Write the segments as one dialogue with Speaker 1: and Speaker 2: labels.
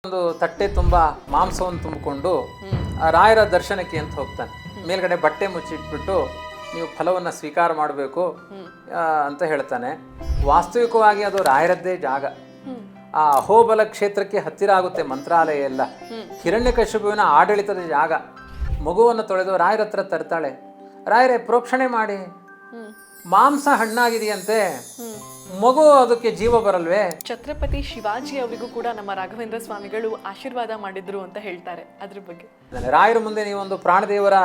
Speaker 1: ಒಂದು ತಟ್ಟೆ ತುಂಬ ಮಾಂಸವನ್ನು ತುಂಬಿಕೊಂಡು ರಾಯರ ದರ್ಶನಕ್ಕೆ ಅಂತ ಹೋಗ್ತಾನೆ. ಮೇಲ್ಗಡೆ ಬಟ್ಟೆ ಮುಚ್ಚಿಟ್ಬಿಟ್ಟು ನೀವು ಫಲವನ್ನು ಸ್ವೀಕಾರ ಮಾಡಬೇಕು ಅಂತ ಹೇಳ್ತಾನೆ. ವಾಸ್ತವಿಕವಾಗಿ ಅದು ರಾಯರದ್ದೇ ಜಾಗ. ಆ ಅಹೋಬಲ ಕ್ಷೇತ್ರಕ್ಕೆ ಹತ್ತಿರ ಆಗುತ್ತೆ ಮಂತ್ರಾಲಯ ಎಲ್ಲ. ಹಿರಣ್ಯಕಶಿಪುವಿನ ಆಡಳಿತದ ಜಾಗ. ಮಗುವನ್ನು ತೊಳೆದು ರಾಯರ ಹತ್ರ ತರ್ತಾಳೆ. ರಾಯರೇ ಪ್ರೋಕ್ಷಣೆ ಮಾಡಿ, ಮಾಂಸ ಹಣ್ಣಾಗಿದೆಯಂತೆ, ಮಗು ಅದಕ್ಕೆ ಜೀವ ಬರಲ್ವೇ?
Speaker 2: ಛತ್ರಪತಿ ಶಿವಾಜಿ ಅವರಿಗೂ ಕೂಡ ನಮ್ಮ ರಾಘವೇಂದ್ರ ಸ್ವಾಮಿಗಳು ಆಶೀರ್ವಾದ ಮಾಡಿದ್ರು ಅಂತ ಹೇಳ್ತಾರೆ. ಅದ್ರ ಬಗ್ಗೆ
Speaker 1: ರಾಯರ ಮುಂದೆ ನೀವು ಒಂದು ಪ್ರಾಣದೇವರ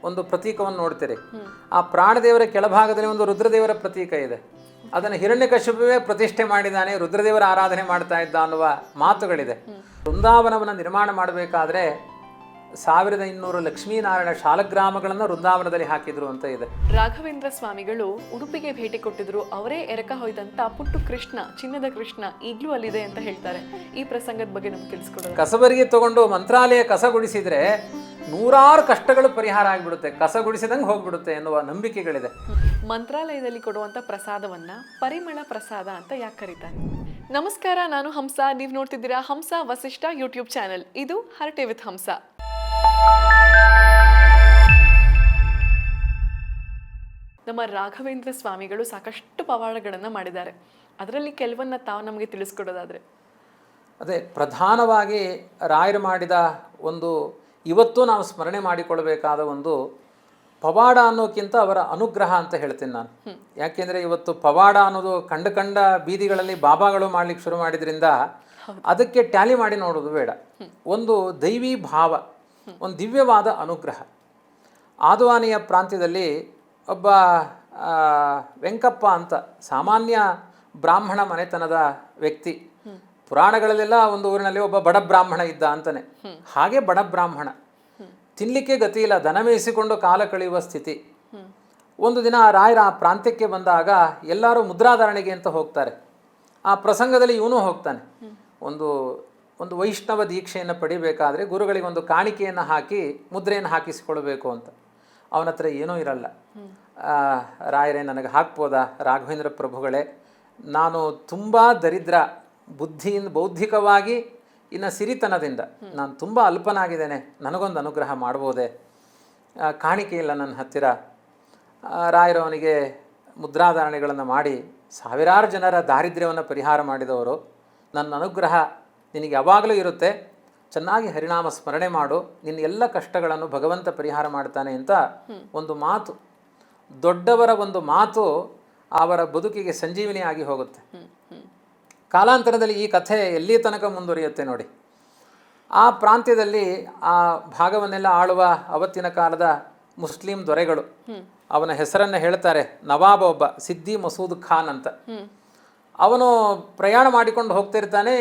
Speaker 1: ಒಂದು ಪ್ರತೀಕವನ್ನು ನೋಡ್ತೀರಿ. ಆ ಪ್ರಾಣದೇವರ ಕೆಳಭಾಗದಲ್ಲಿ ಒಂದು ರುದ್ರದೇವರ ಪ್ರತೀಕ ಇದೆ. ಅದನ್ನು ಹಿರಣ್ಯಕಶಿಪುವೇ ಪ್ರತಿಷ್ಠೆ ಮಾಡಿದ್ದಾನೆ, ರುದ್ರದೇವರ ಆರಾಧನೆ ಮಾಡ್ತಾ ಇದ್ದ ಅನ್ನುವ ಮಾತುಗಳಿದೆ. ವೃಂದಾವನವನ್ನು ನಿರ್ಮಾಣ ಮಾಡಬೇಕಾದ್ರೆ 1200 ಲಕ್ಷ್ಮೀನಾರಾಯಣ ಶಾಲಗ್ರಾಮಗಳನ್ನು ವೃಂದಾವನದಲ್ಲಿ ಹಾಕಿದ್ರು ಅಂತ ಇದೆ.
Speaker 2: ರಾಘವೇಂದ್ರ ಸ್ವಾಮಿಗಳು ಉಡುಪಿಗೆ ಭೇಟಿ ಕೊಟ್ಟಿದ್ರು. ಅವರೇ ಎರಕ ಹೊಯ್ದಂತ ಪುಟ್ಟು ಕೃಷ್ಣ, ಚಿನ್ನದ ಕೃಷ್ಣ ಈಗಲೂ ಅಲ್ಲಿದೆ ಅಂತ ಹೇಳ್ತಾರೆ. ಈ ಪ್ರಸಂಗದ ಬಗ್ಗೆ ನಮ್ಗೆ ತಿಳಿಸ್ಕೊಡೋದು.
Speaker 1: ಕಸಬರಿಗೆ ತಗೊಂಡು ಮಂತ್ರಾಲಯ ಕಸಗುಡಿಸಿದ್ರೆ ನೂರಾರು ಕಷ್ಟಗಳು ಪರಿಹಾರ ಆಗಿಬಿಡುತ್ತೆ, ಕಸಗುಡಿಸಿದಂಗೆ ಹೋಗ್ಬಿಡುತ್ತೆ ಎನ್ನುವ ನಂಬಿಕೆಗಳಿದೆ.
Speaker 2: ಮಂತ್ರಾಲಯದಲ್ಲಿ ಕೊಡುವಂತ ಪ್ರಸಾದವನ್ನ ಪರಿಮಳ ಪ್ರಸಾದ ಅಂತ ಯಾಕೆ ಕರೀತಾರೆ? ನಮಸ್ಕಾರ, ನಾನು ಹಂಸ. ನೀವು ನೋಡ್ತಿದ್ದೀರಾ ಹಂಸ ವಸಿಷ್ಠ ಯೂಟ್ಯೂಬ್ ಚಾನೆಲ್. ಇದು ಹರಟೆ ವಿತ್ ಹಂಸ. ನಮ್ಮ ರಾಘವೇಂದ್ರ ಸ್ವಾಮಿಗಳು ಸಾಕಷ್ಟು ಪವಾಡಗಳನ್ನು ಮಾಡಿದ್ದಾರೆ. ಅದರಲ್ಲಿ ಕೆಲವನ್ನ ತಾವು ನಮಗೆ ತಿಳಿಸ್ಕೊಡೋದಾದ್ರೆ?
Speaker 1: ಅದೇ ಪ್ರಧಾನವಾಗಿ ರಾಯರು ಮಾಡಿದ ಒಂದು, ಇವತ್ತು ನಾವು ಸ್ಮರಣೆ ಮಾಡಿಕೊಳ್ಬೇಕಾದ ಒಂದು ಪವಾಡ ಅನ್ನೋಕ್ಕಿಂತ ಅವರ ಅನುಗ್ರಹ ಅಂತ ಹೇಳ್ತೀನಿ ನಾನು. ಯಾಕೆಂದರೆ ಇವತ್ತು ಪವಾಡ ಅನ್ನೋದು ಕಂಡ ಬೀದಿಗಳಲ್ಲಿ ಬಾಬಾಗಳು ಮಾಡ್ಲಿಕ್ಕೆ ಶುರು ಮಾಡಿದ್ರಿಂದ ಅದಕ್ಕೆ ಟ್ಯಾಲಿ ಮಾಡಿ ನೋಡೋದು ಬೇಡ. ಒಂದು ದೈವಿ ಭಾವ, ಒಂದು ದಿವ್ಯವಾದ ಅನುಗ್ರಹ. ಆದ್ವಾನಿಯ ಪ್ರಾಂತ್ಯದಲ್ಲಿ ಒಬ್ಬ ವೆಂಕಪ್ಪ ಅಂತ ಸಾಮಾನ್ಯ ಬ್ರಾಹ್ಮಣ ಮನೆತನದ ವ್ಯಕ್ತಿ. ಪುರಾಣಗಳಲ್ಲೆಲ್ಲ ಒಂದು ಊರಿನಲ್ಲಿ ಒಬ್ಬ ಬಡ ಬ್ರಾಹ್ಮಣ ಇದ್ದ ಅಂತಾನೆ. ಹಾಗೆ ಬಡ ಬ್ರಾಹ್ಮಣ, ತಿನ್ನಲಿಕ್ಕೆ ಗತಿ ಇಲ್ಲ, ದನ ಮೇಯಿಸಿಕೊಂಡು ಕಾಲ ಕಳೆಯುವ ಸ್ಥಿತಿ. ಒಂದು ದಿನ ರಾಯರ ಆ ಪ್ರಾಂತ್ಯಕ್ಕೆ ಬಂದಾಗ ಎಲ್ಲರೂ ಮುದ್ರಾಧಾರಣೆಗೆ ಅಂತ ಹೋಗ್ತಾರೆ. ಆ ಪ್ರಸಂಗದಲ್ಲಿ ಇವನು ಹೋಗ್ತಾನೆ. ಒಂದು ವೈಷ್ಣವ ದೀಕ್ಷೆಯನ್ನು ಪಡಿಬೇಕಾದ್ರೆ ಗುರುಗಳಿಗೆ ಒಂದು ಕಾಣಿಕೆಯನ್ನು ಹಾಕಿ ಮುದ್ರೆಯನ್ನು ಹಾಕಿಸಿಕೊಳ್ಬೇಕು ಅಂತ. ಅವನ ಹತ್ರ ಏನೂ ಇರಲ್ಲ. ರಾಯರೇ ನನಗೆ ಹಾಕ್ಬೋದಾ? ರಾಘವೇಂದ್ರ ಪ್ರಭುಗಳೇ, ನಾನು ತುಂಬ ದರಿದ್ರ, ಬೌದ್ಧಿಕವಾಗಿ ಇನ್ನು ಸಿರಿತನದಿಂದ ನಾನು ತುಂಬ ಅಲ್ಪನಾಗಿದ್ದೇನೆ, ನನಗೊಂದು ಅನುಗ್ರಹ ಮಾಡ್ಬೋದೇ? ಕಾಣಿಕೆ ಇಲ್ಲ ನನ್ನ ಹತ್ತಿರ. ರಾಯರು ಅವನಿಗೆ ಮುದ್ರಾಧಾರಣೆಗಳನ್ನು ಮಾಡಿ ಸಾವಿರಾರು ಜನರ ದಾರಿದ್ರ್ಯವನ್ನು ಪರಿಹಾರ ಮಾಡಿದವರು. ನನ್ನ ಅನುಗ್ರಹ ನಿನಗೆ ಯಾವಾಗಲೂ ಇರುತ್ತೆ, ಚೆನ್ನಾಗಿ ಹರಿನಾಮ ಸ್ಮರಣೆ ಮಾಡು, ನಿನ್ನ ಎಲ್ಲ ಕಷ್ಟಗಳನ್ನು ಭಗವಂತ ಪರಿಹಾರ ಮಾಡ್ತಾನೆ ಅಂತ ಒಂದು ಮಾತು, ದೊಡ್ಡವರ ಒಂದು ಮಾತು ಅವರ ಬದುಕಿಗೆ ಸಂಜೀವಿನಿ ಆಗಿ ಹೋಗುತ್ತೆ. ಕಾಲಾಂತರದಲ್ಲಿ ಈ ಕಥೆ ಎಲ್ಲಿ ತನಕ ಮುಂದುವರಿಯುತ್ತೆ ನೋಡಿ. ಆ ಪ್ರಾಂತ್ಯದಲ್ಲಿ ಆ ಭಾಗವನ್ನೆಲ್ಲ ಆಳುವ ಅವತ್ತಿನ ಕಾಲದ ಮುಸ್ಲಿಂ ದೊರೆಗಳು ಅವನ ಹೆಸರನ್ನು ಹೇಳ್ತಾರೆ. ನವಾಬ ಒಬ್ಬ ಸಿದ್ದಿ ಮಸೂದ್ ಖಾನ್ ಅಂತ. ಅವನು ಪ್ರಯಾಣ ಮಾಡಿಕೊಂಡು ಹೋಗ್ತಿರ್ತಾನೆ.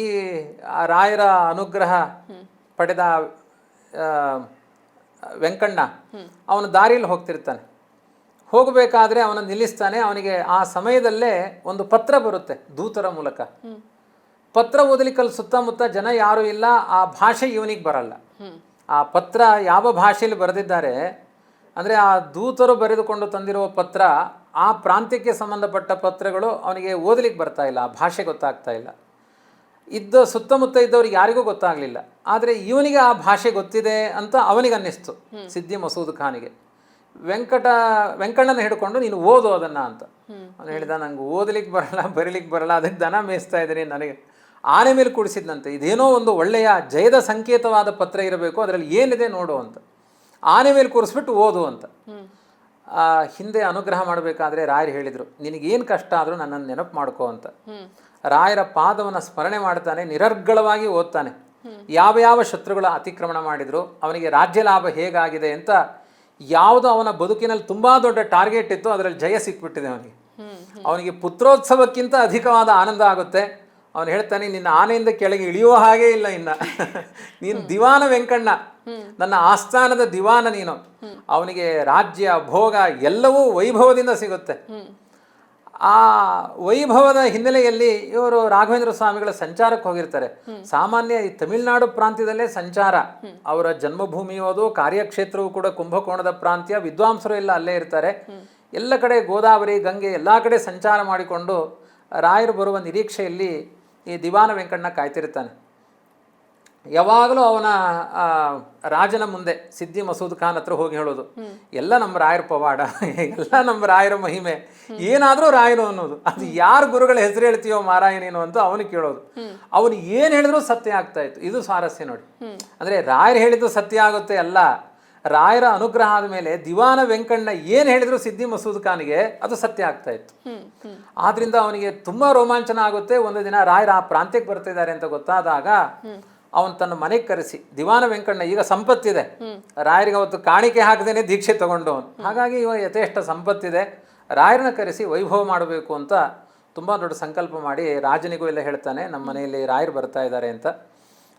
Speaker 1: ಈ ರಾಯರ ಅನುಗ್ರಹ ಪಡೆದ ವೆಂಕಣ್ಣ ಅವನ ದಾರಿಯಲ್ಲಿ ಹೋಗ್ತಿರ್ತಾನೆ. ಹೋಗಬೇಕಾದ್ರೆ ಅವನ ನಿಲ್ಲಿಸ್ತಾನೆ. ಅವನಿಗೆ ಆ ಸಮಯದಲ್ಲೇ ಒಂದು ಪತ್ರ ಬರುತ್ತೆ ದೂತರ ಮೂಲಕ. ಪತ್ರ ಓದಲಿಕ್ಕಲ್ಲಿ ಸುತ್ತಮುತ್ತ ಜನ ಯಾರೂ ಇಲ್ಲ, ಆ ಭಾಷೆ ಇವನಿಗೆ ಬರಲ್ಲ. ಆ ಪತ್ರ ಯಾವ ಭಾಷೆಯಲ್ಲಿ ಬರೆದಿದ್ದಾರೆ ಅಂದರೆ, ಆ ದೂತರು ಬರೆದುಕೊಂಡು ತಂದಿರುವ ಪತ್ರ, ಆ ಪ್ರಾಂತ್ಯಕ್ಕೆ ಸಂಬಂಧಪಟ್ಟ ಪತ್ರಗಳು ಅವನಿಗೆ ಓದಲಿಕ್ಕೆ ಬರ್ತಾ ಇಲ್ಲ, ಆ ಭಾಷೆ ಗೊತ್ತಾಗ್ತಾ ಇಲ್ಲ. ಸುತ್ತಮುತ್ತ ಇದ್ದವ್ರಿಗೆ ಯಾರಿಗೂ ಗೊತ್ತಾಗಲಿಲ್ಲ. ಆದರೆ ಇವನಿಗೆ ಆ ಭಾಷೆ ಗೊತ್ತಿದೆ ಅಂತ ಅವನಿಗೆ ಅನ್ನಿಸ್ತು, ಸಿದ್ದಿ ಮಸೂದ್ ಖಾನಿಗೆ. ವೆಂಕಣ್ಣನ ಹಿಡ್ಕೊಂಡು ನೀನು ಓದು ಅದನ್ನು ಅಂತ ಅವನು ಹೇಳಿದ. ನಂಗೆ ಓದಲಿಕ್ಕೆ ಬರಲ್ಲ, ಬರೀಲಿಕ್ಕೆ ಬರಲ್ಲ, ಅದಕ್ಕೆ ದನ ಮೇಯಿಸ್ತಾ ಇದ್ದೀನಿ, ನನಗೆ ಆನೆ ಮೇಲೆ ಕೂಡಿಸಿದ್ನಂತೆ. ಇದೇನೋ ಒಂದು ಒಳ್ಳೆಯ ಜಯದ ಸಂಕೇತವಾದ ಪತ್ರ ಇರಬೇಕು, ಅದರಲ್ಲಿ ಏನಿದೆ ನೋಡು ಅಂತ. ಆನೆ ಮೇಲೆ ಕೂರಿಸ್ಬಿಟ್ಟು ಓದು ಅಂತ. ಹಿಂದೆ ಅನುಗ್ರಹ ಮಾಡಬೇಕಾದ್ರೆ ರಾಯರು ಹೇಳಿದರು, ನಿನಗೇನು ಕಷ್ಟ ಆದರೂ ನನ್ನನ್ನು ನೆನಪು ಮಾಡ್ಕೋ ಅಂತ. ರಾಯರ ಪಾದವನ್ನು ಸ್ಮರಣೆ ಮಾಡ್ತಾನೆ, ನಿರರ್ಗಳವಾಗಿ ಓದ್ತಾನೆ. ಯಾವ ಶತ್ರುಗಳ ಅತಿಕ್ರಮಣ ಮಾಡಿದ್ರು, ಅವನಿಗೆ ರಾಜ್ಯ ಲಾಭ ಹೇಗಾಗಿದೆ ಅಂತ, ಯಾವುದು ಅವನ ಬದುಕಿನಲ್ಲಿ ತುಂಬ ದೊಡ್ಡ ಟಾರ್ಗೆಟ್ ಇತ್ತು ಅದರಲ್ಲಿ ಜಯ ಸಿಕ್ಬಿಟ್ಟಿದೆ ಅವನಿಗೆ. ಅವನಿಗೆ ಪುತ್ರೋತ್ಸವಕ್ಕಿಂತ ಅಧಿಕವಾದ ಆನಂದ ಆಗುತ್ತೆ. ಅವನು ಹೇಳ್ತಾನೆ, ನಿನ್ನ ಆನೆಯಿಂದ ಕೆಳಗೆ ಇಳಿಯುವ ಹಾಗೆ ಇಲ್ಲ ಇನ್ನು, ನೀನು ದಿವಾನ ವೆಂಕಣ್ಣ, ನನ್ನ ಆಸ್ಥಾನದ ದಿವಾನ ನೀನು. ಅವನಿಗೆ ರಾಜ್ಯ ಭೋಗ ಎಲ್ಲವೂ ವೈಭವದಿಂದ ಸಿಗುತ್ತೆ. ಆ ವೈಭವದ ಹಿನ್ನೆಲೆಯಲ್ಲಿ ಇವರು ರಾಘವೇಂದ್ರ ಸ್ವಾಮಿಗಳ ಸಂಚಾರಕ್ಕೆ ಹೋಗಿರ್ತಾರೆ. ಸಾಮಾನ್ಯ ಈ ತಮಿಳುನಾಡು ಪ್ರಾಂತ್ಯದಲ್ಲೇ ಸಂಚಾರ, ಅವರ ಜನ್ಮಭೂಮಿಯು ಅದು, ಕಾರ್ಯಕ್ಷೇತ್ರವು ಕೂಡ ಕುಂಭಕೋಣದ ಪ್ರಾಂತ್ಯ, ವಿದ್ವಾಂಸರು ಎಲ್ಲ ಅಲ್ಲೇ ಇರ್ತಾರೆ. ಎಲ್ಲ ಕಡೆ ಗೋದಾವರಿ ಗಂಗೆ ಎಲ್ಲ ಕಡೆ ಸಂಚಾರ ಮಾಡಿಕೊಂಡು ರಾಯರು ಬರುವ ನಿರೀಕ್ಷೆಯಲ್ಲಿ ಈ ದಿವಾನ ವೆಂಕಣ್ಣ ಕಾಯ್ತಿರ್ತಾನೆ. ಯಾವಾಗಲೂ ಅವನ ರಾಜನ ಮುಂದೆ ಸಿದ್ದಿ ಮಸೂದ್ ಖಾನ್ ಹತ್ರ ಹೋಗಿ ಹೇಳೋದು, ಎಲ್ಲ ನಮ್ಮ ರಾಯರ ಪವಾಡ, ಎಲ್ಲ ನಮ್ಮ ರಾಯರ ಮಹಿಮೆ, ಏನಾದರೂ ರಾಯರು ಅನ್ನೋದು. ಅದು ಯಾರು ಗುರುಗಳ ಹೆಸರು ಹೇಳ್ತೀಯೋ ಮಾರಾಯನೇನು ಅಂತ ಅವನು ಕೇಳೋದು. ಅವನು ಏನು ಹೇಳಿದ್ರು ಸತ್ಯ ಆಗ್ತಾ ಇತ್ತು. ಇದು ಸ್ವಾರಸ್ಯ ನೋಡಿ. ಅಂದರೆ ರಾಯರು ಹೇಳಿದ್ದು ಸತ್ಯ ಆಗುತ್ತೆ ಅಲ್ಲ, ರಾಯರ ಅನುಗ್ರಹ ಆದ ಮೇಲೆ ದಿವಾನ ವೆಂಕಣ್ಣ ಏನು ಹೇಳಿದ್ರು ಸಿದ್ದಿ ಮಸೂದ್ ಖಾನ್ಗೆ ಅದು ಸತ್ಯ ಆಗ್ತಾ ಇತ್ತು. ಆದ್ರಿಂದ ಅವನಿಗೆ ತುಂಬ ರೋಮಾಂಚನ ಆಗುತ್ತೆ. ಒಂದು ದಿನ ರಾಯರ ಆ ಪ್ರಾಂತ್ಯಕ್ಕೆ ಬರ್ತಿದ್ದಾರೆ ಅಂತ ಗೊತ್ತಾದಾಗ ಅವನು ತನ್ನ ಮನೆಗೆ ಕರೆಸಿ, ದಿವಾನ ವೆಂಕಣ್ಣ ಈಗ ಸಂಪತ್ತಿದೆ, ರಾಯರಿಗೆ ಅವತ್ತು ಕಾಣಿಕೆ ಹಾಕದೇನೆ ದೀಕ್ಷೆ ತಗೊಂಡು ಅವನು, ಹಾಗಾಗಿ ಇವ ಯಥೇಷ್ಟ ಸಂಪತ್ತಿದೆ, ರಾಯರನ್ನ ಕರೆಸಿ ವೈಭವ ಮಾಡಬೇಕು ಅಂತ ತುಂಬ ದೊಡ್ಡ ಸಂಕಲ್ಪ ಮಾಡಿ ರಾಜನಿಗೂ ಎಲ್ಲ ಹೇಳ್ತಾನೆ, ನಮ್ಮ ಮನೆಯಲ್ಲಿ ರಾಯರು ಬರ್ತಾ ಇದ್ದಾರೆ ಅಂತ.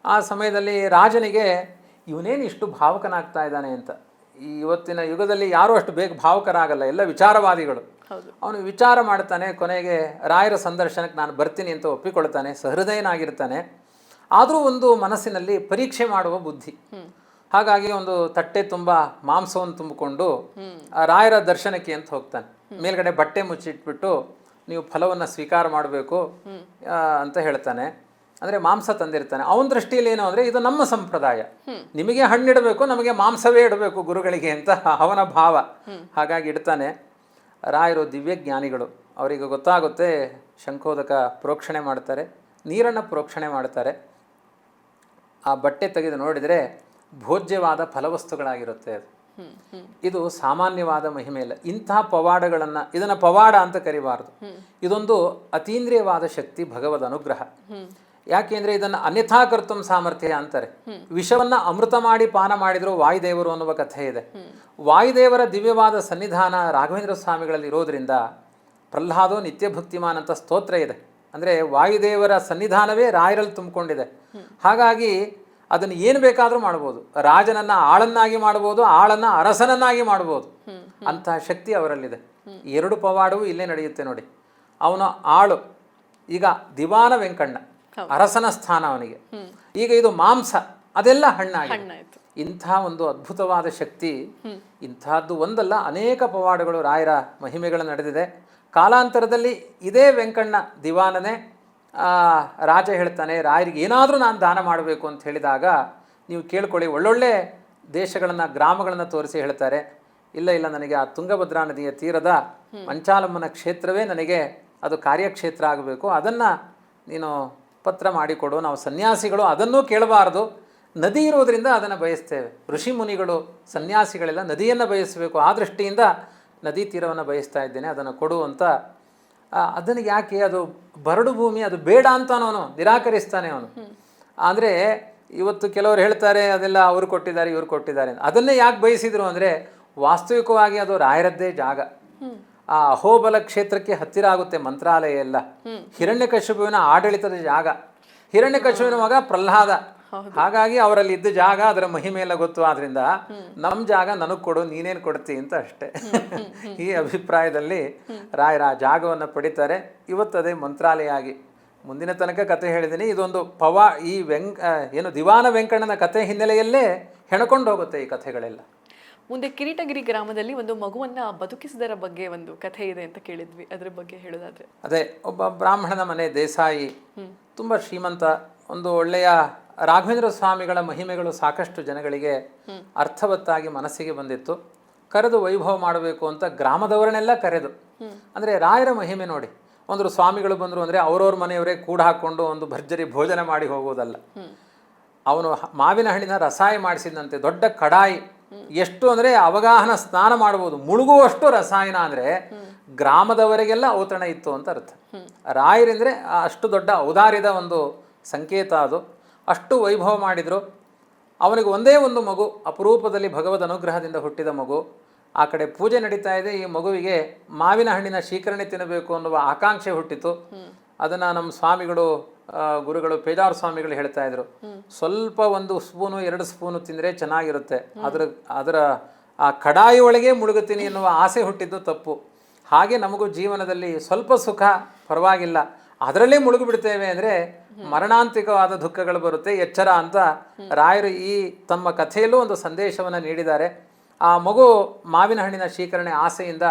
Speaker 1: ಆ ಸಮಯದಲ್ಲಿ ರಾಜನಿಗೆ ಇವನೇನು ಇಷ್ಟು ಭಾವುಕನಾಗ್ತಾ ಇದ್ದಾನೆ ಅಂತ. ಈ ಇವತ್ತಿನ ಯುಗದಲ್ಲಿ ಯಾರೂ ಅಷ್ಟು ಬೇಗ ಭಾವುಕರಾಗಲ್ಲ, ಎಲ್ಲ ವಿಚಾರವಾದಿಗಳು. ಅವನು ವಿಚಾರ ಮಾಡ್ತಾನೆ, ಕೊನೆಗೆ ರಾಯರ ಸಂದರ್ಶನಕ್ಕೆ ನಾನು ಬರ್ತೀನಿ ಅಂತ ಒಪ್ಪಿಕೊಳ್ತಾನೆ, ಸಹೃದಯನಾಗಿರ್ತಾನೆ. ಆದರೂ ಒಂದು ಮನಸ್ಸಿನಲ್ಲಿ ಪರೀಕ್ಷೆ ಮಾಡುವ ಬುದ್ಧಿ. ಹಾಗಾಗಿ ಒಂದು ತಟ್ಟೆ ತುಂಬ ಮಾಂಸವನ್ನು ತುಂಬಿಕೊಂಡು ರಾಯರ ದರ್ಶನಕ್ಕೆ ಅಂತ ಹೋಗ್ತಾನೆ. ಮೇಲ್ಗಡೆ ಬಟ್ಟೆ ಮುಚ್ಚಿಟ್ಬಿಟ್ಟು ನೀವು ಫಲವನ್ನು ಸ್ವೀಕಾರ ಮಾಡಬೇಕು ಅಂತ ಹೇಳ್ತಾನೆ. ಅಂದರೆ ಮಾಂಸ ತಂದಿರ್ತಾನೆ. ಅವನ ದೃಷ್ಟಿಯಲ್ಲಿ ಏನು ಅಂದರೆ ಇದು ನಮ್ಮ ಸಂಪ್ರದಾಯ, ನಿಮಗೆ ಹಣ್ಣಿಡಬೇಕು, ನಮಗೆ ಮಾಂಸವೇ ಇಡಬೇಕು ಗುರುಗಳಿಗೆ ಅಂತ ಅವನ ಭಾವ. ಹಾಗಾಗಿ ಇಡ್ತಾನೆ. ರಾಯರು ದಿವ್ಯ ಜ್ಞಾನಿಗಳು, ಅವರಿಗೆ ಗೊತ್ತಾಗುತ್ತೆ. ಶಂಖೋದಕ ಪ್ರೋಕ್ಷಣೆ ಮಾಡ್ತಾರೆ, ನೀರನ್ನು ಪ್ರೋಕ್ಷಣೆ ಮಾಡ್ತಾರೆ. ಆ ಬಟ್ಟೆ ತೆಗೆದು ನೋಡಿದರೆ ಭೋಜ್ಯವಾದ ಫಲವಸ್ತುಗಳಾಗಿರುತ್ತೆ ಅದು. ಇದು ಸಾಮಾನ್ಯವಾದ ಮಹಿಮೆ ಇಲ್ಲ. ಇಂತಹ ಪವಾಡಗಳನ್ನು, ಇದನ್ನು ಪವಾಡ ಅಂತ ಕರಿಬಾರ್ದು. ಇದೊಂದು ಅತೀಂದ್ರಿಯವಾದ ಶಕ್ತಿ, ಭಗವದ್ ಅನುಗ್ರಹ. ಯಾಕೆಂದರೆ ಇದನ್ನು ಅನ್ಯಥಾ ಕರ್ತುಂ ಸಾಮರ್ಥ್ಯ ಅಂತಾರೆ. ವಿಷವನ್ನು ಅಮೃತ ಮಾಡಿ ಪಾನ ಮಾಡಿದ್ರು ವಾಯುದೇವರು ಅನ್ನುವ ಕಥೆ ಇದೆ. ವಾಯುದೇವರ ದಿವ್ಯವಾದ ಸನ್ನಿಧಾನ ರಾಘವೇಂದ್ರ ಸ್ವಾಮಿಗಳಲ್ಲಿ ಇರೋದ್ರಿಂದ ಪ್ರಹ್ಲಾದೋ ನಿತ್ಯ ಭಕ್ತಿಮಾನ್ ಅಂತ ಸ್ತೋತ್ರ ಇದೆ. ಅಂದರೆ ವಾಯುದೇವರ ಸನ್ನಿಧಾನವೇ ರಾಯರಲ್ಲಿ ತುಂಬಿಕೊಂಡಿದೆ. ಹಾಗಾಗಿ ಅದನ್ನು ಏನು ಬೇಕಾದರೂ ಮಾಡ್ಬೋದು. ರಾಜನನ್ನು ಆಳನ್ನಾಗಿ ಮಾಡ್ಬೋದು, ಆಳನ್ನು ಅರಸನನ್ನಾಗಿ ಮಾಡ್ಬೋದು. ಅಂತಹ ಶಕ್ತಿ ಅವರಲ್ಲಿದೆ. ಎರಡು ಪವಾಡವೂ ಇಲ್ಲೇ ನಡೆಯುತ್ತೆ ನೋಡಿ. ಅವನ ಆಳು ಈಗ ದಿವಾನ ವೆಂಕಣ್ಣ, ಅರಸನ ಸ್ಥಾನ ಅವನಿಗೆ. ಈಗ ಇದು ಮಾಂಸ, ಅದೆಲ್ಲ ಹಣ್ಣಾಗಿ. ಇಂಥ ಒಂದು ಅದ್ಭುತವಾದ ಶಕ್ತಿ, ಇಂಥದ್ದು ಒಂದಲ್ಲ ಅನೇಕ ಪವಾಡಗಳು, ರಾಯರ ಮಹಿಮೆಗಳು ನಡೆದಿದೆ. ಕಾಲಾಂತರದಲ್ಲಿ ಇದೇ ವೆಂಕಣ್ಣ ದಿವಾನನೇ ರಾಜ ಹೇಳ್ತಾನೆ, ರಾಯರಿಗೆ ಏನಾದರೂ ನಾನು ದಾನ ಮಾಡಬೇಕು ಅಂತ ಹೇಳಿದಾಗ ನೀವು ಕೇಳ್ಕೊಳ್ಳಿ, ಒಳ್ಳೊಳ್ಳೆ ದೇಶಗಳನ್ನು, ಗ್ರಾಮಗಳನ್ನು ತೋರಿಸಿ ಹೇಳ್ತಾರೆ, ಇಲ್ಲ ನನಗೆ ಆ ತುಂಗಭದ್ರಾ ನದಿಯ ತೀರದ ಮಂಚಾಲಮ್ಮನ ಕ್ಷೇತ್ರವೇ ನನಗೆ ಅದು ಕಾರ್ಯಕ್ಷೇತ್ರ ಆಗಬೇಕು, ಅದನ್ನು ನೀನು ಪತ್ರ ಮಾಡಿಕೊಡು. ನಾವು ಸನ್ಯಾಸಿಗಳು ಅದನ್ನೂ ಕೇಳಬಾರ್ದು, ನದಿ ಇರೋದರಿಂದ ಅದನ್ನು ಬಯಸ್ತೇವೆ. ಋಷಿ ಮುನಿಗಳು, ಸನ್ಯಾಸಿಗಳೆಲ್ಲ ನದಿಯನ್ನು ಬಯಸಬೇಕು, ಆ ದೃಷ್ಟಿಯಿಂದ ನದಿ ತೀರವನ್ನು ಬಯಸ್ತಾ ಇದ್ದೇನೆ, ಅದನ್ನು ಕೊಡು ಅಂತ. ಅದನ್ನು ಯಾಕೆ, ಅದು ಬರಡು ಭೂಮಿ, ಅದು ಬೇಡ ಅಂತ ಅವನು ನಿರಾಕರಿಸ್ತಾನೆ ಅವನು. ಅಂದರೆ ಇವತ್ತು ಕೆಲವರು ಹೇಳ್ತಾರೆ ಅದೆಲ್ಲ ಅವರು ಕೊಟ್ಟಿದ್ದಾರೆ ಇವರು ಕೊಟ್ಟಿದ್ದಾರೆ ಅಂತ. ಅದನ್ನೇ ಯಾಕೆ ಬಯಸಿದ್ರು ಅಂದರೆ ವಾಸ್ತವಿಕವಾಗಿ ಅದು ರಾಯರದ್ದೇ ಜಾಗ. ಆ ಅಹೋಬಲ ಕ್ಷೇತ್ರಕ್ಕೆ ಹತ್ತಿರ ಆಗುತ್ತೆ ಮಂತ್ರಾಲಯ ಎಲ್ಲ. ಹಿರಣ್ಯಕಶಿಪುವಿನ ಆಡಳಿತದ ಜಾಗ. ಹಿರಣ್ಯಕಶಿಪುವಿನ ಮಗ ಪ್ರಹ್ಲಾದ, ಹಾಗಾಗಿ ಅವರಲ್ಲಿ ಇದ್ದ ಜಾಗ, ಅದರ ಮಹಿಮೆ ಎಲ್ಲ ಗೊತ್ತು. ಆದ್ರಿಂದ ನಮ್ಮ ಜಾಗ ನನಗೆ ಕೊಡು, ನೀನೇನು ಕೊಡ್ತಿ ಅಂತ ಅಷ್ಟೇ. ಈ ಅಭಿಪ್ರಾಯದಲ್ಲಿ ರಾಯರ ಆ ಜಾಗವನ್ನು ಪಡಿತಾರೆ. ಇವತ್ತದೇ ಮಂತ್ರಾಲಯ ಆಗಿ. ಮುಂದಿನ ತನಕ ಕತೆ ಹೇಳಿದ್ದೀನಿ. ಇದೊಂದು ಈ ಏನು ದಿವಾನ ವೆಂಕಣ್ಣನ ಕತೆ ಹಿನ್ನೆಲೆಯಲ್ಲೇ ಹೆಣಕೊಂಡು ಹೋಗುತ್ತೆ ಈ ಕಥೆಗಳೆಲ್ಲ.
Speaker 2: ಮುಂದೆ ಕಿರೀಟಗಿರಿ ಗ್ರಾಮದಲ್ಲಿ ಒಂದು ಮಗುವನ್ನ ಬದುಕಿಸಿದರ ಬಗ್ಗೆ ಒಂದು ಕಥೆ ಇದೆ ಅಂತ ಕೇಳಿದ್ವಿ, ಅದ್ರ ಬಗ್ಗೆ ಹೇಳೋದಾದ್ರೆ?
Speaker 1: ಅದೇ, ಒಬ್ಬ ಬ್ರಾಹ್ಮಣನ ಮನೆ ದೇಸಾಯಿ, ತುಂಬ ಶ್ರೀಮಂತ. ಒಂದು ಒಳ್ಳೆಯ ರಾಘವೇಂದ್ರ ಸ್ವಾಮಿಗಳ ಮಹಿಮೆಗಳು ಸಾಕಷ್ಟು ಜನಗಳಿಗೆ ಅರ್ಥವತ್ತಾಗಿ ಮನಸ್ಸಿಗೆ ಬಂದಿತ್ತು. ಕರೆದು ವೈಭವ ಮಾಡಬೇಕು ಅಂತ ಗ್ರಾಮದವರನ್ನೆಲ್ಲ ಕರೆದು, ಅಂದರೆ ರಾಯರ ಮಹಿಮೆ ನೋಡಿ, ಒಂದು ಸ್ವಾಮಿಗಳು ಬಂದರು ಅಂದರೆ ಅವ್ರವ್ರ ಮನೆಯವರೇ ಕೂಡ ಹಾಕ್ಕೊಂಡು ಒಂದು ಭರ್ಜರಿ ಭೋಜನ ಮಾಡಿ ಹೋಗೋದಲ್ಲ. ಅವನು ಮಾವಿನ ಹಣ್ಣಿನ ರಸಾಯ ಮಾಡಿಸಿದಂತೆ ದೊಡ್ಡ ಕಡಾಯಿ, ಎಷ್ಟು ಅಂದರೆ ಅವಗಾಹನ ಸ್ನಾನ ಮಾಡ್ಬೋದು, ಮುಳುಗುವಷ್ಟು ರಸಾಯನ. ಅಂದರೆ ಗ್ರಾಮದವರಿಗೆಲ್ಲ ಔತಣ ಇತ್ತು ಅಂತ ಅರ್ಥ. ರಾಯರೆಂದರೆ ಅಷ್ಟು ದೊಡ್ಡ ಔದಾರ್ಯದ ಒಂದು ಸಂಕೇತ ಅದು. ಅಷ್ಟು ವೈಭವ ಮಾಡಿದರು. ಅವನಿಗೆ ಒಂದೇ ಒಂದು ಮಗು, ಅಪರೂಪದಲ್ಲಿ ಭಗವದ್ ಅನುಗ್ರಹದಿಂದ ಹುಟ್ಟಿದ ಮಗು. ಆ ಕಡೆ ಪೂಜೆ ನಡೀತಾ ಇದೆ. ಈ ಮಗುವಿಗೆ ಮಾವಿನ ಹಣ್ಣಿನ ಶೀಕರಣೆ ತಿನ್ನಬೇಕು ಅನ್ನುವ ಆಕಾಂಕ್ಷೆ ಹುಟ್ಟಿತು. ಅದನ್ನು ನಮ್ಮ ಸ್ವಾಮಿಗಳು, ಗುರುಗಳು ಪೇಜಾವರ ಸ್ವಾಮಿಗಳು ಹೇಳ್ತಾ ಇದ್ರು, ಸ್ವಲ್ಪ 1 ಸ್ಪೂನು 2 ಸ್ಪೂನು ತಿಂದರೆ ಚೆನ್ನಾಗಿರುತ್ತೆ, ಅದರ ಆ ಕಡಾಯಿ ಒಳಗೆ ಮುಳುಗುತ್ತೀನಿ ಎನ್ನುವ ಆಸೆ ಹುಟ್ಟಿದ್ದು ತಪ್ಪು. ಹಾಗೆ ನಮಗೂ ಜೀವನದಲ್ಲಿ ಸ್ವಲ್ಪ ಸುಖ ಪರವಾಗಿಲ್ಲ, ಅದರಲ್ಲೇ ಮುಳುಗು ಬಿಡ್ತೇವೆ ಅಂದರೆ ಮರಣಾಂತಿಕವಾದ ದುಃಖಗಳು ಬರುತ್ತೆ, ಎಚ್ಚರ ಅಂತ ರಾಯರು ಈ ತಮ್ಮ ಕಥೆಯಲ್ಲೂ ಒಂದು ಸಂದೇಶವನ್ನು ನೀಡಿದ್ದಾರೆ. ಆ ಮಗು ಮಾವಿನ ಹಣ್ಣಿನ ಶೀಕರಣೆ ಆಸೆಯಿಂದ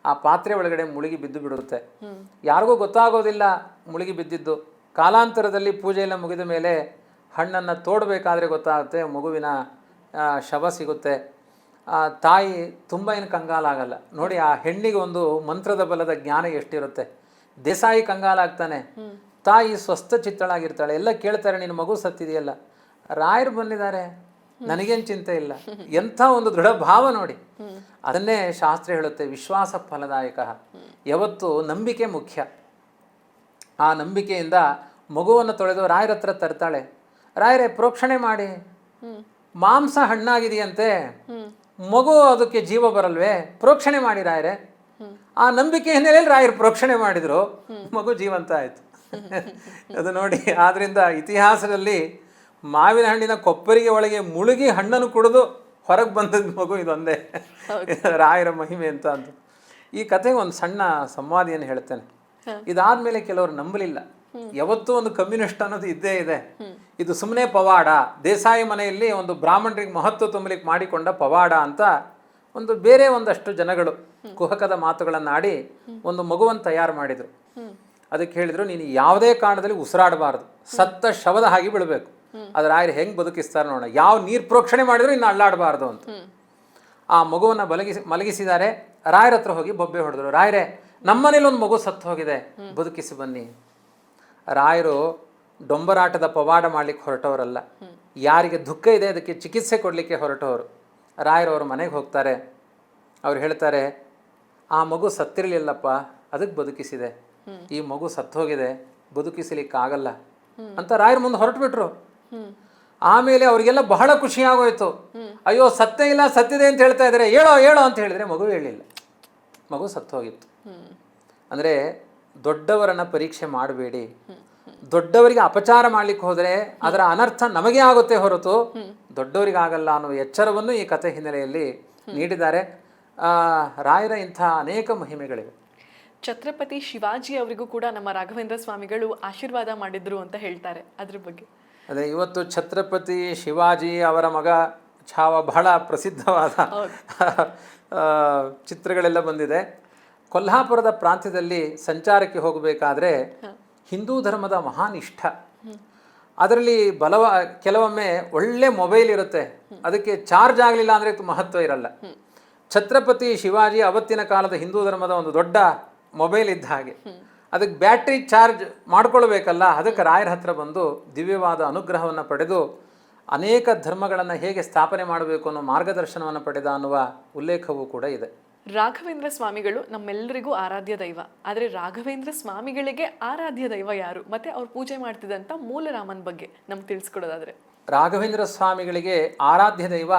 Speaker 1: ಆ ಪಾತ್ರೆ ಒಳಗಡೆ ಮುಳುಗಿ ಬಿದ್ದು ಬಿಡುತ್ತೆ. ಯಾರಿಗೂ ಗೊತ್ತಾಗೋದಿಲ್ಲ ಮುಳುಗಿ ಬಿದ್ದಿದ್ದು. ಕಾಲಾಂತರದಲ್ಲಿ ಪೂಜೆ ಎಲ್ಲ ಮುಗಿದ ಮೇಲೆ ಹಣ್ಣನ್ನು ತೋಡಬೇಕಾದ್ರೆ ಗೊತ್ತಾಗುತ್ತೆ ಮಗುವಿನ ಶವ ಸಿಗುತ್ತೆ. ತಾಯಿ ತುಂಬ ಏನು ಕಂಗಾಲಾಗಲ್ಲ ನೋಡಿ. ಆ ಹೆಣ್ಣಿಗೆ ಒಂದು ಮಂತ್ರದ ಬಲದ ಜ್ಞಾನ ಎಷ್ಟಿರುತ್ತೆ. ದೇಸಾಯಿ ಕಂಗಾಲಾಗ್ತಾನೆ, ತಾಯಿ ಸ್ವಸ್ಥ ಚಿತ್ತಳಾಗಿರ್ತಾಳೆ. ಎಲ್ಲ ಕೇಳ್ತಾರೆ, ನಿನ್ನ ಮಗು ಸತ್ತಿದೆಯಲ್ಲ, ರಾಯರು ಬಂದಿದ್ದಾರೆ, ನನಗೇನು ಚಿಂತೆ ಇಲ್ಲ. ಎಂಥ ಒಂದು ದೃಢ ಭಾವ ನೋಡಿ. ಅದನ್ನೇ ಶಾಸ್ತ್ರ ಹೇಳುತ್ತೆ, ವಿಶ್ವಾಸ ಫಲದಾಯಕ. ಯಾವತ್ತು ನಂಬಿಕೆ ಮುಖ್ಯ. ಆ ನಂಬಿಕೆಯಿಂದ ಮಗುವನ್ನು ತೊಳೆದು ರಾಯರ ಹತ್ರ ತರ್ತಾಳೆ. ರಾಯರೇ ಪ್ರೋಕ್ಷಣೆ ಮಾಡಿ, ಮಾಂಸ ಹಣ್ಣಾಗಿದೆಯಂತೆ, ಮಗು ಅದಕ್ಕೆ ಜೀವ ಬರಲ್ವೇ, ಪ್ರೋಕ್ಷಣೆ ಮಾಡಿ ರಾಯರೇ. ಆ ನಂಬಿಕೆ ಹಿನ್ನೆಲೆಯಲ್ಲಿ ರಾಯರು ಪ್ರೋಕ್ಷಣೆ ಮಾಡಿದ್ರು, ಮಗು ಜೀವಂತ ಆಯಿತು. ಅದು ನೋಡಿ. ಆದ್ದರಿಂದ ಇತಿಹಾಸದಲ್ಲಿ ಮಾವಿನ ಹಣ್ಣಿನ ಕೊಪ್ಪರಿಗೆ ಒಳಗೆ ಮುಳುಗಿ ಹಣ್ಣನ್ನು ಕುಡಿದು ಹೊರಗೆ ಬಂದದ್ದು ಮಗು ಇದೊಂದೇ. ರಾಯರ ಮಹಿಮೆ ಅಂತ ಅಂದು ಈ ಕಥೆಗೆ ಒಂದು ಸಣ್ಣ ಸಂವಾದಿಯನ್ನು ಹೇಳ್ತೇನೆ. ಇದಾದ್ಮೇಲೆ ಕೆಲವರು ನಂಬಲಿಲ್ಲ. ಯಾವತ್ತೂ ಒಂದು ಕಮ್ಯುನಿಸ್ಟ್ ಅನ್ನೋದು ಇದ್ದೇ ಇದೆ. ಇದು ಸುಮ್ಮನೆ ಪವಾಡ, ದೇಸಾಯಿ ಮನೆಯಲ್ಲಿ ಒಂದು ಬ್ರಾಹ್ಮಣರಿಗೆ ಮಹತ್ವ ತುಂಬಲಿಕ್ಕೆ ಮಾಡಿಕೊಂಡ ಪವಾಡ ಅಂತ ಒಂದು ಬೇರೆ ಒಂದಷ್ಟು ಜನಗಳು ಕುಹಕದ ಮಾತುಗಳನ್ನಾಡಿ ಒಂದು ಮಗುವನ್ನು ತಯಾರು ಮಾಡಿದರು. ಅದಕ್ಕೆ ಹೇಳಿದರು, ನೀನು ಯಾವುದೇ ಕಾರಣದಲ್ಲಿ ಉಸಿರಾಡಬಾರ್ದು, ಸತ್ತ ಶವದ ಹಾಗೆ ಬಿಡಬೇಕು. ಅದು ರಾಯರು ಹೆಂಗೆ ಬದುಕಿಸ್ತಾರೆ ನೋಡೋಣ. ಯಾವ ನೀರು ಪ್ರೋಕ್ಷಣೆ ಮಾಡಿದ್ರು ಇನ್ನು ಅಳ್ಳಾಡಬಾರ್ದು ಅಂತ. ಆ ಮಗುವನ್ನು ಮಲಗಿಸಿದ್ದಾರೆ. ರಾಯರ ಹತ್ರ ಹೋಗಿ ಬೊಬ್ಬೆ ಹೊಡೆದ್ರು. ರಾಯರೇ, ನಮ್ಮನೇಲಿ ಒಂದು ಮಗು ಸತ್ತು ಹೋಗಿದೆ, ಬದುಕಿಸಿ ಬನ್ನಿ. ರಾಯರು ಡೊಂಬರಾಟದ ಪವಾಡ ಮಾಡಲಿಕ್ಕೆ ಹೊರಟವರಲ್ಲ, ಯಾರಿಗೆ ದುಃಖ ಇದೆ ಅದಕ್ಕೆ ಚಿಕಿತ್ಸೆ ಕೊಡಲಿಕ್ಕೆ ಹೊರಟವರು. ರಾಯರು ಅವ್ರ ಮನೆಗೆ ಹೋಗ್ತಾರೆ. ಅವ್ರು ಹೇಳ್ತಾರೆ, ಆ ಮಗು ಸತ್ತಿರಲಿಲ್ಲಪ್ಪ, ಅದಕ್ಕೆ ಬದುಕಿಸಿದೆ. ಈ ಮಗು ಸತ್ತೋಗಿದೆ, ಬದುಕಿಸಲಿಕ್ಕಾಗಲ್ಲ ಅಂತ ರಾಯರ ಮುಂದೆ ಹೊರಟುಬಿಟ್ರು. ಆಮೇಲೆ ಅವರಿಗೆಲ್ಲ ಬಹಳ ಖುಷಿಯಾಗೋಯ್ತು. ಅಯ್ಯೋ ಸತ್ತೇ ಇಲ್ಲ, ಸತ್ತಿದೆ ಅಂತ ಹೇಳ್ತಾ ಇದ್ದಾರೆ, ಹೇಳೋ ಅಂತ ಹೇಳಿದರೆ ಮಗು ಹೇಳಿಲ್ಲ, ಮಗು ಸತ್ತೋಗಿತ್ತು. ಅಂದರೆ ದೊಡ್ಡವರನ್ನು ಪರೀಕ್ಷೆ ಮಾಡಬೇಡಿ. ದೊಡ್ಡವರಿಗೆ ಅಪಚಾರ ಮಾಡಲಿಕ್ಕೆ ಹೋದರೆ ಅದರ ಅನರ್ಥ ನಮಗೆ ಆಗುತ್ತೆ ಹೊರತು ದೊಡ್ಡವರಿಗಾಗಲ್ಲ ಅನ್ನೋ ಎಚ್ಚರವನ್ನು ಈ ಕಥೆ ಹಿನ್ನೆಲೆಯಲ್ಲಿ ನೀಡಿದ್ದಾರೆ. ರಾಯರ ಇಂಥ ಅನೇಕ ಮಹಿಮೆಗಳಿವೆ.
Speaker 2: ಛತ್ರಪತಿ ಶಿವಾಜಿ ಅವರಿಗೂ ಕೂಡ ನಮ್ಮ ರಾಘವೇಂದ್ರ ಸ್ವಾಮಿಗಳು ಆಶೀರ್ವಾದ ಮಾಡಿದ್ರು ಅಂತ ಹೇಳ್ತಾರೆ, ಅದ್ರ ಬಗ್ಗೆ.
Speaker 1: ಅದೇ, ಇವತ್ತು ಛತ್ರಪತಿ ಶಿವಾಜಿ ಅವರ ಮಗ ಛಾವ ಬಹಳ ಪ್ರಸಿದ್ಧವಾದ ಚಿತ್ರಗಳೆಲ್ಲ ಬಂದಿದೆ. ಕೊಲ್ಹಾಪುರದ ಪ್ರಾಂತ್ಯದಲ್ಲಿ ಸಂಚಾರಕ್ಕೆ ಹೋಗಬೇಕಾದ್ರೆ ಹಿಂದೂ ಧರ್ಮದ ಮಹಾನಿಷ್ಠ. ಅದರಲ್ಲಿ ಕೆಲವೊಮ್ಮೆ ಒಳ್ಳೆ ಮೊಬೈಲ್ ಇರುತ್ತೆ, ಅದಕ್ಕೆ ಚಾರ್ಜ್ ಆಗಲಿಲ್ಲ ಅಂದರೆ ಮಹತ್ವ ಇರಲ್ಲ. ಛತ್ರಪತಿ ಶಿವಾಜಿ ಅವತ್ತಿನ ಕಾಲದ ಹಿಂದೂ ಧರ್ಮದ ಒಂದು ದೊಡ್ಡ ಮೊಬೈಲ್ ಇದ್ದ ಹಾಗೆ. ಅದಕ್ಕೆ ಬ್ಯಾಟ್ರಿ ಚಾರ್ಜ್ ಮಾಡ್ಕೊಳ್ಬೇಕಲ್ಲ, ಅದಕ್ಕೆ ರಾಯರ ಹತ್ರ ಬಂದು ದಿವ್ಯವಾದ ಅನುಗ್ರಹವನ್ನು ಪಡೆದು ಅನೇಕ ಧರ್ಮಗಳನ್ನು ಹೇಗೆ ಸ್ಥಾಪನೆ ಮಾಡಬೇಕು ಅನ್ನೋ ಮಾರ್ಗದರ್ಶನವನ್ನು ಪಡೆದ ಅನ್ನುವ ಉಲ್ಲೇಖವೂ ಕೂಡ ಇದೆ.
Speaker 2: ರಾಘವೇಂದ್ರ ಸ್ವಾಮಿಗಳು ನಮ್ಮೆಲ್ಲರಿಗೂ ಆರಾಧ್ಯ ದೈವ. ಆದರೆ ರಾಘವೇಂದ್ರ ಸ್ವಾಮಿಗಳಿಗೆ ಆರಾಧ್ಯ ದೈವ ಯಾರು, ಮತ್ತೆ ಅವ್ರು ಪೂಜೆ ಮಾಡ್ತಿದ್ದಂಥ ಮೂಲರಾಮನ ಬಗ್ಗೆ ನಮ್ಗೆ ತಿಳಿಸ್ಕೊಡೋದಾದ್ರೆ.
Speaker 1: ರಾಘವೇಂದ್ರ ಸ್ವಾಮಿಗಳಿಗೆ ಆರಾಧ್ಯ ದೈವ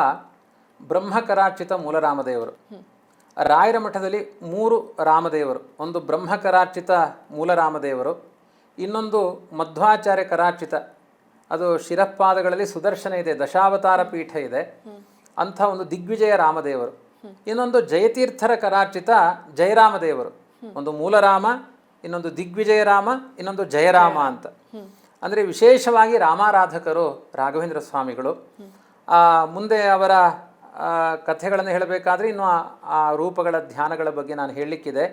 Speaker 1: ಬ್ರಹ್ಮಕರಾರ್ಚಿತ ಮೂಲರಾಮದೇವರು. ರಾಯರ ಮಠದಲ್ಲಿ 3 ರಾಮದೇವರು. ಒಂದು ಬ್ರಹ್ಮಕರಾರ್ಚಿತ ಮೂಲರಾಮದೇವರು, ಇನ್ನೊಂದು ಮಧ್ವಾಚಾರ್ಯ ಕರಾರ್ಚಿತ, ಅದು ಶಿರಪಾದಗಳಲ್ಲಿ ಸುದರ್ಶನ ಇದೆ, ದಶಾವತಾರ ಪೀಠ ಇದೆ, ಅಂಥ ಒಂದು ದಿಗ್ವಿಜಯ ರಾಮದೇವರು. ಇನ್ನೊಂದು ಜಯತೀರ್ಥರ ಕರಾರ್ಚಿತ ಜಯರಾಮದೇವರು. ಒಂದು ಮೂಲರಾಮ, ಇನ್ನೊಂದು ದಿಗ್ವಿಜಯರಾಮ, ಇನ್ನೊಂದು ಜಯರಾಮ ಅಂತ. ಅಂದರೆ ವಿಶೇಷವಾಗಿ ರಾಮಾರಾಧಕರು ರಾಘವೇಂದ್ರ ಸ್ವಾಮಿಗಳು. ಮುಂದೆ ಅವರ ಕಥೆಗಳನ್ನು ಹೇಳಬೇಕಾದ್ರೆ ಇನ್ನು ಆ ರೂಪಗಳ ಧ್ಯಾನಗಳ ಬಗ್ಗೆ ನಾನು ಹೇಳಲಿಕ್ಕಿದೆ.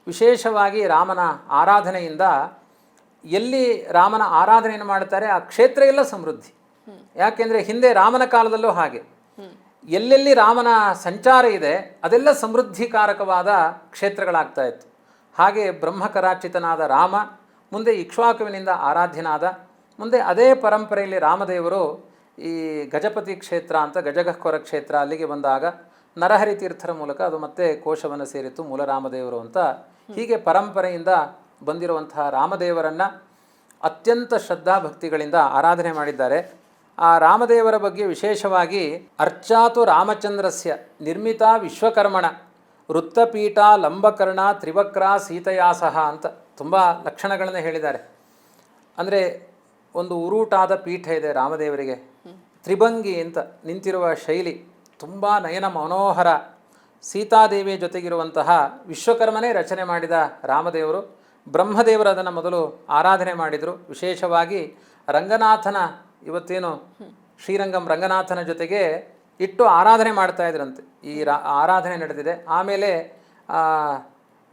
Speaker 1: ವಿಶೇಷವಾಗಿ ರಾಮನ ಆರಾಧನೆಯಿಂದ ಎಲ್ಲಿ ರಾಮನ ಆರಾಧನೆಯನ್ನು ಮಾಡ್ತಾರೆ ಆ ಕ್ಷೇತ್ರ ಎಲ್ಲ ಸಮೃದ್ಧಿ. ಯಾಕೆಂದರೆ ಹಿಂದೆ ರಾಮನ ಕಾಲದಲ್ಲೂ ಹಾಗೆ, ಎಲ್ಲೆಲ್ಲಿ ರಾಮನ ಸಂಚಾರ ಇದೆ ಅದೆಲ್ಲ ಸಮೃದ್ಧಿಕಾರಕವಾದ ಕ್ಷೇತ್ರಗಳಾಗ್ತಾ ಇತ್ತು. ಹಾಗೆ ಬ್ರಹ್ಮಕರಾರ್ಚಿತನಾದ ರಾಮ ಮುಂದೆ ಇಕ್ಷ್ವಾಕುವಿನಿಂದ ಆರಾಧ್ಯನಾದ, ಮುಂದೆ ಅದೇ ಪರಂಪರೆಯಲ್ಲಿ ರಾಮದೇವರು ಈ ಗಜಪತಿ ಕ್ಷೇತ್ರ ಅಂತ ಗಜಗಹ್ವರ ಕ್ಷೇತ್ರ ಅಲ್ಲಿಗೆ ಬಂದಾಗ ನರಹರಿ ತೀರ್ಥರ ಮೂಲಕ ಅದು ಮತ್ತೆ ಕೋಶವನ್ನು ಸೇರಿತ್ತು ಮೂಲರಾಮದೇವರು ಅಂತ. ಹೀಗೆ ಪರಂಪರೆಯಿಂದ ಬಂದಿರುವಂತಹ ರಾಮದೇವರನ್ನು ಅತ್ಯಂತ ಶ್ರದ್ಧಾಭಕ್ತಿಗಳಿಂದ ಆರಾಧನೆ ಮಾಡಿದ್ದಾರೆ. ಆ ರಾಮದೇವರ ಬಗ್ಗೆ ವಿಶೇಷವಾಗಿ ಅರ್ಚಾತು ರಾಮಚಂದ್ರಸ್ಯ ನಿರ್ಮಿತ ವಿಶ್ವಕರ್ಮಣ ವೃತ್ತಪೀಠ ಲಂಬಕರ್ಣ ತ್ರಿವಕ್ರ ಸೀತಯಾಸಹ ಅಂತ ತುಂಬ ಲಕ್ಷಣಗಳನ್ನು ಹೇಳಿದ್ದಾರೆ. ಅಂದರೆ ಒಂದು ಉರುಟಾದ ಪೀಠ ಇದೆ ರಾಮದೇವರಿಗೆ, ತ್ರಿಭಂಗಿ ಅಂತ ನಿಂತಿರುವ ಶೈಲಿ ತುಂಬ ನಯನ ಮನೋಹರ. ಸೀತಾದೇವಿಯ ಜೊತೆಗಿರುವಂತಹ ವಿಶ್ವಕರ್ಮನೇ ರಚನೆ ಮಾಡಿದ ರಾಮದೇವರು. ಬ್ರಹ್ಮದೇವರು ಅದನ್ನು ಮೊದಲು ಆರಾಧನೆ ಮಾಡಿದರು. ವಿಶೇಷವಾಗಿ ರಂಗನಾಥನ, ಇವತ್ತೇನು ಶ್ರೀರಂಗಂ ರಂಗನಾಥನ ಜೊತೆಗೆ ಇಟ್ಟು ಆರಾಧನೆ ಮಾಡ್ತಾ ಇದ್ರಂತೆ. ಈ ಆರಾಧನೆ ನಡೆದಿದೆ. ಆಮೇಲೆ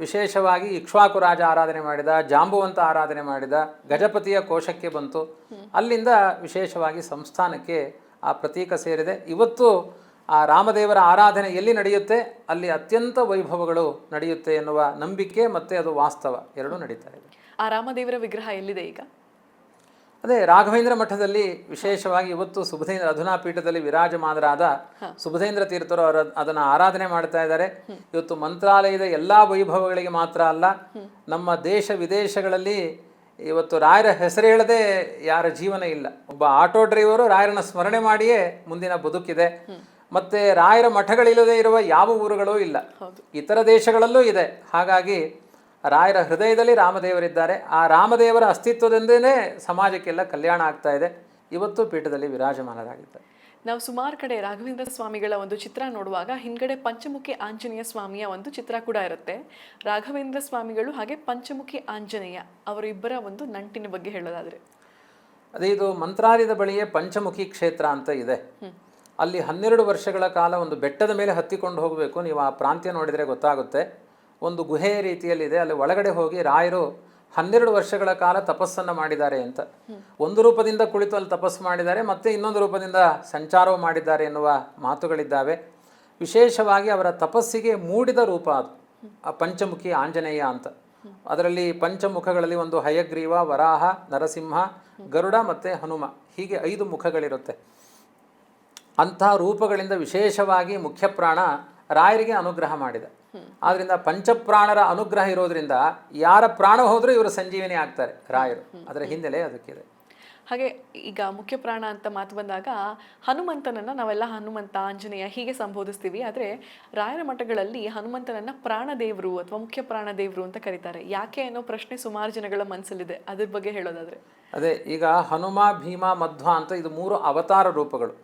Speaker 1: ವಿಶೇಷವಾಗಿ ಇಕ್ಷ್ವಾಕು ರಾಜ ಆರಾಧನೆ ಮಾಡಿದ, ಜಾಂಬುವಂತ ಆರಾಧನೆ ಮಾಡಿದ, ಗಜಪತಿಯ ಕೋಶಕ್ಕೆ ಬಂತು. ಅಲ್ಲಿಂದ ವಿಶೇಷವಾಗಿ ಸಂಸ್ಥಾನಕ್ಕೆ ಆ ಪ್ರತೀಕ ಸೇರಿದೆ. ಇವತ್ತು ಆ ರಾಮದೇವರ ಆರಾಧನೆ ಎಲ್ಲಿ ನಡೆಯುತ್ತೆ ಅಲ್ಲಿ ಅತ್ಯಂತ ವೈಭವಗಳು ನಡೆಯುತ್ತೆ ಎನ್ನುವ ನಂಬಿಕೆ ಮತ್ತು ಅದು ವಾಸ್ತವ ಎರಡೂ ನಡೀತಾ ಇದೆ.
Speaker 2: ಆ ರಾಮದೇವರ ವಿಗ್ರಹ ಎಲ್ಲಿದೆ ಈಗ?
Speaker 1: ಅದೇ ರಾಘವೇಂದ್ರ ಮಠದಲ್ಲಿ ವಿಶೇಷವಾಗಿ ಇವತ್ತು ಸುಬುಧೇಂದ್ರ ಅಧುನಾ ಪೀಠದಲ್ಲಿ ವಿರಾಜಮಾನರಾದ ಸುಬುಧೇಂದ್ರ ತೀರ್ಥರು ಅದನ್ನು ಆರಾಧನೆ ಮಾಡ್ತಾ ಇದ್ದಾರೆ. ಇವತ್ತು ಮಂತ್ರಾಲಯದ ಎಲ್ಲ ವೈಭವಗಳಿಗೆ ಮಾತ್ರ ಅಲ್ಲ, ನಮ್ಮ ದೇಶ ವಿದೇಶಗಳಲ್ಲಿ ಇವತ್ತು ರಾಯರ ಹೆಸರು ಹೇಳದೆ ಯಾರ ಜೀವನ ಇಲ್ಲ. ಒಬ್ಬ ಆಟೋ ಡ್ರೈವರು ರಾಯರನ್ನ ಸ್ಮರಣೆ ಮಾಡಿಯೇ ಮುಂದಿನ ಬದುಕಿದೆ. ಮತ್ತೆ ರಾಯರ ಮಠಗಳಿಲ್ಲದೆ ಇರುವ ಯಾವ ಊರುಗಳೂ ಇಲ್ಲ, ಇತರ ದೇಶಗಳಲ್ಲೂ ಇದೆ. ಹಾಗಾಗಿ ರಾಯರ ಹೃದಯದಲ್ಲಿ ರಾಮದೇವರಿದ್ದಾರೆ. ಆ ರಾಮದೇವರ ಅಸ್ತಿತ್ವದಿಂದನೇ ಸಮಾಜಕ್ಕೆಲ್ಲ ಕಲ್ಯಾಣ ಆಗ್ತಾ ಇದೆ. ಇವತ್ತು ಪೀಠದಲ್ಲಿ ವಿರಾಜಮಾನರಾಗಿದ್ದಾರೆ.
Speaker 2: ನಾವು ಸುಮಾರು ಕಡೆ ರಾಘವೇಂದ್ರ ಸ್ವಾಮಿಗಳ ಒಂದು ಚಿತ್ರ ನೋಡುವಾಗ ಹಿಂದ್ಗಡೆ ಪಂಚಮುಖಿ ಆಂಜನೇಯ ಸ್ವಾಮಿಯ ಒಂದು ಚಿತ್ರ ಕೂಡ ಇರುತ್ತೆ. ರಾಘವೇಂದ್ರ ಸ್ವಾಮಿಗಳು ಹಾಗೆ ಪಂಚಮುಖಿ ಆಂಜನೇಯ ಅವರಿಬ್ಬರ ಒಂದು ನಂಟಿನ ಬಗ್ಗೆ ಹೇಳೋದಾದ್ರೆ,
Speaker 1: ಅದೇ ಇದು ಮಂತ್ರಾಲಯದ ಬಳಿಯೇ ಪಂಚಮುಖಿ ಕ್ಷೇತ್ರ ಅಂತ ಇದೆ. ಅಲ್ಲಿ 12 ವರ್ಷಗಳ ಕಾಲ ಒಂದು ಬೆಟ್ಟದ ಮೇಲೆ ಹತ್ತಿಕೊಂಡು ಹೋಗಬೇಕು. ನೀವು ಆ ಪ್ರಾಂತ್ಯ ನೋಡಿದರೆ ಗೊತ್ತಾಗುತ್ತೆ. ಒಂದು ಗುಹೆಯ ರೀತಿಯಲ್ಲಿದೆ. ಅಲ್ಲಿ ಒಳಗಡೆ ಹೋಗಿ ರಾಯರು 12 ವರ್ಷಗಳ ಕಾಲ ತಪಸ್ಸನ್ನು ಮಾಡಿದ್ದಾರೆ ಅಂತ. ಒಂದು ರೂಪದಿಂದ ಕುಳಿತು ಅಲ್ಲಿ ತಪಸ್ಸು ಮಾಡಿದ್ದಾರೆ, ಮತ್ತೆ ಇನ್ನೊಂದು ರೂಪದಿಂದ ಸಂಚಾರವು ಮಾಡಿದ್ದಾರೆ ಎನ್ನುವ ಮಾತುಗಳಿದ್ದಾವೆ. ವಿಶೇಷವಾಗಿ ಅವರ ತಪಸ್ಸಿಗೆ ಮೂಡಿದ ರೂಪ ಅದು ಆ ಪಂಚಮುಖಿ ಆಂಜನೇಯ ಅಂತ. ಅದರಲ್ಲಿ ಪಂಚಮುಖಗಳಲ್ಲಿ ಒಂದು ಹಯಗ್ರೀವ, ವರಾಹ, ನರಸಿಂಹ, ಗರುಡ ಮತ್ತು ಹನುಮ, ಹೀಗೆ 5 ಮುಖಗಳಿರುತ್ತೆ. ಅಂಥ ರೂಪಗಳಿಂದ ವಿಶೇಷವಾಗಿ ಮುಖ್ಯ ಪ್ರಾಣ ರಾಯರಿಗೆ ಅನುಗ್ರಹ ಮಾಡಿದ. ಆದ್ದರಿಂದ ಪಂಚಪ್ರಾಣರ ಅನುಗ್ರಹ ಇರೋದ್ರಿಂದ ಯಾರ ಪ್ರಾಣ ಹೋದರೂ ಇವರು ಸಂಜೀವಿನಿ ಆಗ್ತಾರೆ ರಾಯರು. ಅದರ ಹಿನ್ನೆಲೆ ಅದಕ್ಕಿದೆ.
Speaker 2: ಹಾಗೆ ಈಗ ಮುಖ್ಯ ಪ್ರಾಣ ಅಂತ ಮಾತು ಬಂದಾಗ ಹನುಮಂತನನ್ನ ನಾವೆಲ್ಲ ಹನುಮಂತ, ಆಂಜನೇಯ ಹೀಗೆ ಸಂಬೋಧಿಸ್ತೀವಿ. ಆದರೆ ರಾಯರ ಮಠಗಳಲ್ಲಿ ಹನುಮಂತನನ್ನ ಪ್ರಾಣದೇವರು ಅಥವಾ ಮುಖ್ಯ ಪ್ರಾಣದೇವರು ಅಂತ ಕರೀತಾರೆ. ಯಾಕೆ ಅನ್ನೋ ಪ್ರಶ್ನೆ ಸುಮಾರು ಜನಗಳ ಮನಸ್ಸಲ್ಲಿದೆ. ಅದ್ರ ಬಗ್ಗೆ ಹೇಳೋದಾದ್ರೆ,
Speaker 1: ಅದೇ ಈಗ ಹನುಮ, ಭೀಮ, ಮಧ್ವ ಅಂತ ಇದು 3 ಅವತಾರ ರೂಪಗಳು.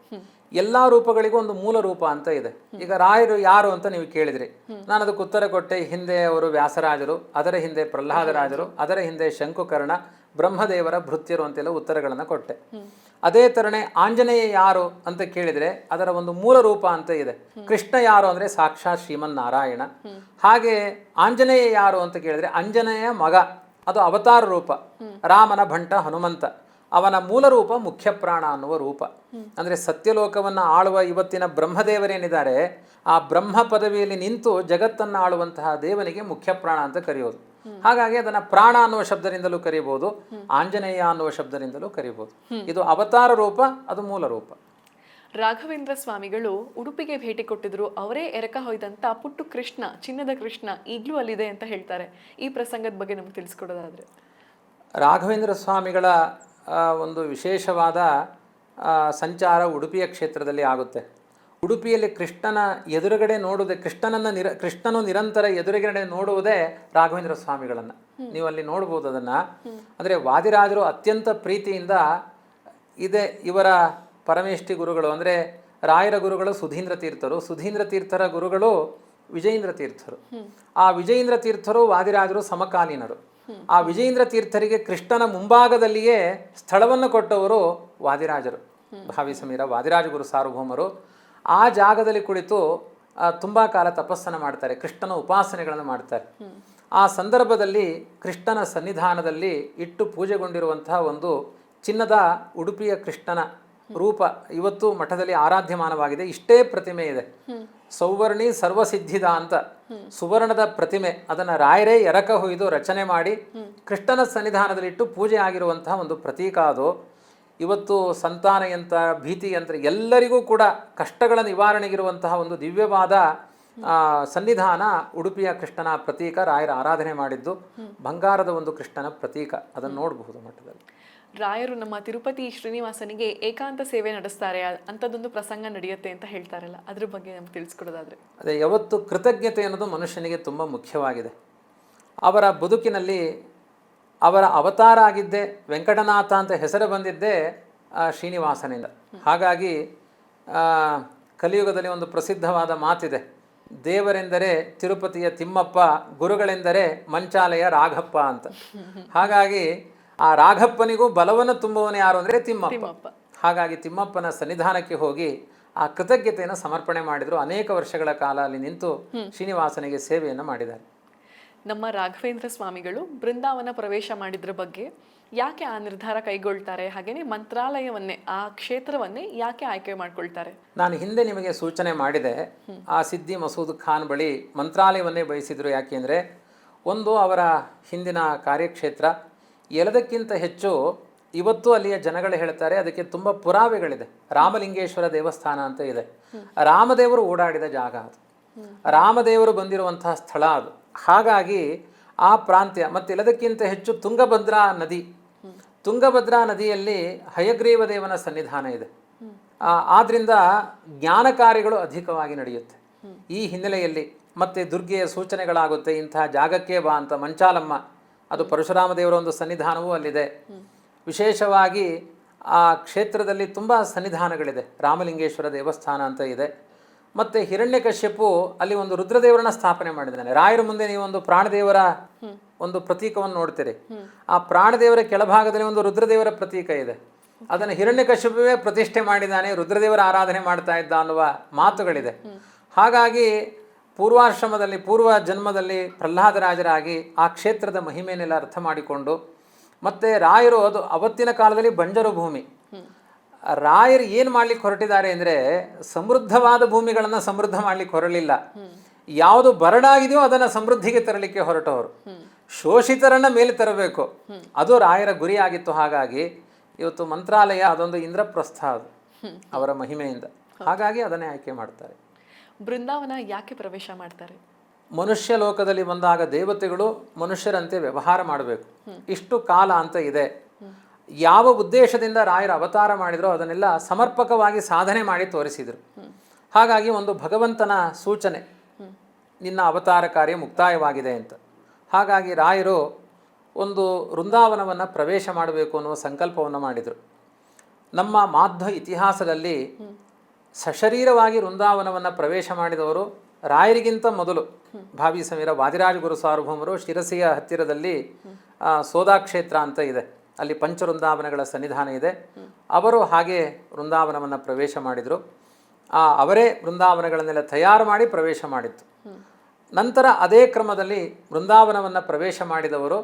Speaker 1: ಎಲ್ಲ ರೂಪಗಳಿಗೂ ಒಂದು ಮೂಲ ರೂಪ ಅಂತ ಇದೆ. ಈಗ ರಾಯರು ಯಾರು ಅಂತ ನೀವು ಕೇಳಿದ್ರಿ, ನಾನು ಅದಕ್ಕೆ ಉತ್ತರ ಕೊಟ್ಟೆ. ಹಿಂದೆ ಅವರು ವ್ಯಾಸರಾಜರು, ಅದರ ಹಿಂದೆ ಪ್ರಹ್ಲಾದರಾಜರು, ಅದರ ಹಿಂದೆ ಶಂಕುಕರ್ಣ, ಬ್ರಹ್ಮದೇವರ ಭೃತ್ಯರು ಅಂತೆಲ್ಲ ಉತ್ತರಗಳನ್ನು ಕೊಟ್ಟೆ. ಅದೇ ತರನೇ ಆಂಜನೇಯ ಯಾರು ಅಂತ ಕೇಳಿದರೆ ಅದರ ಒಂದು ಮೂಲ ರೂಪ ಅಂತ ಇದೆ. ಕೃಷ್ಣ ಯಾರು ಅಂದರೆ ಸಾಕ್ಷಾತ್ ಶ್ರೀಮನ್ನಾರಾಯಣ. ಹಾಗೆ ಆಂಜನೇಯ ಯಾರು ಅಂತ ಕೇಳಿದರೆ ಅಂಜನೇಯ ಮಗ, ಅದು ಅವತಾರ ರೂಪ. ರಾಮನ ಭಂಟ ಹನುಮಂತ, ಅವನ ಮೂಲ ರೂಪ ಮುಖ್ಯ ಪ್ರಾಣ ಅನ್ನುವ ರೂಪ. ಅಂದರೆ ಸತ್ಯಲೋಕವನ್ನು ಆಳುವ ಇವತ್ತಿನ ಬ್ರಹ್ಮದೇವರೇನಿದ್ದಾರೆ, ಆ ಬ್ರಹ್ಮ ಪದವಿಯಲ್ಲಿ ನಿಂತು ಜಗತ್ತನ್ನು ಆಳುವಂತಹ ದೇವನಿಗೆ ಮುಖ್ಯ ಪ್ರಾಣ ಅಂತ ಕರೆಯೋದು. ಹಾಗಾಗಿ ಅದನ್ನು ಪ್ರಾಣ ಅನ್ನುವ ಶಬ್ದದಿಂದಲೂ ಕರೀಬಹುದು, ಆಂಜನೇಯ ಅನ್ನುವ ಶಬ್ದದಿಂದಲೂ ಕರೀಬಹುದು. ಇದು ಅವತಾರ ರೂಪ, ಅದು ಮೂಲ ರೂಪ.
Speaker 2: ರಾಘವೇಂದ್ರ ಸ್ವಾಮಿಗಳು ಉಡುಪಿಗೆ ಭೇಟಿ ಕೊಟ್ಟಿದ್ರು. ಅವರೇ ಎರಕ ಹೊಯ್ದಂತ ಪುಟ್ಟು ಕೃಷ್ಣ, ಚಿನ್ನದ ಕೃಷ್ಣ ಈಗಲೂ ಅಲ್ಲಿದೆ ಅಂತ ಹೇಳ್ತಾರೆ. ಈ ಪ್ರಸಂಗದ ಬಗ್ಗೆ ನಮ್ಗೆ ತಿಳಿಸ್ಕೊಡೋದಾದ್ರೆ,
Speaker 1: ರಾಘವೇಂದ್ರ ಸ್ವಾಮಿಗಳ ಒಂದು ವಿಶೇಷವಾದ ಸಂಚಾರ ಉಡುಪಿಯ ಕ್ಷೇತ್ರದಲ್ಲಿ ಆಗುತ್ತೆ. ಉಡುಪಿಯಲ್ಲಿ ಕೃಷ್ಣನ ಎದುರುಗಡೆ ನೋಡುವುದೇ, ಕೃಷ್ಣನು ನಿರಂತರ ಎದುರುಗಡೆ ನೋಡುವುದೇ ರಾಘವೇಂದ್ರ ಸ್ವಾಮಿಗಳನ್ನು. ನೀವು ಅಲ್ಲಿ ನೋಡ್ಬೋದು ಅದನ್ನು. ಅಂದರೆ ವಾದಿರಾಜರು ಅತ್ಯಂತ ಪ್ರೀತಿಯಿಂದ ಇದೆ. ಇವರ ಪರಮೇಷ್ಠಿ ಗುರುಗಳು ಅಂದರೆ ರಾಯರ ಗುರುಗಳು ಸುಧೀಂದ್ರ ತೀರ್ಥರು, ಸುಧೀಂದ್ರ ತೀರ್ಥರ ಗುರುಗಳು ವಿಜಯೇಂದ್ರ ತೀರ್ಥರು. ಆ ವಿಜಯೇಂದ್ರ ತೀರ್ಥರು ವಾದಿರಾಜರು ಸಮಕಾಲೀನರು. ಆ ವಿಜಯೇಂದ್ರ ತೀರ್ಥರಿಗೆ ಕೃಷ್ಣನ ಮುಂಭಾಗದಲ್ಲಿಯೇ ಸ್ಥಳವನ್ನು ಕೊಟ್ಟವರು ವಾದಿರಾಜರು, ಭಾವಿ ಸಮೀರ ವಾದಿರಾಜ ಗುರು ಸಾರ್ವಭೌಮರು. ಆ ಜಾಗದಲ್ಲಿ ಕುಳಿತು ತುಂಬ ಕಾಲ ತಪಸ್ಸನ್ನು ಮಾಡ್ತಾರೆ, ಕೃಷ್ಣನ ಉಪಾಸನೆಗಳನ್ನು ಮಾಡ್ತಾರೆ. ಆ ಸಂದರ್ಭದಲ್ಲಿ ಕೃಷ್ಣನ ಸನ್ನಿಧಾನದಲ್ಲಿ ಇಟ್ಟು ಪೂಜೆಗೊಂಡಿರುವಂತಹ ಒಂದು ಚಿನ್ನದ ಉಡುಪಿಯ ಕೃಷ್ಣನ ರೂಪ ಇವತ್ತು ಮಠದಲ್ಲಿ ಆರಾಧ್ಯಮಾನವಾಗಿದೆ. ಇಷ್ಟೇ ಪ್ರತಿಮೆ ಇದೆ, ಸೌವರ್ಣಿ ಸರ್ವಸಿದ್ಧಿದ ಅಂತ ಸುವರ್ಣದ ಪ್ರತಿಮೆ. ಅದನ್ನು ರಾಯರೇ ಎರಕ ಹೊಯ್ದು ರಚನೆ ಮಾಡಿ ಕೃಷ್ಣನ ಸನ್ನಿಧಾನದಲ್ಲಿಟ್ಟು ಪೂಜೆ ಆಗಿರುವಂತಹ ಒಂದು ಪ್ರತೀಕ ಅದು. ಇವತ್ತು ಸಂತಾನಯಂತ್ರ, ಭೀತಿಯಂತ್ರ ಎಲ್ಲರಿಗೂ ಕೂಡ ಕಷ್ಟಗಳ ನಿವಾರಣೆಗಿರುವಂತಹ ಒಂದು ದಿವ್ಯವಾದ ಸನ್ನಿಧಾನ ಉಡುಪಿಯ ಕೃಷ್ಣನ ಪ್ರತೀಕ. ರಾಯರ ಆರಾಧನೆ ಮಾಡಿದ್ದು ಬಂಗಾರದ ಒಂದು ಕೃಷ್ಣನ ಪ್ರತೀಕ, ಅದನ್ನು ನೋಡಬಹುದು ಮಠದಲ್ಲಿ.
Speaker 2: ರಾಯರು ನಮ್ಮ ತಿರುಪತಿ ಶ್ರೀನಿವಾಸನಿಗೆ ಏಕಾಂತ ಸೇವೆ ನಡೆಸ್ತಾರೆ, ಅಂಥದ್ದೊಂದು ಪ್ರಸಂಗ ನಡೆಯುತ್ತೆ ಅಂತ ಹೇಳ್ತಾರಲ್ಲ, ಅದ್ರ ಬಗ್ಗೆ ನಮ್ಗೆ ತಿಳಿಸ್ಕೊಡೋದಾದ್ರೆ.
Speaker 1: ಅದೇ ಯಾವತ್ತು ಕೃತಜ್ಞತೆ ಅನ್ನೋದು ಮನುಷ್ಯನಿಗೆ ತುಂಬ ಮುಖ್ಯವಾಗಿದೆ. ಅವರ ಬದುಕಿನಲ್ಲಿ ಅವರ ಅವತಾರ ಆಗಿದ್ದೇ ವೆಂಕಟನಾಥ ಅಂತ ಹೆಸರು ಬಂದಿದ್ದೇ ಶ್ರೀನಿವಾಸನಿಂದ. ಹಾಗಾಗಿ ಕಲಿಯುಗದಲ್ಲಿ ಒಂದು ಪ್ರಸಿದ್ಧವಾದ ಮಾತಿದೆ, ದೇವರೆಂದರೆ ತಿರುಪತಿಯ ತಿಮ್ಮಪ್ಪ, ಗುರುಗಳೆಂದರೆ ಮಂಚಾಲಯ ರಾಘಪ್ಪ ಅಂತ. ಹಾಗಾಗಿ ಆ ರಾಘಪ್ಪನಿಗೂ ಬಲವನ್ನು ತುಂಬುವವನು ಯಾರು ಅಂದರೆ ತಿಮ್ಮಪ್ಪ. ಹಾಗಾಗಿ ತಿಮ್ಮಪ್ಪನ ಸನ್ನಿಧಾನಕ್ಕೆ ಹೋಗಿ ಆ ಕೃತಜ್ಞತೆಯನ್ನು ಸಮರ್ಪಣೆ ಮಾಡಿದರು. ಅನೇಕ ವರ್ಷಗಳ ಕಾಲ ಅಲ್ಲಿ ನಿಂತು ಶ್ರೀನಿವಾಸನಿಗೆ ಸೇವೆಯನ್ನು ಮಾಡಿದ್ದಾರೆ.
Speaker 2: ನಮ್ಮ ರಾಘವೇಂದ್ರ ಸ್ವಾಮಿಗಳು ಬೃಂದಾವನ ಪ್ರವೇಶ ಮಾಡಿದ್ರ ಬಗ್ಗೆ ಯಾಕೆ ಆ ನಿರ್ಧಾರ ಕೈಗೊಳ್ತಾರೆ, ಹಾಗೇನೆ ಮಂತ್ರಾಲಯವನ್ನೇ ಆ ಕ್ಷೇತ್ರವನ್ನೇ ಯಾಕೆ ಆಯ್ಕೆ ಮಾಡ್ಕೊಳ್ತಾರೆ?
Speaker 1: ನಾನು ಹಿಂದೆ ನಿಮಗೆ ಸೂಚನೆ ಮಾಡಿದೆ, ಆ ಸಿದ್ದಿ ಮಸೂದ್ ಖಾನ್ ಬಳಿ ಮಂತ್ರಾಲಯವನ್ನೇ ಬಯಸಿದರು. ಯಾಕೆಂದರೆ ಒಂದು ಅವರ ಹಿಂದಿನ ಕಾರ್ಯಕ್ಷೇತ್ರ, ಎಲ್ಲದಕ್ಕಿಂತ ಹೆಚ್ಚು ಇವತ್ತು ಅಲ್ಲಿಯ ಜನಗಳು ಹೇಳ್ತಾರೆ ಅದಕ್ಕೆ ತುಂಬ ಪುರಾವೆಗಳಿದೆ. ರಾಮಲಿಂಗೇಶ್ವರ ದೇವಸ್ಥಾನ ಅಂತ ಇದೆ, ರಾಮದೇವರು ಓಡಾಡಿದ ಜಾಗ ಅದು, ರಾಮದೇವರು ಬಂದಿರುವಂತಹ ಸ್ಥಳ ಅದು. ಹಾಗಾಗಿ ಆ ಪ್ರಾಂತ್ಯ ಮತ್ತು ಎಲ್ಲದಕ್ಕಿಂತ ಹೆಚ್ಚು ತುಂಗಭದ್ರಾ ನದಿಯಲ್ಲಿ ಹಯಗ್ರೀವ ದೇವನ ಸನ್ನಿಧಾನ ಇದೆ. ಆದ್ದರಿಂದ ಜ್ಞಾನ ಕಾರ್ಯಗಳು ಅಧಿಕವಾಗಿ ನಡೆಯುತ್ತೆ ಈ ಹಿನ್ನೆಲೆಯಲ್ಲಿ. ಮತ್ತು ದುರ್ಗೆಯ ಸೂಚನೆಗಳಾಗುತ್ತೆ, ಇಂತಹ ಜಾಗಕ್ಕೆ ಬಾ ಅಂತ. ಮಂಚಾಲಮ್ಮ, ಅದು ಪರಶುರಾಮ ದೇವರ ಒಂದು ಸನ್ನಿಧಾನವೂ ಅಲ್ಲಿದೆ. ವಿಶೇಷವಾಗಿ ಆ ಕ್ಷೇತ್ರದಲ್ಲಿ ತುಂಬ ಸನ್ನಿಧಾನಗಳಿದೆ. ರಾಮಲಿಂಗೇಶ್ವರ ದೇವಸ್ಥಾನ ಅಂತ ಇದೆ. ಮತ್ತು ಹಿರಣ್ಯಕಶ್ಯಪು ಅಲ್ಲಿ ಒಂದು ರುದ್ರದೇವರನ್ನ ಸ್ಥಾಪನೆ ಮಾಡಿದ್ದಾನೆ. ರಾಯರ ಮುಂದೆ ನೀವು ಒಂದು ಪ್ರಾಣದೇವರ ಒಂದು ಪ್ರತೀಕವನ್ನು ನೋಡ್ತೀರಿ. ಆ ಪ್ರಾಣದೇವರ ಕೆಳಭಾಗದಲ್ಲಿ ಒಂದು ರುದ್ರದೇವರ ಪ್ರತೀಕ ಇದೆ. ಅದನ್ನು ಹಿರಣ್ಯಕಶ್ಯಪುವೇ ಪ್ರತಿಷ್ಠೆ ಮಾಡಿದ್ದಾನೆ, ರುದ್ರದೇವರ ಆರಾಧನೆ ಮಾಡ್ತಾ ಇದ್ದ ಅನ್ನುವ ಮಾತುಗಳಿದೆ. ಹಾಗಾಗಿ ಪೂರ್ವಾಶ್ರಮದಲ್ಲಿ, ಪೂರ್ವ ಜನ್ಮದಲ್ಲಿ ಪ್ರಹ್ಲಾದರಾಜರಾಗಿ ಆ ಕ್ಷೇತ್ರದ ಮಹಿಮೆಯನ್ನೆಲ್ಲ ಅರ್ಥ ಮಾಡಿಕೊಂಡು, ಮತ್ತು ರಾಯರು ಅದು ಅವತ್ತಿನ ಕಾಲದಲ್ಲಿ ಬಂಜರು ಭೂಮಿ. ರಾಯರು ಏನು ಮಾಡ್ಲಿಕ್ಕೆ ಹೊರಟಿದ್ದಾರೆ ಅಂದರೆ ಸಮೃದ್ಧವಾದ ಭೂಮಿಗಳನ್ನು ಸಮೃದ್ಧ ಮಾಡ್ಲಿಕ್ಕೆ ಹೊರಲಿಲ್ಲ. ಯಾವುದು ಬರಡಾಗಿದೆಯೋ ಅದನ್ನು ಸಮೃದ್ಧಿಗೆ ತರಲಿಕ್ಕೆ ಹೊರಟವರು, ಶೋಷಿತರನ್ನ ಮೇಲೆ ತರಬೇಕು, ಅದು ರಾಯರ ಗುರಿಯಾಗಿತ್ತು. ಹಾಗಾಗಿ ಇವತ್ತು ಮಂತ್ರಾಲಯ ಅದೊಂದು ಇಂದ್ರಪ್ರಸ್ಥ, ಅದು ಅವರ ಮಹಿಮೆಯಿಂದ. ಹಾಗಾಗಿ ಅದನ್ನೇ ಆಯ್ಕೆ ಮಾಡ್ತಾರೆ.
Speaker 2: ಬೃಂದಾವನ ಯಾಕೆ ಪ್ರವೇಶ ಮಾಡ್ತಾರೆ?
Speaker 1: ಮನುಷ್ಯ ಲೋಕದಲ್ಲಿ ಬಂದಾಗ ದೇವತೆಗಳು ಮನುಷ್ಯರಂತೆ ವ್ಯವಹಾರ ಮಾಡಬೇಕು, ಇಷ್ಟು ಕಾಲ ಅಂತ ಇದೆ. ಯಾವ ಉದ್ದೇಶದಿಂದ ರಾಯರ ಅವತಾರ ಮಾಡಿದರೋ ಅದನ್ನೆಲ್ಲ ಸಮರ್ಪಕವಾಗಿ ಸಾಧನೆ ಮಾಡಿ ತೋರಿಸಿದರು. ಹಾಗಾಗಿ ಒಂದು ಭಗವಂತನ ಸೂಚನೆ, ನಿನ್ನ ಅವತಾರ ಕಾರ್ಯ ಮುಕ್ತಾಯವಾಗಿದೆ ಅಂತ. ಹಾಗಾಗಿ ರಾಯರು ಒಂದು ವೃಂದಾವನವನ್ನು ಪ್ರವೇಶ ಮಾಡಬೇಕು ಅನ್ನುವ ಸಂಕಲ್ಪವನ್ನು ಮಾಡಿದರು. ನಮ್ಮ ಮಾಧ್ವ ಇತಿಹಾಸದಲ್ಲಿ ಸಶರೀರವಾಗಿ ವೃಂದಾವನವನ್ನು ಪ್ರವೇಶ ಮಾಡಿದವರು ರಾಯರಿಗಿಂತ ಮೊದಲು ಭಾವಿ ಸಮೀರ ವಾದಿರಾಜ ಗುರು ಸಾರ್ವಭೌಮರು ಶಿರಸಿಯ ಹತ್ತಿರದಲ್ಲಿ ಸೋದಾ ಕ್ಷೇತ್ರ ಅಂತ ಇದೆ, ಅಲ್ಲಿ ಪಂಚವೃಂದಾವನಗಳ ಸನ್ನಿಧಾನ ಇದೆ. ಅವರು ಹಾಗೆ ವೃಂದಾವನವನ್ನು ಪ್ರವೇಶ ಮಾಡಿದರು. ಅವರೇ ವೃಂದಾವನಗಳನ್ನೆಲ್ಲ ತಯಾರು ಮಾಡಿ ಪ್ರವೇಶ ಮಾಡಿತ್ತು. ನಂತರ ಅದೇ ಕ್ರಮದಲ್ಲಿ ವೃಂದಾವನವನ್ನು ಪ್ರವೇಶ ಮಾಡಿದವರು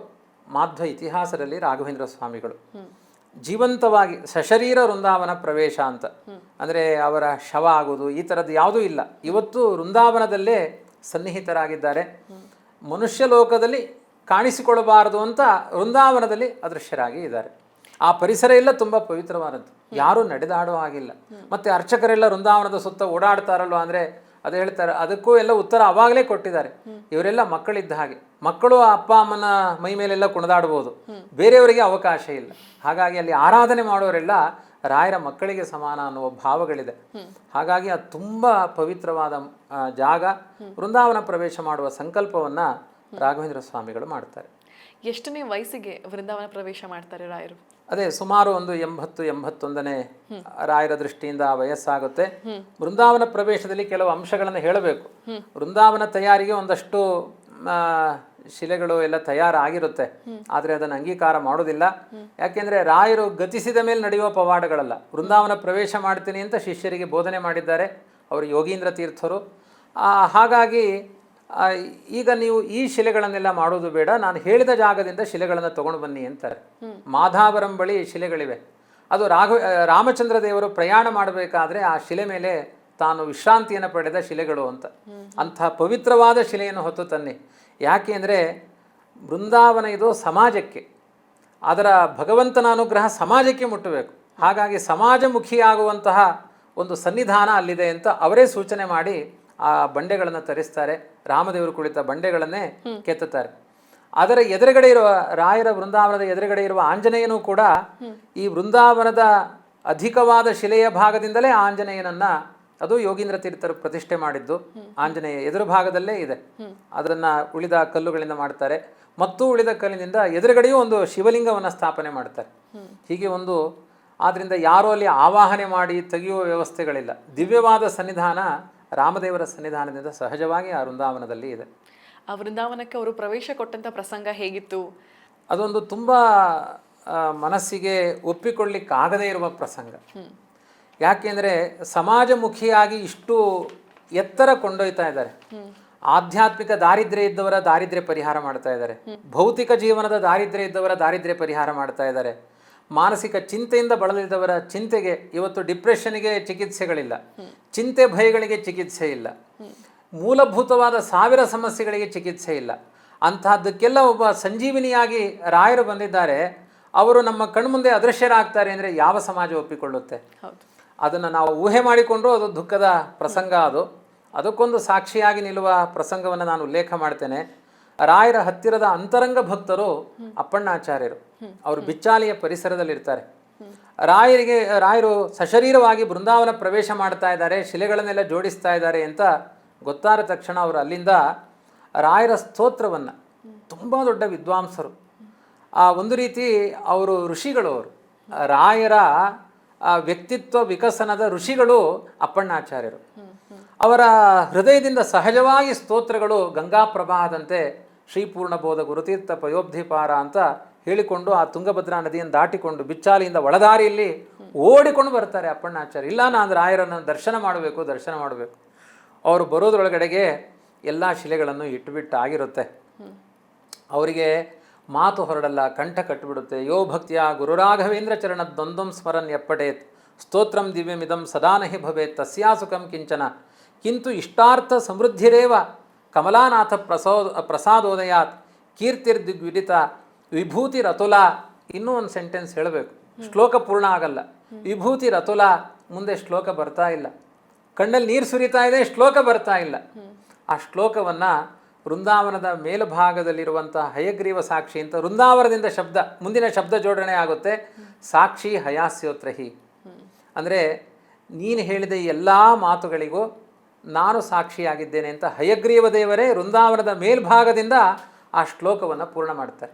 Speaker 1: ಮಾಧ್ವ ಇತಿಹಾಸದಲ್ಲಿ ರಾಘವೇಂದ್ರ ಸ್ವಾಮಿಗಳು. ಜೀವಂತವಾಗಿ ಸಶರೀರ ವೃಂದಾವನ ಪ್ರವೇಶ ಅಂತ ಅಂದರೆ ಅವರ ಶವ ಆಗೋದು ಈ ಥರದ್ದು ಯಾವುದೂ ಇಲ್ಲ. ಇವತ್ತು ವೃಂದಾವನದಲ್ಲೇ ಸನ್ನಿಹಿತರಾಗಿದ್ದಾರೆ. ಮನುಷ್ಯ ಲೋಕದಲ್ಲಿ ಕಾಣಿಸಿಕೊಳ್ಳಬಾರದು ಅಂತ ವೃಂದಾವನದಲ್ಲಿ ಅದೃಶ್ಯರಾಗಿ ಇದ್ದಾರೆ. ಆ ಪರಿಸರ ಎಲ್ಲ ತುಂಬ ಪವಿತ್ರವಾದದ್ದು, ಯಾರೂ ನಡೆದಾಡೋ ಹಾಗಿಲ್ಲ. ಮತ್ತು ಅರ್ಚಕರೆಲ್ಲ ವೃಂದಾವನದ ಸುತ್ತ ಓಡಾಡ್ತಾರಲ್ವ ಅಂದರೆ ಅದು ಹೇಳ್ತಾರೆ, ಅದಕ್ಕೂ ಎಲ್ಲ ಉತ್ತರ ಅವಾಗಲೇ ಕೊಟ್ಟಿದ್ದಾರೆ. ಇವರೆಲ್ಲ ಮಕ್ಕಳಿದ್ದ ಹಾಗೆ, ಮಕ್ಕಳು ಅಪ್ಪ ಅಮ್ಮನ ಮೈ ಮೇಲೆಲ್ಲ ಕುಣಿದಾಡ್ಬೋದು, ಬೇರೆಯವರಿಗೆ ಅವಕಾಶ ಇಲ್ಲ. ಹಾಗಾಗಿ ಅಲ್ಲಿ ಆರಾಧನೆ ಮಾಡೋರೆಲ್ಲ ರಾಯರ ಮಕ್ಕಳಿಗೆ ಸಮಾನ ಅನ್ನುವ ಭಾವಗಳಿದೆ. ಹಾಗಾಗಿ ಅದು ತುಂಬ ಪವಿತ್ರವಾದ ಜಾಗ. ವೃಂದಾವನ ಪ್ರವೇಶ ಮಾಡುವ ಸಂಕಲ್ಪವನ್ನು ರಾಘವೇಂದ್ರ ಸ್ವಾಮಿಗಳು ಮಾಡ್ತಾರೆ.
Speaker 2: ಎಷ್ಟನೇ ವಯಸ್ಸಿಗೆ ವೃಂದಾವನ ಪ್ರವೇಶ ಮಾಡ್ತಾರೆ ರಾಯರು?
Speaker 1: ಅದೇ ಸುಮಾರು ಒಂದು 80-81ನೇ ರಾಯರ ದೃಷ್ಟಿಯಿಂದ ವಯಸ್ಸಾಗುತ್ತೆ. ವೃಂದಾವನ ಪ್ರವೇಶದಲ್ಲಿ ಕೆಲವು ಅಂಶಗಳನ್ನು ಹೇಳಬೇಕು. ವೃಂದಾವನ ತಯಾರಿಗೆ ಒಂದಷ್ಟು ಶಿಲೆಗಳು ಎಲ್ಲ ತಯಾರಾಗಿರುತ್ತೆ, ಆದರೆ ಅದನ್ನು ಅಂಗೀಕಾರ ಮಾಡೋದಿಲ್ಲ. ಯಾಕೆಂದರೆ ರಾಯರು ಗತಿಸಿದ ಮೇಲೆ ನಡೆಯುವ ಪವಾಡಗಳಲ್ಲ. ವೃಂದಾವನ ಪ್ರವೇಶ ಮಾಡ್ತೀನಿ ಅಂತ ಶಿಷ್ಯರಿಗೆ ಬೋಧನೆ ಮಾಡಿದ್ದಾರೆ ಅವರು ಯೋಗೀಂದ್ರ ತೀರ್ಥರು. ಹಾಗಾಗಿ ಈಗ ನೀವು ಈ ಶಿಲೆಗಳನ್ನೆಲ್ಲ ಮಾಡೋದು ಬೇಡ, ನಾನು ಹೇಳಿದ ಜಾಗದಿಂದ ಶಿಲೆಗಳನ್ನು ತಗೊಂಡು ಬನ್ನಿ ಅಂತಾರೆ. ಮಾಧಾವರಂ ಬಳಿ ಶಿಲೆಗಳಿವೆ. ಅದು ರಾಮಚಂದ್ರ ದೇವರು ಪ್ರಯಾಣ ಮಾಡಬೇಕಾದ್ರೆ ಆ ಶಿಲೆ ಮೇಲೆ ತಾನು ವಿಶ್ರಾಂತಿಯನ್ನು ಪಡೆದ ಶಿಲೆಗಳು ಅಂತ. ಅಂಥ ಪವಿತ್ರವಾದ ಶಿಲೆಯನ್ನು ಹೊತ್ತು ತನ್ನಿ. ಯಾಕೆ ಅಂದರೆ ಬೃಂದಾವನ ಇದು ಸಮಾಜಕ್ಕೆ, ಅದರ ಭಗವಂತನ ಅನುಗ್ರಹ ಸಮಾಜಕ್ಕೆ ಮುಟ್ಟಬೇಕು. ಹಾಗಾಗಿ ಸಮಾಜಮುಖಿಯಾಗುವಂತಹ ಒಂದು ಸನ್ನಿಧಾನ ಅಲ್ಲಿದೆ ಅಂತ ಅವರೇ ಸೂಚನೆ ಮಾಡಿ ಆ ಬಂಡೆಗಳನ್ನು ತರಿಸ್ತಾರೆ. ರಾಮದೇವರು ಕುಳಿತ ಬಂಡೆಗಳನ್ನೇ ಕೆತ್ತುತ್ತಾರೆ. ಅದರ ಎದುರುಗಡೆ ಇರುವ ರಾಯರ ವೃಂದಾವನದ ಎದುರುಗಡೆ ಇರುವ ಆಂಜನೇಯನೂ ಕೂಡ ಈ ವೃಂದಾವನದ ಅಧಿಕವಾದ ಶಿಲೆಯ ಭಾಗದಿಂದಲೇ ಆಂಜನೇಯನನ್ನ, ಅದು ಯೋಗೀಂದ್ರ ತೀರ್ಥರು ಪ್ರತಿಷ್ಠೆ ಮಾಡಿದ್ದು ಆಂಜನೇಯ ಎದುರು ಭಾಗದಲ್ಲೇ ಇದೆ. ಅದನ್ನು ಉಳಿದ ಕಲ್ಲುಗಳಿಂದ ಮಾಡ್ತಾರೆ. ಮತ್ತು ಉಳಿದ ಕಲ್ಲಿನಿಂದ ಎದುರುಗಡೆಯೂ ಒಂದು ಶಿವಲಿಂಗವನ್ನು ಸ್ಥಾಪನೆ ಮಾಡ್ತಾರೆ. ಹೀಗೆ ಒಂದು, ಆದ್ದರಿಂದ ಯಾರೂ ಅಲ್ಲಿ ಆವಾಹನೆ ಮಾಡಿ ತೆಗೆಯುವ ವ್ಯವಸ್ಥೆಗಳಿಲ್ಲ. ದಿವ್ಯವಾದ ಸನ್ನಿಧಾನ ರಾಮದೇವರ ಸನ್ನಿಧಾನದಿಂದ ಸಹಜವಾಗಿ ಆ ವೃಂದಾವನದಲ್ಲಿ ಇದೆ.
Speaker 2: ಆ ವೃಂದಾವನಕ್ಕೆ ಅವರು ಪ್ರವೇಶ ಕೊಟ್ಟಂಥ ಪ್ರಸಂಗ ಹೇಗಿತ್ತು?
Speaker 1: ಅದೊಂದು ತುಂಬ ಮನಸ್ಸಿಗೆ ಒಪ್ಪಿಕೊಳ್ಳಿಕ್ಕಾಗದೇ ಇರುವ ಪ್ರಸಂಗ. ಯಾಕೆಂದರೆ ಸಮಾಜಮುಖಿಯಾಗಿ ಇಷ್ಟು ಎತ್ತರ ಕೊಂಡೊಯ್ತಾ ಇದ್ದಾರೆ. ಆಧ್ಯಾತ್ಮಿಕ ದಾರಿದ್ರ್ಯ ಇದ್ದವರ ದಾರಿದ್ರ್ಯ ಪರಿಹಾರ ಮಾಡ್ತಾ ಇದ್ದಾರೆ, ಭೌತಿಕ ಜೀವನದ ದಾರಿದ್ರ್ಯ ಇದ್ದವರ ದಾರಿದ್ರ್ಯ ಪರಿಹಾರ ಮಾಡ್ತಾ ಇದ್ದಾರೆ, ಮಾನಸಿಕ ಚಿಂತೆಯಿಂದ ಬಳಲಿದವರ ಚಿಂತೆಗೆ, ಇವತ್ತು ಡಿಪ್ರೆಷನ್ಗೆ ಚಿಕಿತ್ಸೆಗಳಿಲ್ಲ, ಚಿಂತೆ ಭಯಗಳಿಗೆ ಚಿಕಿತ್ಸೆ ಇಲ್ಲ, ಮೂಲಭೂತವಾದ 1000 ಸಮಸ್ಯೆಗಳಿಗೆ ಚಿಕಿತ್ಸೆ ಇಲ್ಲ. ಅಂತಹದ್ದಕ್ಕೆಲ್ಲ ಒಬ್ಬ ಸಂಜೀವಿನಿಯಾಗಿ ರಾಯರು ಬಂದಿದ್ದಾರೆ. ಅವರು ನಮ್ಮ ಕಣ್ಮುಂದೆ ಅದೃಶ್ಯರಾಗ್ತಾರೆ ಅಂದರೆ ಯಾವ ಸಮಾಜ ಒಪ್ಪಿಕೊಳ್ಳುತ್ತೆ? ಅದನ್ನು ನಾವು ಊಹೆ ಮಾಡಿಕೊಂಡ್ರೂ ಅದು ದುಃಖದ ಪ್ರಸಂಗ. ಅದಕ್ಕೊಂದು ಸಾಕ್ಷಿಯಾಗಿ ನಿಲ್ಲುವ ಪ್ರಸಂಗವನ್ನು ನಾನು ಉಲ್ಲೇಖ ಮಾಡ್ತೇನೆ. ರಾಯರ ಹತ್ತಿರದ ಅಂತರಂಗ ಭಕ್ತರು ಅಪ್ಪಣ್ಣಾಚಾರ್ಯರು. ಅವರು ಬಿಚ್ಚಾಲಿಯ ಪರಿಸರದಲ್ಲಿರ್ತಾರೆ. ರಾಯರು ಸಶರೀರವಾಗಿ ಬೃಂದಾವನ ಪ್ರವೇಶ ಮಾಡ್ತಾ ಇದ್ದಾರೆ, ಶಿಲೆಗಳನ್ನೆಲ್ಲ ಜೋಡಿಸ್ತಾ ಇದ್ದಾರೆ ಅಂತ ಗೊತ್ತಾದ ತಕ್ಷಣ ಅವರು ಅಲ್ಲಿಂದ ರಾಯರ ಸ್ತೋತ್ರವನ್ನು, ತುಂಬ ದೊಡ್ಡ ವಿದ್ವಾಂಸರು, ಒಂದು ರೀತಿ ಅವರು ಋಷಿಗಳು, ಅವರು ರಾಯರ ವ್ಯಕ್ತಿತ್ವ ವಿಕಸನದ ಋಷಿಗಳು ಅಪ್ಪಣ್ಣಾಚಾರ್ಯರು. ಅವರ ಹೃದಯದಿಂದ ಸಹಜವಾಗಿ ಸ್ತೋತ್ರಗಳು ಗಂಗಾ ಪ್ರವಾಹದಂತೆ ಶ್ರೀಪೂರ್ಣಬೋಧ ಗುರುತೀರ್ಥ ಪಯೋಬ್ಧಿಪಾರ ಅಂತ ಹೇಳಿಕೊಂಡು ಆ ತುಂಗಭದ್ರಾ ನದಿಯನ್ನು ದಾಟಿಕೊಂಡು ಬಿಚ್ಚಾಲಿಯಿಂದ ಒಳದಾರಿಯಲ್ಲಿ ಓಡಿಕೊಂಡು ಬರ್ತಾರೆ ಅಪ್ಪಣ್ಣಾಚಾರ್ಯ. ಇಲ್ಲ, ನಾನು ರಾಯರನ್ನು ದರ್ಶನ ಮಾಡಬೇಕು. ಅವರು ಬರೋದ್ರೊಳಗಡೆಗೆ ಎಲ್ಲ ಶಿಲೆಗಳನ್ನು ಇಟ್ಟುಬಿಟ್ಟು ಆಗಿರುತ್ತೆ. ಅವರಿಗೆ ಮಾತು ಹೊರಡಲ್ಲ, ಕಂಠ ಕಟ್ಟಿಬಿಡುತ್ತೆ. ಯೋ ಭಕ್ತಿಯ ಗುರುರಾಘವೇಂದ್ರ ಚರಣ ದ್ವಂದ್ವಂ ಸ್ಮರನ್ ಎಪ್ಪಟೇತ್ ಸ್ತೋತ್ರಂ ದಿವ್ಯಮಿದಂ ಸದಾ ನಹಿ ಭವೇತ್ ತಸ್ಯಾಸುಕಂ ಕಿಂಚನ ಕಿಂತು ಇಷ್ಟಾರ್ಥ ಸಮೃದ್ಧಿರೇವ ಕಮಲಾನಾಥ ಪ್ರಸಾದೋದಯಾತ್ ಕೀರ್ತಿರ್ದಿಗ್ವಿದಿತ ವಿಭೂತಿ ರತುಲ. ಇನ್ನೂ ಒಂದು ಸೆಂಟೆನ್ಸ್ ಹೇಳಬೇಕು, ಶ್ಲೋಕ ಪೂರ್ಣ ಆಗಲ್ಲ. ವಿಭೂತಿ ರತುಲ, ಮುಂದೆ ಶ್ಲೋಕ ಬರ್ತಾ ಇಲ್ಲ, ಕಣ್ಣಲ್ಲಿ ನೀರು ಸುರಿತಾ ಇದೆ, ಶ್ಲೋಕ ಬರ್ತಾ ಇಲ್ಲ. ಆ ಶ್ಲೋಕವನ್ನು ವೃಂದಾವನದ ಮೇಲ್ಭಾಗದಲ್ಲಿರುವಂಥ ಹಯಗ್ರೀವ ಸಾಕ್ಷಿ ಅಂತ ವೃಂದಾವನದಿಂದ ಶಬ್ದ, ಮುಂದಿನ ಶಬ್ದ ಜೋಡಣೆ ಆಗುತ್ತೆ, ಸಾಕ್ಷಿ ಹಯಾಸ್ಯೋತ್ರಹಿ. ಅಂದರೆ ನೀನು ಹೇಳಿದ ಎಲ್ಲ ಮಾತುಗಳಿಗೂ ನಾನು ಸಾಕ್ಷಿಯಾಗಿದ್ದೇನೆ ಅಂತ ಹಯಗ್ರೀವ ದೇವರೇ ವೃಂದಾವನದ ಮೇಲ್ಭಾಗದಿಂದ ಆ ಶ್ಲೋಕವನ್ನು ಪೂರ್ಣ ಮಾಡ್ತಾರೆ.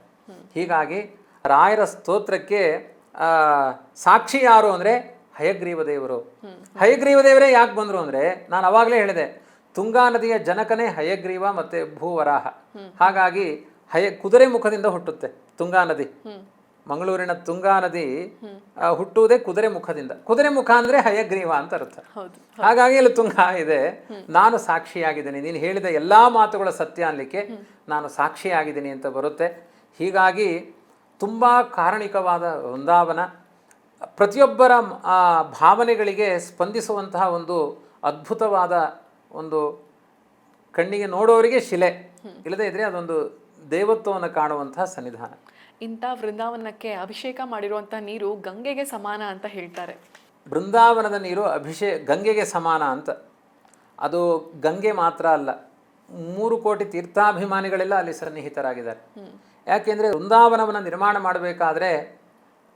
Speaker 1: ಹೀಗಾಗಿ ರಾಯರ ಸ್ತೋತ್ರಕ್ಕೆ ಸಾಕ್ಷಿ ಯಾರು ಅಂದರೆ ಹಯಗ್ರೀವ ದೇವರು. ಹಯಗ್ರೀವ ದೇವರೇ ಯಾಕೆ ಬಂದರು ಅಂದರೆ, ನಾನು ಅವಾಗಲೇ ಹೇಳಿದೆ, ತುಂಗಾ ನದಿಯ ಜನಕನೇ ಹಯಗ್ರೀವ ಮತ್ತು ಭೂವರಾಹ. ಹಾಗಾಗಿ ಕುದುರೆ ಮುಖದಿಂದ ಹುಟ್ಟುತ್ತೆ ತುಂಗಾ ನದಿ. ಮಂಗಳೂರಿನ ತುಂಗಾ ನದಿ ಹುಟ್ಟುವುದೇ ಕುದುರೆ ಮುಖದಿಂದ. ಕುದುರೆ ಮುಖ ಅಂದರೆ ಹಯಗ್ರೀವ ಅಂತ ಅರ್ಥ. ಹಾಗಾಗಿ ಅಲ್ಲಿ ತುಂಗಾ ಇದೆ. ನಾನು ಸಾಕ್ಷಿಯಾಗಿದ್ದೀನಿ, ನೀನು ಹೇಳಿದ ಎಲ್ಲ ಮಾತುಗಳ ಸತ್ಯ ಅನ್ನಲಿಕ್ಕೆ ನಾನು ಸಾಕ್ಷಿಯಾಗಿದ್ದೀನಿ ಅಂತ ಬರುತ್ತೆ. ಹೀಗಾಗಿ ತುಂಬ ಕಾರಣಿಕವಾದ ವೃಂದಾವನ, ಪ್ರತಿಯೊಬ್ಬರ ಭಾವನೆಗಳಿಗೆ ಸ್ಪಂದಿಸುವಂತಹ ಒಂದು ಅದ್ಭುತವಾದ ಒಂದು, ಕಣ್ಣಿಗೆ ನೋಡೋರಿಗೆ ಶಿಲೆ, ಇಲ್ಲದೇ ಇದ್ರೆ ಅದೊಂದು ದೇವತ್ವವನ್ನು ಕಾಣುವಂತಹ ಸನ್ನಿಧಾನ.
Speaker 2: ಇಂಥ ವೃಂದಾವನಕ್ಕೆ ಅಭಿಷೇಕ ಮಾಡಿರುವಂಥ ನೀರು ಗಂಗೆಗೆ ಸಮಾನ ಅಂತ ಹೇಳ್ತಾರೆ.
Speaker 1: ಬೃಂದಾವನದ ನೀರು ಗಂಗೆಗೆ ಸಮಾನ ಅಂತ. ಅದು ಗಂಗೆ ಮಾತ್ರ ಅಲ್ಲ, 3 ಕೋಟಿ ತೀರ್ಥಾಭಿಮಾನಿಗಳೆಲ್ಲ ಅಲ್ಲಿ ಸನ್ನಿಹಿತರಾಗಿದ್ದಾರೆ. ಯಾಕೆಂದರೆ ವೃಂದಾವನವನ್ನು ನಿರ್ಮಾಣ ಮಾಡಬೇಕಾದ್ರೆ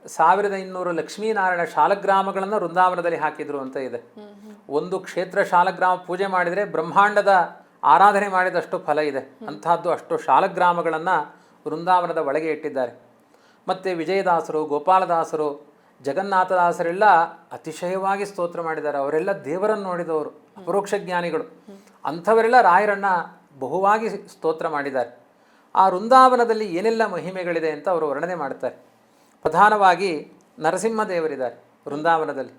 Speaker 1: 1200 ಲಕ್ಷ್ಮೀನಾರಾಯಣ ಶಾಲಗ್ರಾಮಗಳನ್ನು ವೃಂದಾವನದಲ್ಲಿ ಹಾಕಿದ್ರು ಅಂತ ಇದೆ. ಒಂದು ಕ್ಷೇತ್ರ ಶಾಲಗ್ರಾಮ ಪೂಜೆ ಮಾಡಿದರೆ ಬ್ರಹ್ಮಾಂಡದ ಆರಾಧನೆ ಮಾಡಿದಷ್ಟು ಫಲ ಇದೆ. ಅಂತಹದ್ದು ಅಷ್ಟು ಶಾಲಗ್ರಾಮಗಳನ್ನು ವೃಂದಾವನದ ಒಳಗೆ ಇಟ್ಟಿದ್ದಾರೆ. ಮತ್ತು ವಿಜಯದಾಸರು, ಗೋಪಾಲದಾಸರು, ಜಗನ್ನಾಥದಾಸರೆಲ್ಲ ಅತಿಶಯವಾಗಿ ಸ್ತೋತ್ರ ಮಾಡಿದ್ದಾರೆ. ಅವರೆಲ್ಲ ದೇವರನ್ನು ನೋಡಿದವರು, ಅಪರೋಕ್ಷ ಜ್ಞಾನಿಗಳು. ಅಂಥವರೆಲ್ಲ ರಾಯರನ್ನು ಬಹುವಾಗಿ ಸ್ತೋತ್ರ ಮಾಡಿದ್ದಾರೆ. ಆ ವೃಂದಾವನದಲ್ಲಿ ಏನೆಲ್ಲ ಮಹಿಮೆಗಳಿದೆ ಅಂತ ಅವರು ವರ್ಣನೆ ಮಾಡ್ತಾರೆ. ಪ್ರಧಾನವಾಗಿ ನರಸಿಂಹದೇವರಿದ್ದಾರೆ ವೃಂದಾವನದಲ್ಲಿ.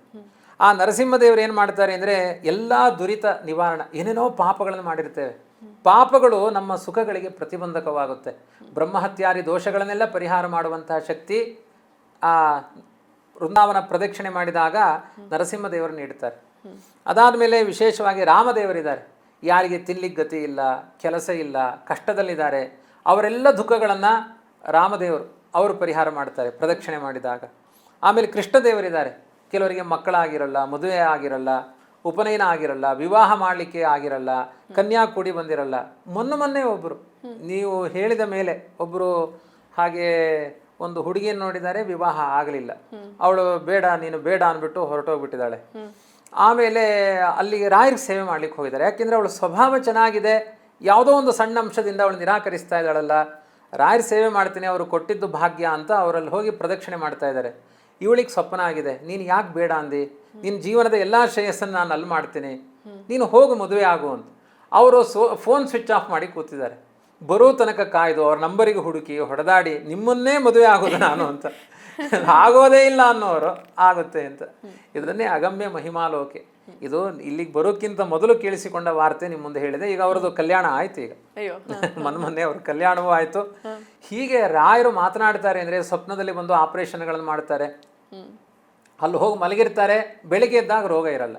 Speaker 1: ಆ ನರಸಿಂಹದೇವರು ಏನು ಮಾಡ್ತಾರೆ ಅಂದರೆ, ಎಲ್ಲ ದುರಿತ ನಿವಾರಣೆ, ಏನೇನೋ ಪಾಪಗಳನ್ನು ಮಾಡಿರ್ತೇವೆ, ಪಾಪಗಳು ನಮ್ಮ ಸುಖಗಳಿಗೆ ಪ್ರತಿಬಂಧಕವಾಗುತ್ತೆ. ಬ್ರಹ್ಮಹತ್ಯಾದಿ ದೋಷಗಳನ್ನೆಲ್ಲ ಪರಿಹಾರ ಮಾಡುವಂತಹ ಶಕ್ತಿ ಆ ವೃಂದಾವನ ಪ್ರದಕ್ಷಿಣೆ ಮಾಡಿದಾಗ ನರಸಿಂಹದೇವರು ನೀಡ್ತಾರೆ. ಅದಾದ ಮೇಲೆ ವಿಶೇಷವಾಗಿ ರಾಮದೇವರಿದ್ದಾರೆ. ಯಾರಿಗೆ ತಿನ್ಲಿಕ್ಕೆ ಗತಿ ಇಲ್ಲ, ಕೆಲಸ ಇಲ್ಲ, ಕಷ್ಟದಲ್ಲಿದ್ದಾರೆ, ಅವರೆಲ್ಲ ದುಃಖಗಳನ್ನು ರಾಮದೇವರು ಅವರು ಪರಿಹಾರ ಮಾಡ್ತಾರೆ ಪ್ರದಕ್ಷಿಣೆ ಮಾಡಿದಾಗ. ಆಮೇಲೆ ಕೃಷ್ಣದೇವರಿದ್ದಾರೆ. ಕೆಲವರಿಗೆ ಮಕ್ಕಳಾಗಿರಲ್ಲ, ಮದುವೆ ಆಗಿರಲ್ಲ, ಉಪನಯನ ಆಗಿರಲ್ಲ, ವಿವಾಹ ಮಾಡಲಿಕ್ಕೆ ಆಗಿರಲ್ಲ, ಕನ್ಯಾ ಕೂಡಿ ಬಂದಿರಲ್ಲ. ಮೊನ್ನೆ ಒಬ್ಬರು ನೀವು ಹೇಳಿದ ಮೇಲೆ ಒಬ್ಬರು ಹಾಗೆ ಒಂದು ಹುಡುಗಿಯನ್ನು ನೋಡಿದ್ದಾರೆ, ವಿವಾಹ ಆಗಲಿಲ್ಲ. ಅವಳು ಬೇಡ, ನೀನು ಬೇಡ ಅಂದ್ಬಿಟ್ಟು ಹೊರಟೋಗ್ಬಿಟ್ಟಿದ್ದಾಳೆ. ಆಮೇಲೆ ಅಲ್ಲಿಗೆ ರಾಯರಿಗೆ ಸೇವೆ ಮಾಡ್ಲಿಕ್ಕೆ ಹೋಗಿದ್ದಾರೆ. ಯಾಕೆಂದರೆ ಅವಳು ಸ್ವಭಾವ ಚೆನ್ನಾಗಿದೆ, ಯಾವುದೋ ಒಂದು ಸಣ್ಣ ಅಂಶದಿಂದ ಅವಳು ನಿರಾಕರಿಸ್ತಾ ಇದ್ದಾಳಲ್ಲ, ರಾಯರ ಸೇವೆ ಮಾಡ್ತೀನಿ, ಅವರು ಕೊಟ್ಟಿದ್ದು ಭಾಗ್ಯ ಅಂತ ಅವರಲ್ಲಿ ಹೋಗಿ ಪ್ರದಕ್ಷಿಣೆ ಮಾಡ್ತಾ ಇದ್ದಾರೆ. ಇವಳಿಗೆ ಸ್ವಪ್ನ ಆಗಿದೆ, ನೀನು ಯಾಕೆ ಬೇಡ ಅಂದಿ, ನಿನ್ನ ಜೀವನದ ಎಲ್ಲ ಶ್ರೇಯಸ್ಸನ್ನು ನಾನು ಅಲ್ಲಿ ಮಾಡ್ತೀನಿ, ನೀನು ಹೋಗು ಮದುವೆ ಆಗು ಅಂತ. ಅವರು ಫೋನ್ ಸ್ವಿಚ್ ಆಫ್ ಮಾಡಿ ಕೂತಿದ್ದಾರೆ. ಬರೋ ತನಕ ಕಾಯ್ದು ಅವ್ರ ನಂಬರಿಗೆ ಹುಡುಕಿ ಹೊಡೆದಾಡಿ, ನಿಮ್ಮನ್ನೇ ಮದುವೆ ಆಗೋದು ನಾನು ಅಂತ. ಆಗೋದೇ ಇಲ್ಲ ಅನ್ನೋರು ಆಗುತ್ತೆ ಅಂತ. ಇದನ್ನೇ ಅಗಮ್ಯ ಮಹಿಮಾಲೋಕೆ. ಇದು ಇಲ್ಲಿಗೆ ಬರೋಕ್ಕಿಂತ ಮೊದಲು ಕೇಳಿಸಿಕೊಂಡ ವಾರ್ತೆ ನಿಮ್ಮ ಮುಂದೆ ಹೇಳಿದೆ. ಈಗ ಅವರದ್ದು ಕಲ್ಯಾಣ ಆಯ್ತು. ಈಗ
Speaker 2: ಅಯ್ಯೋ
Speaker 1: ಮೊನ್ನೆ ಅವ್ರ ಕಲ್ಯಾಣವೂ ಆಯ್ತು. ಹೀಗೆ ರಾಯರು ಮಾತನಾಡ್ತಾರೆ ಅಂದ್ರೆ ಸ್ವಪ್ನದಲ್ಲಿ ಬಂದು ಆಪರೇಷನ್ಗಳನ್ನು ಮಾಡ್ತಾರೆ, ಅಲ್ಲಿ ಹೋಗಿ ಮಲಗಿರ್ತಾರೆ, ಬೆಳಿಗ್ಗೆ ಎದ್ದಾಗ ರೋಗ ಇರಲ್ಲ.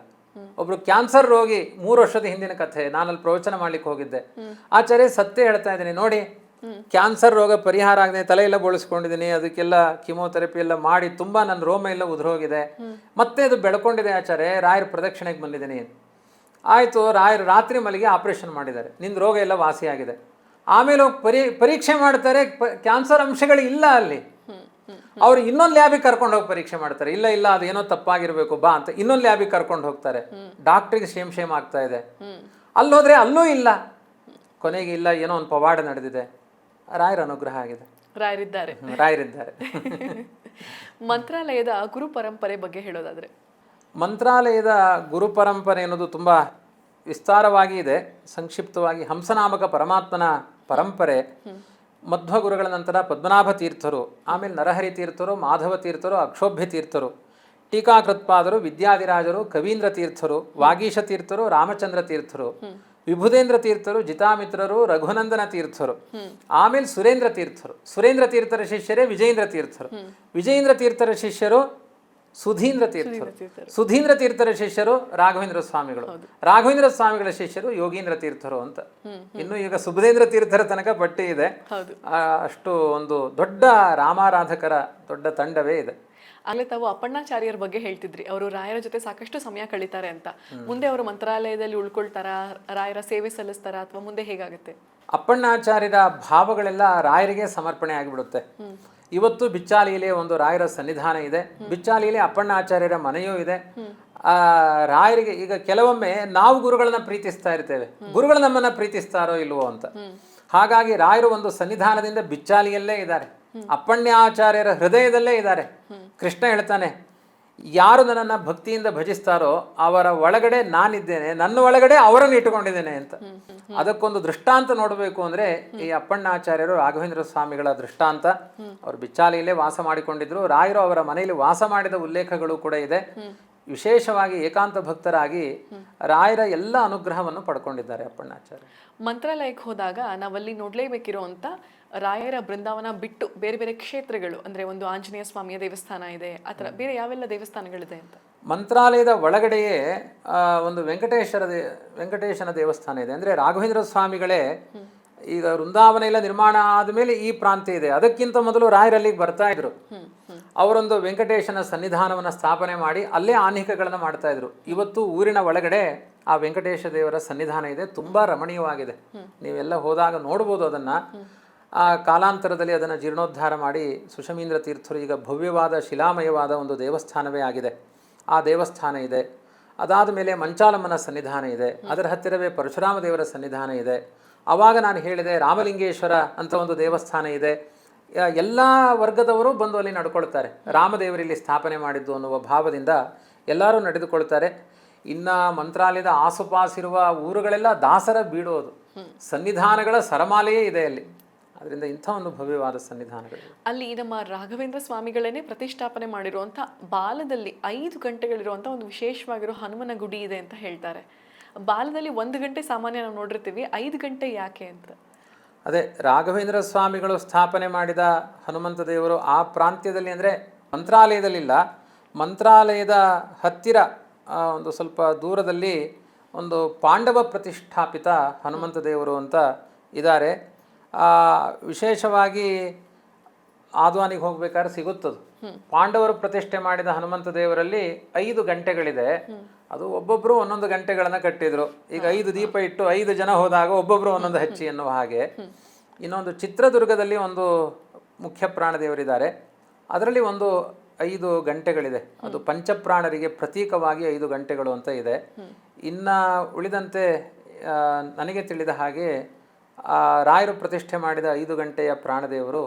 Speaker 1: ಒಬ್ರು ಕ್ಯಾನ್ಸರ್ ರೋಗಿ 3 ವರ್ಷದ ಹಿಂದಿನ ಕಥೆ, ನಾನಲ್ಲಿ ಪ್ರವಚನ ಮಾಡ್ಲಿಕ್ಕೆ ಹೋಗಿದ್ದೆ. ಆಚಾರ್ಯ ಸತ್ಯ ಹೇಳ್ತಾ ಇದ್ದೀನಿ ನೋಡಿ, ಕ್ಯಾನ್ಸರ್ ರೋಗ ಪರಿಹಾರ ಆಗದೆ ತಲೆ ಎಲ್ಲ ಬೋಳಿಸ್ಕೊಂಡಿದ್ದೀನಿ, ಅದಕ್ಕೆಲ್ಲ ಕಿಮೋಥೆರಪಿ ಎಲ್ಲ ಮಾಡಿ ತುಂಬಾ ನನ್ನ ರೋಮ ಎಲ್ಲ ಉದುರೋಗಿದೆ, ಮತ್ತೆ ಅದು ಬೆಳ್ಕೊಂಡಿದೆ ಆಚಾರ್ಯ, ರಾಯರ ಪ್ರದಕ್ಷಿಣೆಗೆ ಬಂದಿದ್ದೀನಿ. ಆಯಿತು, ರಾಯರು ರಾತ್ರಿ ಮಲಗಿ ಆಪರೇಷನ್ ಮಾಡಿದ್ದಾರೆ, ನಿಂದು ರೋಗ ಎಲ್ಲ ವಾಸಿಯಾಗಿದೆ. ಆಮೇಲೆ ಹೋಗಿ ಪರೀಕ್ಷೆ ಮಾಡ್ತಾರೆ, ಕ್ಯಾನ್ಸರ್ ಅಂಶಗಳು ಇಲ್ಲ ಅಲ್ಲಿ. ಅವ್ರು ಇನ್ನೊಂದು ಲ್ಯಾಬಿಗೆ ಕರ್ಕೊಂಡು ಹೋಗಿ ಪರೀಕ್ಷೆ ಮಾಡ್ತಾರೆ, ಇಲ್ಲ ಇಲ್ಲ ಅದೇನೋ ತಪ್ಪಾಗಿರ್ಬೇಕು ಬಾ ಅಂತ ಇನ್ನೊಂದು ಲ್ಯಾಬಿಗೆ ಕರ್ಕೊಂಡು ಹೋಗ್ತಾರೆ. ಡಾಕ್ಟ್ರಿಗೆ ಶೇಮ್ ಆಗ್ತಾ ಇದೆ. ಅಲ್ಲಿ ಹೋದ್ರೆ ಅಲ್ಲೂ ಇಲ್ಲ. ಕೊನೆಗೆ ಇಲ್ಲ, ಏನೋ ಒಂದು ಪವಾಡ ನಡೆದಿದೆ, ರಾಯರ ಅನುಗ್ರಹ ಆಗಿದೆ, ರಾಯರಿದ್ದಾರೆ.
Speaker 2: ಮಂತ್ರಾಲಯದ ಗುರು ಪರಂಪರೆ ಬಗ್ಗೆ ಹೇಳೋದಾದ್ರೆ,
Speaker 1: ಮಂತ್ರಾಲಯದ ಗುರು ಪರಂಪರೆ ಅನ್ನೋದು ತುಂಬ ವಿಸ್ತಾರವಾಗಿ ಇದೆ. ಸಂಕ್ಷಿಪ್ತವಾಗಿ ಹಂಸನಾಮಕ ಪರಮಾತ್ಮನ ಪರಂಪರೆ ಮಧ್ವ ಗುರುಗಳ ನಂತರ ಪದ್ಮನಾಭ ತೀರ್ಥರು, ಆಮೇಲೆ ನರಹರಿ ತೀರ್ಥರು, ಮಾಧವ ತೀರ್ಥರು, ಅಕ್ಷೋಭ್ಯ ತೀರ್ಥರು, ಟೀಕಾಕೃತ್ಪಾದರು, ವಿದ್ಯಾಧಿರಾಜರು, ಕವೀಂದ್ರ ತೀರ್ಥರು, ವಾಗೀಶ ತೀರ್ಥರು, ರಾಮಚಂದ್ರ ತೀರ್ಥರು, ವಿಭುಧೇಂದ್ರ ತೀರ್ಥರು, ಜಿತಾಮಿತ್ರರು, ರಘುನಂದನ ತೀರ್ಥರು, ಆಮೇಲೆ ಸುರೇಂದ್ರ ತೀರ್ಥರು. ಸುರೇಂದ್ರ ತೀರ್ಥರ ಶಿಷ್ಯರೇ ವಿಜಯೇಂದ್ರ ತೀರ್ಥರು. ವಿಜಯೇಂದ್ರ ತೀರ್ಥರ ಶಿಷ್ಯರು ಸುಧೀಂದ್ರ ತೀರ್ಥರು. ಸುಧೀಂದ್ರ ತೀರ್ಥರ ಶಿಷ್ಯರು ರಾಘವೇಂದ್ರ ಸ್ವಾಮಿಗಳು. ರಾಘವೇಂದ್ರ ಸ್ವಾಮಿಗಳ ಶಿಷ್ಯರು ಯೋಗೀಂದ್ರ ತೀರ್ಥರು ಅಂತ. ಇನ್ನು ಈಗ ಸುಬುಧೇಂದ್ರ ತೀರ್ಥರ ತನಕ ಪಟ್ಟಿ ಇದೆ. ಅಷ್ಟು ಒಂದು ದೊಡ್ಡ ರಾಮಾರಾಧಕರ ದೊಡ್ಡ ತಂಡವೇ ಇದೆ.
Speaker 2: ಆಗಲೇ ತಾವು ಅಪ್ಪಣ್ಣಾಚಾರ್ಯರ ಬಗ್ಗೆ ಹೇಳ್ತಿದ್ರಿ, ಅವರು ರಾಯರ ಜೊತೆ ಸಾಕಷ್ಟು ಸಮಯ ಕಳೀತಾರೆ ಅಂತ. ಮುಂದೆ ಅವರು ಮಂತ್ರಾಲಯದಲ್ಲಿ ಉಳ್ಕೊಳ್ತಾರ, ರಾಯರ ಸೇವೆ ಸಲ್ಲಿಸ್ತಾರ, ಅಥವಾ ಮುಂದೆ ಹೇಗಾಗುತ್ತೆ?
Speaker 1: ಅಪ್ಪಣ್ಣಾಚಾರ್ಯರ ಭಾವಗಳೆಲ್ಲ ರಾಯರಿಗೆ ಸಮರ್ಪಣೆ ಆಗಿಬಿಡುತ್ತೆ. ಇವತ್ತು ಬಿಚ್ಚಾಲಿಯಲ್ಲಿ ಒಂದು ರಾಯರ ಸನ್ನಿಧಾನ ಇದೆ, ಬಿಚ್ಚಾಲಿಯಲ್ಲಿ ಅಪ್ಪಣ್ಣಾಚಾರ್ಯರ ಮನೆಯೂ ಇದೆ. ರಾಯರಿಗೆ ಈಗ ಕೆಲವೊಮ್ಮೆ ನಾವು ಗುರುಗಳನ್ನ ಪ್ರೀತಿಸ್ತಾ ಇರ್ತೇವೆ, ಗುರುಗಳು ನಮ್ಮನ್ನ ಪ್ರೀತಿಸ್ತಾರೋ ಇಲ್ವೋ ಅಂತ. ಹಾಗಾಗಿ ರಾಯರು ಒಂದು ಸನ್ನಿಧಾನದಿಂದ ಬಿಚ್ಚಾಲಿಯಲ್ಲೇ ಇದ್ದಾರೆ, ಅಪ್ಪಣ್ಯಾಚಾರ್ಯರ ಹೃದಯದಲ್ಲೇ ಇದ್ದಾರೆ. ಕೃಷ್ಣ ಹೇಳ್ತಾನೆ, ಯಾರು ನನ್ನನ್ನು ಭಕ್ತಿಯಿಂದ ಭಜಿಸ್ತಾರೋ ಅವರ ಒಳಗಡೆ ನಾನಿದ್ದೇನೆ, ನನ್ನ ಒಳಗಡೆ ಅವರನ್ನು ಇಟ್ಟುಕೊಂಡಿದ್ದೇನೆ ಅಂತ. ಅದಕ್ಕೊಂದು ದೃಷ್ಟಾಂತ ನೋಡಬೇಕು ಅಂದ್ರೆ ಈ ಅಪ್ಪಣ್ಣಾಚಾರ್ಯರು ರಾಘವೇಂದ್ರ ಸ್ವಾಮಿಗಳ ದೃಷ್ಟಾಂತ. ಅವರು ಬಿಚ್ಚಾಲಿಯಲ್ಲೇ ವಾಸ ಮಾಡಿಕೊಂಡಿದ್ರು. ರಾಯರು ಅವರ ಮನೆಯಲ್ಲಿ ವಾಸ ಮಾಡಿದ ಉಲ್ಲೇಖಗಳು ಕೂಡ ಇದೆ. ವಿಶೇಷವಾಗಿ ಏಕಾಂತ ಭಕ್ತರಾಗಿ ರಾಯರ ಎಲ್ಲ ಅನುಗ್ರಹವನ್ನು ಪಡ್ಕೊಂಡಿದ್ದಾರೆ ಅಪ್ಪಣ್ಣಾಚಾರ್ಯ.
Speaker 2: ಮಂತ್ರಾಲಯಕ್ಕೆ ಹೋದಾಗ ನಾವಲ್ಲಿ ನೋಡ್ಲೇಬೇಕಿರುವಂತ ರಾಯರ ಬೃಂದಾವನ ಬಿಟ್ಟು ಬೇರೆ ಬೇರೆ ಕ್ಷೇತ್ರಗಳು, ಅಂದ್ರೆ ಒಂದು ಆಂಜನೇಯ ಸ್ವಾಮಿಯ ದೇವಸ್ಥಾನ ಇದೆ, ಆತರ ಬೇರೆ ಯಾವೆಲ್ಲ ದೇವಸ್ಥಾನಗಳಿದೆ ಅಂತ?
Speaker 1: ಮಂತ್ರಾಲಯದ ಒಳಗಡೆಯೇ ಒಂದು ವೆಂಕಟೇಶನ ದೇವಸ್ಥಾನ ಇದೆ. ಅಂದ್ರೆ ರಾಘವೇಂದ್ರ ಸ್ವಾಮಿಗಳೇ ಈಗ ವೃಂದಾವನ ಎಲ್ಲ ನಿರ್ಮಾಣ ಆದಮೇಲೆ ಈ ಪ್ರಾಂತ್ಯ ಇದೆ. ಅದಕ್ಕಿಂತ ಮೊದಲು ರಾಯರಲ್ಲಿಗೆ ಬರ್ತಾ ಇದ್ರು. ಅವರೊಂದು ವೆಂಕಟೇಶನ ಸನ್ನಿಧಾನವನ್ನು ಸ್ಥಾಪನೆ ಮಾಡಿ ಅಲ್ಲೇ ಆನ್ಹಿಕಗಳನ್ನು ಮಾಡ್ತಾ ಇದ್ರು. ಇವತ್ತು ಊರಿನ ಒಳಗಡೆ ಆ ವೆಂಕಟೇಶ ದೇವರ ಸನ್ನಿಧಾನ ಇದೆ, ತುಂಬಾ ರಮಣೀಯವಾಗಿದೆ. ನೀವೆಲ್ಲ ಹೋದಾಗ ನೋಡ್ಬೋದು ಅದನ್ನ. ಆ ಕಾಲಾಂತರದಲ್ಲಿ ಅದನ್ನು ಜೀರ್ಣೋದ್ಧಾರ ಮಾಡಿ ಸುಷಮೀಂದ್ರ ತೀರ್ಥರು ಈಗ ಭವ್ಯವಾದ ಶಿಲಾಮಯವಾದ ಒಂದು ದೇವಸ್ಥಾನವೇ ಆಗಿದೆ. ಆ ದೇವಸ್ಥಾನ ಇದೆ. ಅದಾದ ಮೇಲೆ ಮಂಚಾಲಮ್ಮನ ಸನ್ನಿಧಾನ ಇದೆ, ಅದರ ಹತ್ತಿರವೇ ಪರಶುರಾಮ ದೇವರ ಸನ್ನಿಧಾನ ಇದೆ. ಆವಾಗ ನಾನು ಹೇಳಿದೆ ರಾಮಲಿಂಗೇಶ್ವರ ಅಂತ ಒಂದು ದೇವಸ್ಥಾನ ಇದೆ. ಎಲ್ಲ ವರ್ಗದವರು ಬಂದು ಅಲ್ಲಿ ನಡ್ಕೊಳ್ತಾರೆ. ರಾಮದೇವರಲ್ಲಿ ಸ್ಥಾಪನೆ ಮಾಡಿದ್ದು ಅನ್ನುವ ಭಾವದಿಂದ ಎಲ್ಲರೂ ನಡೆದುಕೊಳ್ತಾರೆ. ಇನ್ನು ಮಂತ್ರಾಲಯದ ಆಸುಪಾಸಿರುವ ಊರುಗಳೆಲ್ಲ ದಾಸರ ಬೀಡೋದು, ಸನ್ನಿಧಾನಗಳ ಸರಮಾಲೆಯೇ ಇದೆ ಅಲ್ಲಿ. ಅದರಿಂದ ಇಂಥ ಒಂದು ಭವ್ಯವಾದ ಸನ್ನಿಧಾನಗಳು.
Speaker 2: ಅಲ್ಲಿ ನಮ್ಮ ರಾಘವೇಂದ್ರ ಸ್ವಾಮಿಗಳನ್ನೇ ಪ್ರತಿಷ್ಠಾಪನೆ ಮಾಡಿರುವಂಥ ಬಾಲದಲ್ಲಿ 5 ಗಂಟೆಗಳಿರುವಂಥ ಒಂದು ವಿಶೇಷವಾಗಿರೋ ಹನುಮನ ಗುಡಿ ಇದೆ ಅಂತ ಹೇಳ್ತಾರೆ. ಬಾಲದಲ್ಲಿ 1 ಗಂಟೆ ಸಾಮಾನ್ಯ ನಾವು ನೋಡಿರ್ತೀವಿ, 5 ಗಂಟೆ ಯಾಕೆ ಅಂತ?
Speaker 1: ಅದೇ ರಾಘವೇಂದ್ರ ಸ್ವಾಮಿಗಳು ಸ್ಥಾಪನೆ ಮಾಡಿದ ಹನುಮಂತ ದೇವರು ಆ ಪ್ರಾಂತ್ಯದಲ್ಲಿ, ಅಂದರೆ ಮಂತ್ರಾಲಯದಲ್ಲಿಲ್ಲ, ಮಂತ್ರಾಲಯದ ಹತ್ತಿರ ಒಂದು ಸ್ವಲ್ಪ ದೂರದಲ್ಲಿ ಒಂದು ಪಾಂಡವ ಪ್ರತಿಷ್ಠಾಪಿತ ಹನುಮಂತ ದೇವರು ಅಂತ ಇದ್ದಾರೆ. ವಿಶೇಷವಾಗಿ ಆದ್ವಾನಿಗೆ ಹೋಗ್ಬೇಕಾದ್ರೆ ಸಿಗುತ್ತದು. ಪಾಂಡವರು ಪ್ರತಿಷ್ಠೆ ಮಾಡಿದ ಹನುಮಂತ ದೇವರಲ್ಲಿ 5 ಗಂಟೆಗಳಿದೆ. ಅದು ಒಬ್ಬೊಬ್ರು ಒಂದೊಂದು ಗಂಟೆಗಳನ್ನ ಕಟ್ಟಿದ್ರು. ಈಗ 5 ದೀಪ ಇಟ್ಟು 5 ಜನ ಹೋದಾಗ ಒಬ್ಬೊಬ್ರು ಒಂದೊಂದು ಹಚ್ಚಿ ಎನ್ನುವ ಹಾಗೆ. ಇನ್ನೊಂದು ಚಿತ್ರದುರ್ಗದಲ್ಲಿ ಒಂದು ಮುಖ್ಯ ಪ್ರಾಣದೇವರಿದ್ದಾರೆ, ಅದರಲ್ಲಿ ಒಂದು 5 ಗಂಟೆಗಳಿದೆ. ಅದು ಪಂಚಪ್ರಾಣರಿಗೆ ಪ್ರತೀಕವಾಗಿ 5 ಗಂಟೆಗಳು ಅಂತ ಇದೆ. ಇನ್ನು ಉಳಿದಂತೆ ನನಗೆ ತಿಳಿದ ಹಾಗೆ ರಾಯರು ಪ್ರತಿಷ್ಠೆ ಮಾಡಿದ 5 ಗಂಟೆಯ ಪ್ರಾಣದೇವರು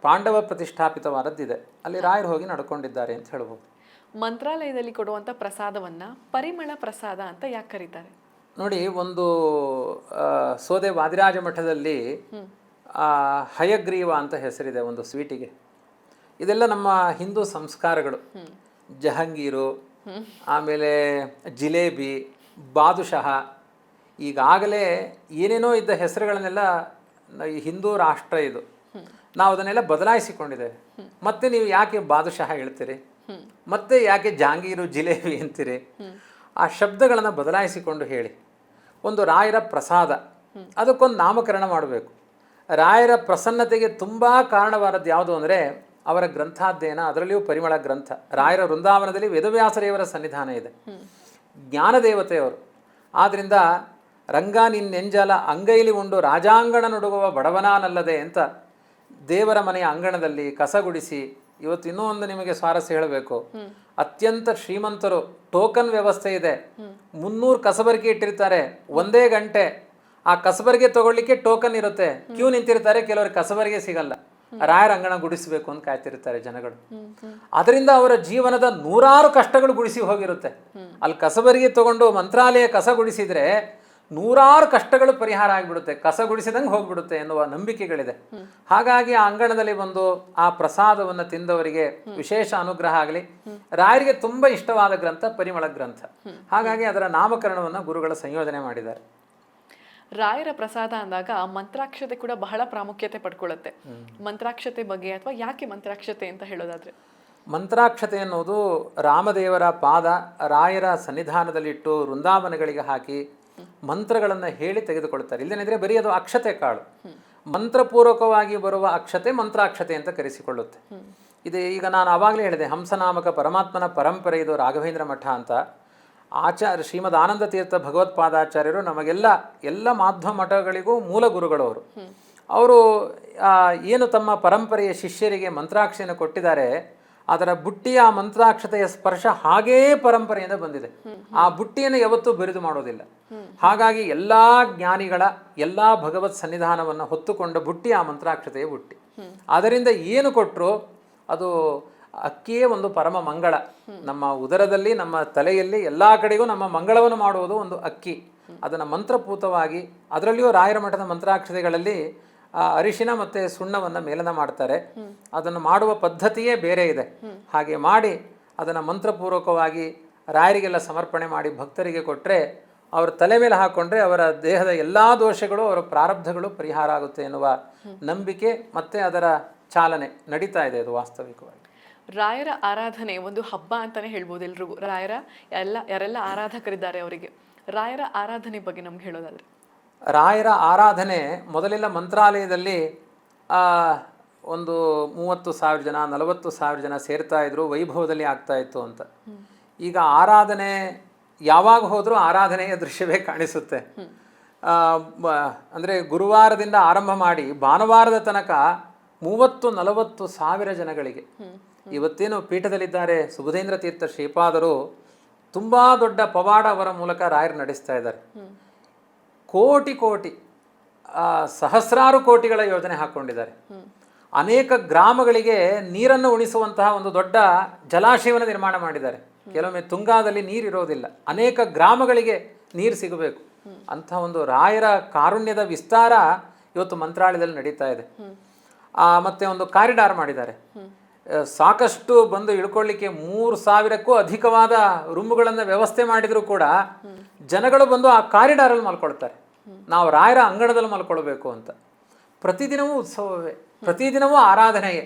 Speaker 1: ಪಾಂಡವ ಪ್ರತಿಷ್ಠಾಪಿತವಾದದ್ದಿದೆ. ಅಲ್ಲಿ ರಾಯರು ಹೋಗಿ ನಡ್ಕೊಂಡಿದ್ದಾರೆ ಅಂತ ಹೇಳ್ಬೋದು.
Speaker 2: ಮಂತ್ರಾಲಯದಲ್ಲಿ ಕೊಡುವಂಥ ಪ್ರಸಾದವನ್ನ ಪರಿಮಳ ಪ್ರಸಾದ ಅಂತ ಯಾಕೆ ಕರೀತಾರೆ?
Speaker 1: ನೋಡಿ, ಒಂದು ಸೋದೆ ವಾದಿರಾಜ ಮಠದಲ್ಲಿ ಹಯಗ್ರೀವ ಅಂತ ಹೆಸರಿದೆ ಒಂದು ಸ್ವೀಟಿಗೆ. ಇದೆಲ್ಲ ನಮ್ಮ ಹಿಂದೂ ಸಂಸ್ಕಾರಗಳು. ಜಹಂಗೀರು, ಆಮೇಲೆ ಜಿಲೇಬಿ, ಬಾದುಷಹ, ಈಗಾಗಲೇ ಏನೇನೋ ಇದ್ದ ಹೆಸರುಗಳನ್ನೆಲ್ಲ ಈ ಹಿಂದೂ ರಾಷ್ಟ್ರ ಇದು, ನಾವು ಅದನ್ನೆಲ್ಲ ಬದಲಾಯಿಸಿಕೊಂಡಿದ್ದೇವೆ. ಮತ್ತೆ ನೀವು ಯಾಕೆ ಬಾದುಷಹ ಹೇಳ್ತೀರಿ, ಮತ್ತೆ ಯಾಕೆ ಜಾಂಗೀರು ಜಿಲೇಬಿ ಅಂತೀರಿ? ಆ ಶಬ್ದಗಳನ್ನು ಬದಲಾಯಿಸಿಕೊಂಡು ಹೇಳಿ. ಒಂದು ರಾಯರ ಪ್ರಸಾದ, ಅದಕ್ಕೊಂದು ನಾಮಕರಣ ಮಾಡಬೇಕು. ರಾಯರ ಪ್ರಸನ್ನತೆಗೆ ತುಂಬ ಕಾರಣವಾದದ್ದು ಯಾವುದು ಅಂದರೆ ಅವರ ಗ್ರಂಥಾಧ್ಯಯನ, ಅದರಲ್ಲಿಯೂ ಪರಿಮಳ ಗ್ರಂಥ. ರಾಯರ ವೃಂದಾವನದಲ್ಲಿ ವೇದವ್ಯಾಸದೇವರ ಸನ್ನಿಧಾನ ಇದೆ, ಜ್ಞಾನದೇವತೆಯವರು. ಆದ್ದರಿಂದ ರಂಗ ನಿನ್ನೆಂಜಲ ಅಂಗೈಲಿ ಉಂಡು ರಾಜಾಂಗಣ ನುಡುಗುವ ಬಡವನಾನಲ್ಲದೆ ಅಂತ ದೇವರ ಮನೆಯ ಅಂಗಣದಲ್ಲಿ ಕಸಗುಡಿಸಿ. ಇವತ್ತು ಇನ್ನೂ ಒಂದು ನಿಮಗೆ ಸ್ವಾರಸ್ಯ ಹೇಳಬೇಕು, ಅತ್ಯಂತ ಶ್ರೀಮಂತರು, ಟೋಕನ್ ವ್ಯವಸ್ಥೆ ಇದೆ, 300 ಕಸಬರಿಕೆ ಇಟ್ಟಿರ್ತಾರೆ, ಒಂದೇ ಗಂಟೆ ಆ ಕಸಬರಿಗೆ ತಗೊಳ್ಳಿಕ್ಕೆ ಟೋಕನ್ ಇರುತ್ತೆ, ಕ್ಯೂ ನಿಂತಿರ್ತಾರೆ, ಕೆಲವರಿಗೆ ಕಸಬರಿಗೆ ಸಿಗಲ್ಲ, ರಾಯರ ಅಂಗಣ ಗುಡಿಸಬೇಕು ಅಂತ ಕಾಯ್ತಿರ್ತಾರೆ ಜನಗಳು. ಅದರಿಂದ ಅವರ ಜೀವನದ 100 ಕಷ್ಟಗಳು ಗುಡಿಸಿ ಹೋಗಿರುತ್ತೆ. ಅಲ್ಲಿ ಕಸಬರಿಗೆ ತಗೊಂಡು ಮಂತ್ರಾಲಯ ಕಸ ಗುಡಿಸಿದ್ರೆ 100 ಕಷ್ಟಗಳು ಪರಿಹಾರ ಆಗಿಬಿಡುತ್ತೆ, ಕಸ ಗುಡಿಸಿದಂಗೆ ಹೋಗ್ಬಿಡುತ್ತೆ ಎನ್ನುವ ನಂಬಿಕೆಗಳಿದೆ. ಹಾಗಾಗಿ ಆ ಅಂಗಣದಲ್ಲಿ ಬಂದು ಆ ಪ್ರಸಾದವನ್ನು ತಿಂದವರಿಗೆ ವಿಶೇಷ ಅನುಗ್ರಹ ಆಗಲಿ. ರಾಯರಿಗೆ ತುಂಬ ಇಷ್ಟವಾದ ಗ್ರಂಥ ಪರಿಮಳ ಗ್ರಂಥ, ಹಾಗಾಗಿ ಅದರ ನಾಮಕರಣವನ್ನು ಗುರುಗಳ ಸಂಯೋಜನೆ ಮಾಡಿದ್ದಾರೆ.
Speaker 2: ರಾಯರ ಪ್ರಸಾದ ಅಂದಾಗ ಮಂತ್ರಾಕ್ಷತೆ ಕೂಡ ಬಹಳ ಪ್ರಾಮುಖ್ಯತೆ ಪಡ್ಕೊಳ್ಳುತ್ತೆ. ಮಂತ್ರಾಕ್ಷತೆ ಬಗ್ಗೆ ಅಥವಾ ಯಾಕೆ ಮಂತ್ರಾಕ್ಷತೆ ಅಂತ ಹೇಳೋದಾದ್ರೆ,
Speaker 1: ಮಂತ್ರಾಕ್ಷತೆ ಎನ್ನುವುದು ರಾಮದೇವರ ಪಾದ ರಾಯರ ಸನ್ನಿಧಾನದಲ್ಲಿಟ್ಟು ವೃಂದಾವನಗಳಿಗೆ ಹಾಕಿ ಮಂತ್ರಗಳನ್ನು ಹೇಳಿ ತೆಗೆದುಕೊಳ್ತಾರೆ. ಇಲ್ಲೇನಿದ್ರೆ ಬರೀ ಅದು ಅಕ್ಷತೆ ಕಾಳು, ಮಂತ್ರಪೂರ್ವಕವಾಗಿ ಬರುವ ಅಕ್ಷತೆ ಮಂತ್ರಾಕ್ಷತೆ ಅಂತ ಕರೆಸಿಕೊಳ್ಳುತ್ತೆ. ಇದು ಈಗ ನಾನು ಆವಾಗಲೇ ಹೇಳಿದೆ, ಹಂಸನಾಮಕ ಪರಮಾತ್ಮನ ಪರಂಪರೆ ಇದು ರಾಘವೇಂದ್ರ ಮಠ ಅಂತ. ಶ್ರೀಮದ್ ಆನಂದ ತೀರ್ಥ ಭಗವತ್ಪಾದಾಚಾರ್ಯರು ಎಲ್ಲ ಮಾಧ್ವ ಮಠಗಳಿಗೂ ಮೂಲ ಗುರುಗಳವರು. ಅವರು ಏನು ತಮ್ಮ ಪರಂಪರೆಯ ಶಿಷ್ಯರಿಗೆ ಮಂತ್ರಾಕ್ಷತೆಯನ್ನು ಕೊಟ್ಟಿದ್ದಾರೆ, ಅದರ ಬುಟ್ಟಿಯ ಮಂತ್ರಾಕ್ಷತೆಯ ಸ್ಪರ್ಶ ಹಾಗೇ ಪರಂಪರೆಯಿಂದ ಬಂದಿದೆ. ಆ ಬುಟ್ಟಿಯನ್ನು ಯಾವತ್ತೂ ಬರಿದು ಮಾಡೋದಿಲ್ಲ. ಹಾಗಾಗಿ ಎಲ್ಲ ಜ್ಞಾನಿಗಳ ಎಲ್ಲ ಭಗವತ್ ಸನ್ನಿಧಾನವನ್ನು ಹೊತ್ತುಕೊಂಡ ಬುಟ್ಟಿ ಆ ಮಂತ್ರಾಕ್ಷತೆಯ ಬುಟ್ಟಿ. ಅದರಿಂದ ಏನು ಕೊಟ್ಟರು ಅದು ಅಕ್ಕಿಯೇ ಒಂದು ಪರಮ ಮಂಗಳ. ನಮ್ಮ ಉದರದಲ್ಲಿ, ನಮ್ಮ ತಲೆಯಲ್ಲಿ ಎಲ್ಲ ಕಡೆಗೂ ನಮ್ಮ ಮಂಗಳವನ್ನು ಮಾಡುವುದು ಒಂದು ಅಕ್ಕಿ. ಅದನ್ನು ಮಂತ್ರಪೂತವಾಗಿ, ಅದರಲ್ಲಿಯೂ ರಾಯರ ಮಠದ ಮಂತ್ರಾಕ್ಷತೆಗಳಲ್ಲಿ ಅರಿಶಿನ ಮತ್ತು ಸುಣ್ಣವನ್ನು ಮೇಲನ ಮಾಡ್ತಾರೆ. ಅದನ್ನು ಮಾಡುವ ಪದ್ಧತಿಯೇ ಬೇರೆ ಇದೆ. ಹಾಗೆ ಮಾಡಿ ಅದನ್ನು ಮಂತ್ರಪೂರ್ವಕವಾಗಿ ರಾಯರಿಗೆಲ್ಲ ಸಮರ್ಪಣೆ ಮಾಡಿ ಭಕ್ತರಿಗೆ ಕೊಟ್ಟರೆ, ಅವರ ತಲೆ ಮೇಲೆ ಹಾಕ್ಕೊಂಡ್ರೆ ಅವರ ದೇಹದ ಎಲ್ಲ ದೋಷಗಳು, ಅವರ ಪ್ರಾರಬ್ಧಗಳು ಪರಿಹಾರ ಆಗುತ್ತೆ ಎನ್ನುವ ನಂಬಿಕೆ ಮತ್ತು ಅದರ ಚಾಲನೆ ನಡೀತಾ ಇದೆ. ಅದು ವಾಸ್ತವಿಕವಾಗಿ
Speaker 2: ರಾಯರ ಆರಾಧನೆ ಒಂದು ಹಬ್ಬ ಅಂತಾನೆ ಹೇಳ್ಬೋದು ಎಲ್ರಿಗೂ. ಯಾರೆಲ್ಲ ಆರಾಧಕರಿದ್ದಾರೆ ಅವರಿಗೆ ರಾಯರ ಆರಾಧನೆ ಬಗ್ಗೆ ನಮ್ಗೆ ಹೇಳೋದಾದ್ರೆ,
Speaker 1: ರಾಯರ ಆರಾಧನೆ ಮೊದಲೆಲ್ಲ ಮಂತ್ರಾಲಯದಲ್ಲಿ ಒಂದು 30,000 ಜನ 40,000 ಜನ ಸೇರ್ತಾ ಇದ್ರು, ವೈಭವದಲ್ಲಿ ಆಗ್ತಾ ಇತ್ತು ಅಂತ. ಈಗ ಆರಾಧನೆ ಯಾವಾಗ ಹೋದರೂ ಆರಾಧನೆಯ ದೃಶ್ಯವೇ ಕಾಣಿಸುತ್ತೆ. ಅಂದರೆ ಗುರುವಾರದಿಂದ ಆರಂಭ ಮಾಡಿ ಭಾನುವಾರದ ತನಕ 30-40 ಸಾವಿರ ಜನಗಳಿಗೆ. ಇವತ್ತೇನು ಪೀಠದಲ್ಲಿದ್ದಾರೆ ಸುಬುಧೇಂದ್ರ ತೀರ್ಥ ಶ್ರೀಪಾದರು, ತುಂಬ ದೊಡ್ಡ ಪವಾಡ ಅವರ ಮೂಲಕ ರಾಯರು ನಡೆಸ್ತಾ ಇದ್ದಾರೆ. ಕೋಟಿ ಸಹಸ್ರಾರು ಕೋಟಿಗಳ ಯೋಜನೆ ಹಾಕ್ಕೊಂಡಿದ್ದಾರೆ. ಅನೇಕ ಗ್ರಾಮಗಳಿಗೆ ನೀರನ್ನು ಉಣಿಸುವಂತಹ ಒಂದು ದೊಡ್ಡ ಜಲಾಶಯವನ್ನು ನಿರ್ಮಾಣ ಮಾಡಿದ್ದಾರೆ. ಕೆಲವೊಮ್ಮೆ ತುಂಗಾದಲ್ಲಿ ನೀರಿರೋದಿಲ್ಲ, ಅನೇಕ ಗ್ರಾಮಗಳಿಗೆ ನೀರು ಸಿಗಬೇಕು. ಅಂಥ ಒಂದು ರಾಯರ ಕಾರುಣ್ಯದ ವಿಸ್ತಾರ ಇವತ್ತು ಮಂತ್ರಾಲಯದಲ್ಲಿ ನಡೀತಾ ಇದೆ. ಮತ್ತೆ ಒಂದು ಕಾರಿಡಾರ್ ಮಾಡಿದ್ದಾರೆ. ಸಾಕಷ್ಟು ಬಂದು ಇಳ್ಕೊಳ್ಳಿಕ್ಕೆ 3,000ಕ್ಕೂ ಅಧಿಕವಾದ ರೂಮುಗಳನ್ನು ವ್ಯವಸ್ಥೆ ಮಾಡಿದರೂ ಕೂಡ ಜನಗಳು ಬಂದು ಆ ಕಾರಿಡಾರಲ್ಲಿ ಮಲ್ಕೊಳ್ತಾರೆ. ನಾವು ರಾಯರ ಅಂಗಣದಲ್ಲಿ ಮಲ್ಕೊಳ್ಬೇಕು ಅಂತ. ಪ್ರತಿದಿನವೂ ಉತ್ಸವವೇ, ಪ್ರತಿದಿನವೂ ಆರಾಧನೆಯೇ.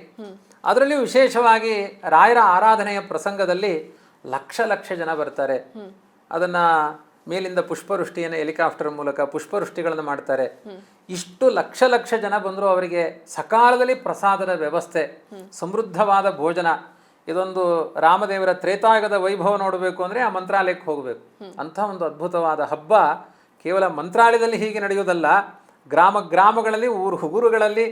Speaker 1: ಅದರಲ್ಲಿಯೂ ವಿಶೇಷವಾಗಿ ರಾಯರ ಆರಾಧನೆಯ ಪ್ರಸಂಗದಲ್ಲಿ ಲಕ್ಷ ಜನ ಬರ್ತಾರೆ. ಅದನ್ನು ಮೇಲಿಂದ ಪುಷ್ಪವೃಷ್ಟಿಯನ್ನು ಹೆಲಿಕಾಪ್ಟರ್ ಮೂಲಕ ಪುಷ್ಪವೃಷ್ಟಿಗಳನ್ನು ಮಾಡ್ತಾರೆ. ಇಷ್ಟು ಲಕ್ಷ ಜನ ಬಂದರೂ ಅವರಿಗೆ ಸಕಾಲದಲ್ಲಿ ಪ್ರಸಾದದ ವ್ಯವಸ್ಥೆ, ಸಮೃದ್ಧವಾದ ಭೋಜನ. ಇದೊಂದು ರಾಮದೇವರ ತ್ರೇತಾಯುಗದ ವೈಭವ ನೋಡಬೇಕು ಅಂದರೆ ಆ ಮಂತ್ರಾಲಯಕ್ಕೆ ಹೋಗಬೇಕು. ಅಂಥ ಒಂದು ಅದ್ಭುತವಾದ ಹಬ್ಬ ಕೇವಲ ಮಂತ್ರಾಲಯದಲ್ಲಿ ಹೀಗೆ ನಡೆಯುವುದಲ್ಲ, ಗ್ರಾಮಗಳಲ್ಲಿ, ಊರುಗಳಲ್ಲಿ,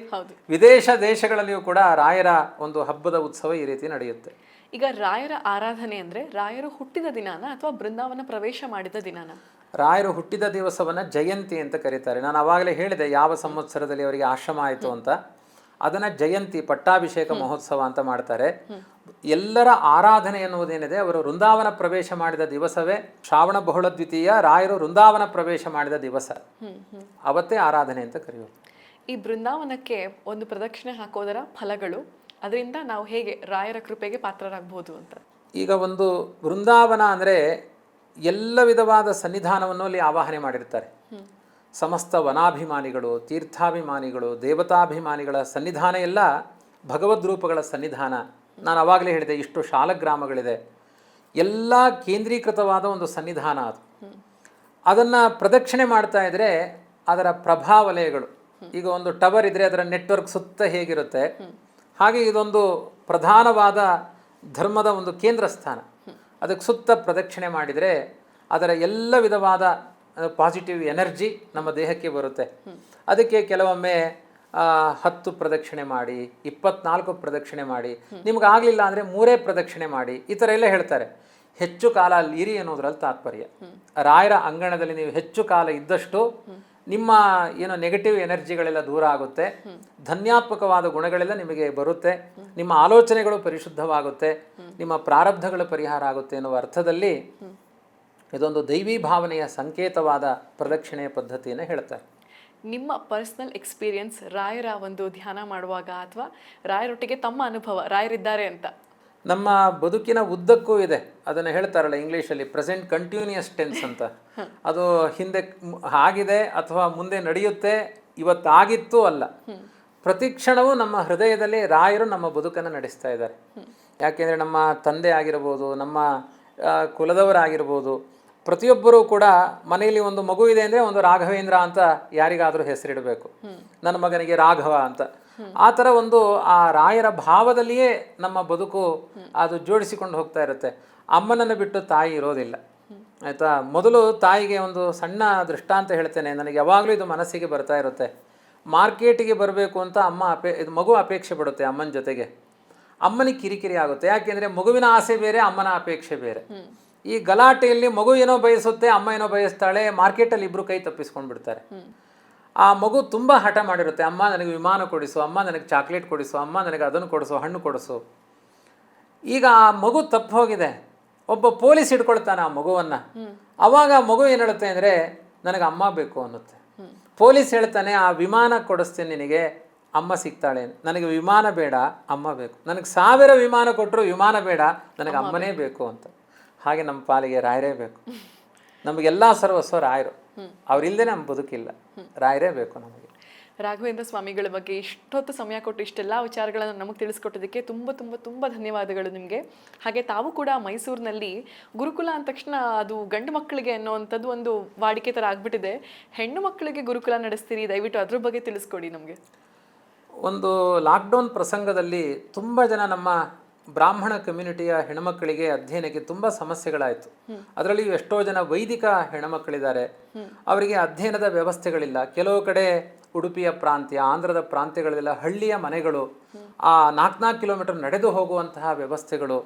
Speaker 1: ವಿದೇಶ ದೇಶಗಳಲ್ಲಿಯೂ ಕೂಡ ರಾಯರ ಒಂದು ಹಬ್ಬದ ಉತ್ಸವ ಈ ರೀತಿ ನಡೆಯುತ್ತೆ.
Speaker 2: ಈಗ ರಾಯರ ಆರಾಧನೆ ಅಂದ್ರೆ ರಾಯರು ಹುಟ್ಟಿದ ದಿನಾನ ಅಥವಾ ಬೃಂದಾವನ ಪ್ರವೇಶ ಮಾಡಿದ ದಿನಾನ?
Speaker 1: ರಾಯರು ಹುಟ್ಟಿದ ದಿವಸವನ್ನು ಜಯಂತಿ ಅಂತ ಕರೀತಾರೆ. ನಾನು ಆವಾಗಲೇ ಹೇಳಿದೆ ಯಾವ ಸಂವತ್ಸರದಲ್ಲಿ ಅವರಿಗೆ ಆಶ್ರಮ ಆಯಿತು ಅಂತ. ಅದನ್ನು ಜಯಂತಿ, ಪಟ್ಟಾಭಿಷೇಕ ಮಹೋತ್ಸವ ಅಂತ ಮಾಡ್ತಾರೆ. ಎಲ್ಲರ ಆರಾಧನೆ ಎನ್ನುವುದೇನಿದೆ, ಅವರು ವೃಂದಾವನ ಪ್ರವೇಶ ಮಾಡಿದ ದಿವಸವೇ ಶ್ರಾವಣ ಬಹುಳ ದ್ವಿತೀಯ ರಾಯರು ವೃಂದಾವನ ಪ್ರವೇಶ ಮಾಡಿದ ದಿವಸ, ಅವತ್ತೇ ಆರಾಧನೆ ಅಂತ ಕರೆಯೋದು.
Speaker 2: ಈ ಬೃಂದಾವನಕ್ಕೆ ಒಂದು ಪ್ರದಕ್ಷಿಣೆ ಹಾಕೋದರ ಫಲಗಳು, ಅದರಿಂದ ನಾವು ಹೇಗೆ ರಾಯರ ಕೃಪೆಗೆ ಪಾತ್ರರಾಗಬಹುದು ಅಂತ?
Speaker 1: ಈಗ ಒಂದು ವೃಂದಾವನ ಅಂದರೆ ಎಲ್ಲ ವಿಧವಾದ ಸನ್ನಿಧಾನವನ್ನು ಅಲ್ಲಿ ಆವಾಹನೆ ಮಾಡಿರ್ತಾರೆ. ಸಮಸ್ತ ವನಾಭಿಮಾನಿಗಳು, ತೀರ್ಥಾಭಿಮಾನಿಗಳು, ದೇವತಾಭಿಮಾನಿಗಳ ಸನ್ನಿಧಾನ ಎಲ್ಲ ಭಗವದ್ ರೂಪಗಳ ಸನ್ನಿಧಾನ. ನಾನು ಆವಾಗಲೇ ಹೇಳಿದೆ, ಇಷ್ಟು ಶಾಲಗ್ರಾಮಗಳಿದೆ, ಎಲ್ಲ ಕೇಂದ್ರೀಕೃತವಾದ ಒಂದು ಸನ್ನಿಧಾನ ಅದು. ಅದನ್ನು ಪ್ರದಕ್ಷಿಣೆ ಮಾಡ್ತಾ ಇದ್ದರೆ ಅದರ ಪ್ರಭಾವಲಯಗಳು, ಈಗ ಒಂದು ಟವರ್ ಇದ್ದರೆ ಅದರ ನೆಟ್ವರ್ಕ್ ಸುತ್ತ ಹೇಗಿರುತ್ತೆ, ಹಾಗೆ ಇದೊಂದು ಪ್ರಧಾನವಾದ ಧರ್ಮದ ಒಂದು ಕೇಂದ್ರ ಸ್ಥಾನ. ಅದಕ್ಕೆ ಸುತ್ತ ಪ್ರದಕ್ಷಿಣೆ ಮಾಡಿದರೆ ಅದರ ಎಲ್ಲ ವಿಧವಾದ ಪಾಸಿಟಿವ್ ಎನರ್ಜಿ ನಮ್ಮ ದೇಹಕ್ಕೆ ಬರುತ್ತೆ. ಅದಕ್ಕೆ ಕೆಲವೊಮ್ಮೆ 10 ಪ್ರದಕ್ಷಿಣೆ ಮಾಡಿ, 24 ಪ್ರದಕ್ಷಿಣೆ ಮಾಡಿ, ನಿಮ್ಗೆ ಆಗಲಿಲ್ಲ ಅಂದರೆ 3 ಪ್ರದಕ್ಷಿಣೆ ಮಾಡಿ, ಈ ಥರ ಎಲ್ಲ ಹೇಳ್ತಾರೆ. ಹೆಚ್ಚು ಕಾಲ ಅಲ್ಲಿ ಇರಿ ಅನ್ನೋದ್ರಲ್ಲಿ ತಾತ್ಪರ್ಯ. ರಾಯರ ಅಂಗಣದಲ್ಲಿ ನೀವು ಹೆಚ್ಚು ಕಾಲ ಇದ್ದಷ್ಟು ನಿಮ್ಮ ಏನೋ ನೆಗೆಟಿವ್ ಎನರ್ಜಿಗಳೆಲ್ಲ ದೂರ ಆಗುತ್ತೆ, ಧನ್ಯಾತ್ಮಕವಾದ ಗುಣಗಳೆಲ್ಲ ನಿಮಗೆ ಬರುತ್ತೆ, ನಿಮ್ಮ ಆಲೋಚನೆಗಳು ಪರಿಶುದ್ಧವಾಗುತ್ತೆ, ನಿಮ್ಮ ಪ್ರಾರಬ್ಧಗಳು ಪರಿಹಾರ ಆಗುತ್ತೆ ಎನ್ನುವ ಅರ್ಥದಲ್ಲಿ ಇದೊಂದು ದೈವಿ ಭಾವನೆಯ ಸಂಕೇತವಾದ ಪ್ರದಕ್ಷಿಣೆಯ ಪದ್ಧತಿಯನ್ನು ಹೇಳ್ತಾರೆ.
Speaker 2: ನಿಮ್ಮ ಪರ್ಸ್ನಲ್ ಎಕ್ಸ್ಪೀರಿಯನ್ಸ್ ರಾಯರ ಒಂದು ಧ್ಯಾನ ಮಾಡುವಾಗ ಅಥವಾ ರಾಯರೊಟ್ಟಿಗೆ ತಮ್ಮ ಅನುಭವ, ರಾಯರಿದ್ದಾರೆ ಅಂತ
Speaker 1: ನಮ್ಮ ಬದುಕಿನ ಉದ್ದಕ್ಕೂ ಇದೆ. ಅದನ್ನು ಹೇಳ್ತಾರಲ್ಲ ಇಂಗ್ಲೀಷಲ್ಲಿ ಪ್ರೆಸೆಂಟ್ ಕಂಟಿನ್ಯೂಯಸ್ ಟೆನ್ಸ್ ಅಂತ. ಅದು ಹಿಂದೆ ಆಗಿದೆ ಅಥವಾ ಮುಂದೆ ನಡೆಯುತ್ತೆ, ಇವತ್ತಾಗಿತ್ತು ಅಲ್ಲ, ಪ್ರತಿ ಕ್ಷಣವೂ ನಮ್ಮ ಹೃದಯದಲ್ಲಿ ರಾಯರು ನಮ್ಮ ಬದುಕನ್ನು ನಡೆಸ್ತಾ ಇದ್ದಾರೆ. ಯಾಕೆಂದರೆ ನಮ್ಮ ತಂದೆ ಆಗಿರ್ಬೋದು, ನಮ್ಮ ಕುಲದವರಾಗಿರ್ಬೋದು, ಪ್ರತಿಯೊಬ್ಬರೂ ಕೂಡ ಮನೆಯಲ್ಲಿ ಒಂದು ಮಗು ಇದೆ ಅಂದರೆ ಒಂದು ರಾಘವೇಂದ್ರ ಅಂತ ಯಾರಿಗಾದರೂ ಹೆಸರಿಡಬೇಕು, ನನ್ನ ಮಗನಿಗೆ ರಾಘವ ಅಂತ. ಆ ಥರ ಒಂದು ಆ ರಾಯರ ಭಾವದಲ್ಲಿಯೇ ನಮ್ಮ ಬದುಕು ಅದು ಜೋಡಿಸಿಕೊಂಡು ಹೋಗ್ತಾ ಇರುತ್ತೆ. ಅಮ್ಮನನ್ನು ಬಿಟ್ಟು ತಾಯಿ ಇರೋದಿಲ್ಲ, ಆಯಿತಾ. ಮೊದಲು ತಾಯಿಗೆ ಒಂದು ಸಣ್ಣ ದೃಷ್ಟಾಂತ ಹೇಳ್ತೇನೆ, ನನಗೆ ಯಾವಾಗಲೂ ಇದು ಮನಸ್ಸಿಗೆ ಬರ್ತಾ ಇರುತ್ತೆ. ಮಾರ್ಕೆಟಿಗೆ ಬರಬೇಕು ಅಂತ ಇದು ಮಗು ಅಪೇಕ್ಷೆ ಪಡುತ್ತೆ ಅಮ್ಮನ ಜೊತೆಗೆ. ಅಮ್ಮನಿಗೆ ಕಿರಿಕಿರಿ ಆಗುತ್ತೆ, ಯಾಕೆಂದರೆ ಮಗುವಿನ ಆಸೆ ಬೇರೆ, ಅಮ್ಮನ ಅಪೇಕ್ಷೆ ಬೇರೆ. ಈ ಗಲಾಟೆಯಲ್ಲಿ ಮಗು ಏನೋ ಬಯಸುತ್ತೆ, ಅಮ್ಮ ಏನೋ ಬಯಸ್ತಾಳೆ, ಮಾರ್ಕೆಟಲ್ಲಿ ಇಬ್ಬರು ಕೈ ತಪ್ಪಿಸ್ಕೊಂಡು ಬಿಡ್ತಾರೆ. ಆ ಮಗು ತುಂಬ ಹಠ ಮಾಡಿರುತ್ತೆ, ಅಮ್ಮ ನನಗೆ ವಿಮಾನ ಕೊಡಿಸು, ಅಮ್ಮ ನನಗೆ ಚಾಕ್ಲೇಟ್ ಕೊಡಿಸು, ಅಮ್ಮ ನನಗೆ ಅದನ್ನು ಕೊಡಿಸು, ಹಣ್ಣು ಕೊಡಿಸು. ಈಗ ಆ ಮಗು ತಪ್ಪು ಹೋಗಿದೆ, ಒಬ್ಬ ಪೊಲೀಸ್ ಹಿಡ್ಕೊಳ್ತಾನೆ ಆ ಮಗುವನ್ನು. ಅವಾಗ ಆ ಮಗು ಏನು ಹೇಳುತ್ತೆ ಅಂದರೆ ನನಗೆ ಅಮ್ಮ ಬೇಕು ಅನ್ನುತ್ತೆ. ಪೊಲೀಸ್ ಹೇಳ್ತಾನೆ ಆ ವಿಮಾನ ಕೊಡಿಸ್ತೀನಿ ನಿನಗೆ, ಅಮ್ಮ ಸಿಗ್ತಾಳೆ. ನನಗೆ ವಿಮಾನ ಬೇಡ, ಅಮ್ಮ ಬೇಕು. ನನಗೆ 1000 ವಿಮಾನ ಕೊಟ್ಟರು ವಿಮಾನ ಬೇಡ, ನನಗೆ ಅಮ್ಮನೇ ಬೇಕು ಅಂತ. ಹಾಗೆ ನಮ್ಮ ಪಾಲಿಗೆ ರಾಯರೇ ಬೇಕು. ನಮಗೆಲ್ಲ ಸರ್ವಸ್ವ ರಾಯರು, ಅವರಿಲ್ಲದೆ ನಮ್ಮ ಬದುಕಿಲ್ಲ, ರಾಯರೇ ಬೇಕು ನಮಗೆ.
Speaker 2: ರಾಘವೇಂದ್ರ ಸ್ವಾಮಿಗಳ ಬಗ್ಗೆ ಇಷ್ಟೊತ್ತು ಸಮಯ ಕೊಟ್ಟು ಇಷ್ಟೆಲ್ಲ ವಿಚಾರಗಳನ್ನು ನಮಗೆ ತಿಳಿಸ್ಕೊಟ್ಟೋದಕ್ಕೆ ತುಂಬ ತುಂಬ ತುಂಬ ಧನ್ಯವಾದಗಳು ನಿಮಗೆ. ಹಾಗೆ ತಾವು ಕೂಡ ಮೈಸೂರಿನಲ್ಲಿ ಗುರುಕುಲ ಅಂದ ತಕ್ಷಣ ಅದು ಗಂಡು ಮಕ್ಕಳಿಗೆ ಅನ್ನೋವಂಥದ್ದು ಒಂದು ವಾಡಿಕೆ ಥರ ಆಗಿಬಿಟ್ಟಿದೆ. ಹೆಣ್ಣು ಮಕ್ಕಳಿಗೆ ಗುರುಕುಲ ನಡೆಸ್ತೀರಿ, ದಯವಿಟ್ಟು ಅದ್ರ ಬಗ್ಗೆ ತಿಳಿಸ್ಕೊಡಿ ನಮಗೆ.
Speaker 1: ಒಂದು ಲಾಕ್ಡೌನ್ ಪ್ರಸಂಗದಲ್ಲಿ ತುಂಬ ಜನ ನಮ್ಮ ಬ್ರಾಹ್ಮಣ ಕಮ್ಯುನಿಟಿಯ ಹೆಣ್ಮಕ್ಕಳಿಗೆ ಅಧ್ಯಯನಕ್ಕೆ ತುಂಬ ಸಮಸ್ಯೆಗಳಾಯಿತು. ಅದರಲ್ಲಿ ಎಷ್ಟೋ ಜನ ವೈದಿಕ ಹೆಣ್ಮಕ್ಕಳಿದ್ದಾರೆ, ಅವರಿಗೆ ಅಧ್ಯಯನದ ವ್ಯವಸ್ಥೆಗಳಿಲ್ಲ. ಕೆಲವು ಕಡೆ ಉಡುಪಿಯ ಪ್ರಾಂತ್ಯ, ಆಂಧ್ರದ ಪ್ರಾಂತ್ಯಗಳೆಲ್ಲ ಹಳ್ಳಿಯ ಮನೆಗಳು, ಆ 4-4 ಕಿಲೋಮೀಟರ್ ನಡೆದು ಹೋಗುವಂತಹ ವ್ಯವಸ್ಥೆಗಳು.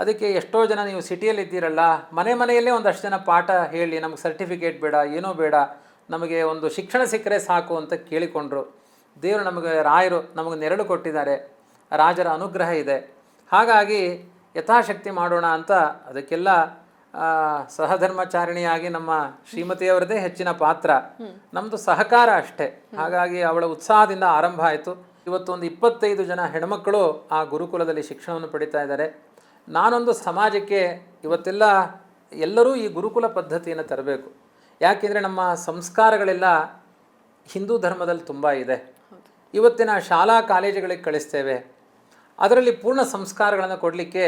Speaker 1: ಅದಕ್ಕೆ ಎಷ್ಟೋ ಜನ ನೀವು ಸಿಟಿಯಲ್ಲಿ ಇದ್ದೀರಲ್ಲ, ಮನೆಯಲ್ಲೇ ಒಂದಷ್ಟು ಜನ ಪಾಠ ಹೇಳಿ, ನಮಗೆ ಸರ್ಟಿಫಿಕೇಟ್ ಬೇಡ, ಏನೋ ಬೇಡ, ನಮಗೆ ಒಂದು ಶಿಕ್ಷಣ ಸಿಕ್ಕರೆ ಸಾಕು ಅಂತ ಕೇಳಿಕೊಂಡ್ರು. ದೇವರು ನಮಗೆ, ರಾಯರು ನಮಗೆ ನೆರಳು ಕೊಟ್ಟಿದ್ದಾರೆ, ರಾಜರ ಅನುಗ್ರಹ ಇದೆ. ಹಾಗಾಗಿ ಯಥಾಶಕ್ತಿ ಮಾಡೋಣ ಅಂತ ಅದಕ್ಕೆಲ್ಲ ಸಹಧರ್ಮಚಾರಿಣಿಯಾಗಿ ನಮ್ಮ ಶ್ರೀಮತಿಯವರದೇ ಹೆಚ್ಚಿನ ಪಾತ್ರ, ನಮ್ಮದು ಸಹಕಾರ ಅಷ್ಟೇ. ಹಾಗಾಗಿ ಅವಳ ಉತ್ಸಾಹದಿಂದ ಆರಂಭ ಆಯಿತು. ಇವತ್ತು ಒಂದು 25 ಜನ ಹೆಣ್ಮಕ್ಕಳು ಆ ಗುರುಕುಲದಲ್ಲಿ ಶಿಕ್ಷಣವನ್ನು ಪಡಿತಾ ಇದ್ದಾರೆ. ನಾನೊಂದು ಸಮಾಜಕ್ಕೆ ಇವತ್ತೆಲ್ಲ ಎಲ್ಲರೂ ಈ ಗುರುಕುಲ ಪದ್ಧತಿಯನ್ನು ತರಬೇಕು. ಯಾಕೆಂದರೆ ನಮ್ಮ ಸಂಸ್ಕಾರಗಳೆಲ್ಲ ಹಿಂದೂ ಧರ್ಮದಲ್ಲಿ ತುಂಬ ಇದೆ. ಇವತ್ತಿನ ಶಾಲಾ ಕಾಲೇಜುಗಳಿಗೆ ಕಳಿಸ್ತೇವೆ, ಅದರಲ್ಲಿ ಪೂರ್ಣ ಸಂಸ್ಕಾರಗಳನ್ನು ಕೊಡಲಿಕ್ಕೆ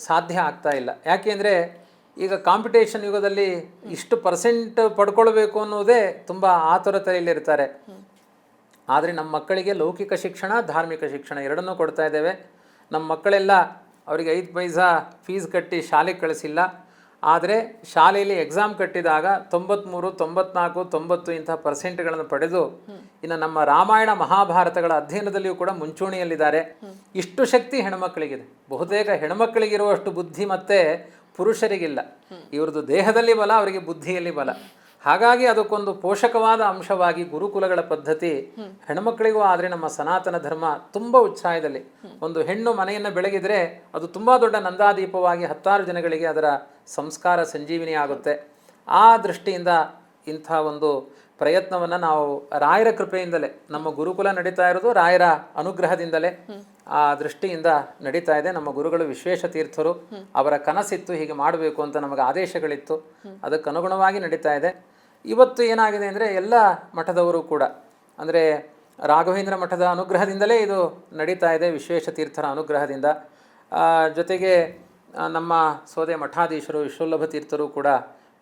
Speaker 1: ಸಾಧ್ಯ ಆಗ್ತಾ ಇಲ್ಲ. ಯಾಕೆಂದರೆ ಈಗ ಕಾಂಪಿಟೇಷನ್ ಯುಗದಲ್ಲಿ ಇಷ್ಟು % ಪಡ್ಕೊಳ್ಬೇಕು ಅನ್ನೋದೇ ತುಂಬ ಆತುರತೆಯಲ್ಲಿರ್ತಾರೆ. ಆದರೆ ನಮ್ಮ ಮಕ್ಕಳಿಗೆ ಲೌಕಿಕ ಶಿಕ್ಷಣ, ಧಾರ್ಮಿಕ ಶಿಕ್ಷಣ ಎರಡನ್ನೂ ಕೊಡ್ತಾ ಇದ್ದೇವೆ. ನಮ್ಮ ಮಕ್ಕಳೆಲ್ಲ ಅವರಿಗೆ 5 ಪೈಸಾ ಫೀಸ್ ಕಟ್ಟಿ ಶಾಲೆಗೆ ಕಳಿಸಿಲ್ಲ. ಆದರೆ ಶಾಲೆಯಲ್ಲಿ ಎಕ್ಸಾಮ್ ಕಟ್ಟಿದಾಗ 93, 94, 90 ಇಂತಹ % ಪಡೆದು ಇನ್ನು ನಮ್ಮ ರಾಮಾಯಣ ಮಹಾಭಾರತಗಳ ಅಧ್ಯಯನದಲ್ಲಿಯೂ ಕೂಡ ಮುಂಚೂಣಿಯಲ್ಲಿದ್ದಾರೆ. ಇಷ್ಟು ಶಕ್ತಿ ಹೆಣ್ಮಕ್ಕಳಿಗಿದೆ. ಬಹುತೇಕ ಹೆಣ್ಮಕ್ಕಳಿಗಿರುವಷ್ಟು ಬುದ್ಧಿ ಮತ್ತೆ ಪುರುಷರಿಗಿಲ್ಲ. ಇವ್ರದ್ದು ದೇಹದಲ್ಲಿ ಬಲ, ಅವರಿಗೆ ಬುದ್ಧಿಯಲ್ಲಿ ಬಲ. ಹಾಗಾಗಿ ಅದಕ್ಕೊಂದು ಪೋಷಕವಾದ ಅಂಶವಾಗಿ ಗುರುಕುಲಗಳ ಪದ್ಧತಿ ಹೆಣ್ಮಕ್ಕಳಿಗೂ. ಆದರೆ ನಮ್ಮ ಸನಾತನ ಧರ್ಮ ತುಂಬ ಉತ್ಸಾಹದಲ್ಲಿ, ಒಂದು ಹೆಣ್ಣು ಮನೆಯನ್ನು ಬೆಳಗಿದರೆ ಅದು ತುಂಬ ದೊಡ್ಡ ನಂದಾದೀಪವಾಗಿ 10 ಜನಗಳಿಗೆ ಅದರ ಸಂಸ್ಕಾರ ಸಂಜೀವಿನಿ ಆಗುತ್ತೆ. ಆ ದೃಷ್ಟಿಯಿಂದ ಇಂಥ ಒಂದು ಪ್ರಯತ್ನವನ್ನು ನಾವು ರಾಯರ ಕೃಪೆಯಿಂದಲೇ, ನಮ್ಮ ಗುರುಕುಲ ನಡೀತಾ ಇರೋದು ರಾಯರ ಅನುಗ್ರಹದಿಂದಲೇ ಆ ದೃಷ್ಟಿಯಿಂದ ನಡೀತಾ ಇದೆ. ನಮ್ಮ ಗುರುಗಳು ವಿಶ್ವೇಶ ತೀರ್ಥರು, ಅವರ ಕನಸಿತ್ತು ಹೀಗೆ ಮಾಡಬೇಕು ಅಂತ, ನಮಗೆ ಆದೇಶಗಳಿತ್ತು, ಅದಕ್ಕೆ ಅನುಗುಣವಾಗಿ ನಡೀತಾ ಇದೆ. ಇವತ್ತು ಏನಾಗಿದೆ ಅಂದರೆ ಎಲ್ಲ ಮಠದವರು ಕೂಡ, ಅಂದರೆ ರಾಘವೇಂದ್ರ ಮಠದ ಅನುಗ್ರಹದಿಂದಲೇ ಇದು ನಡೀತಾ ಇದೆ, ವಿಶ್ವೇಶ ತೀರ್ಥರ ಅನುಗ್ರಹದಿಂದ. ಜೊತೆಗೆ ನಮ್ಮ ಸೋದೆ ಮಠಾಧೀಶರು ವಿಶ್ವಲ್ಲಭ ತೀರ್ಥರು ಕೂಡ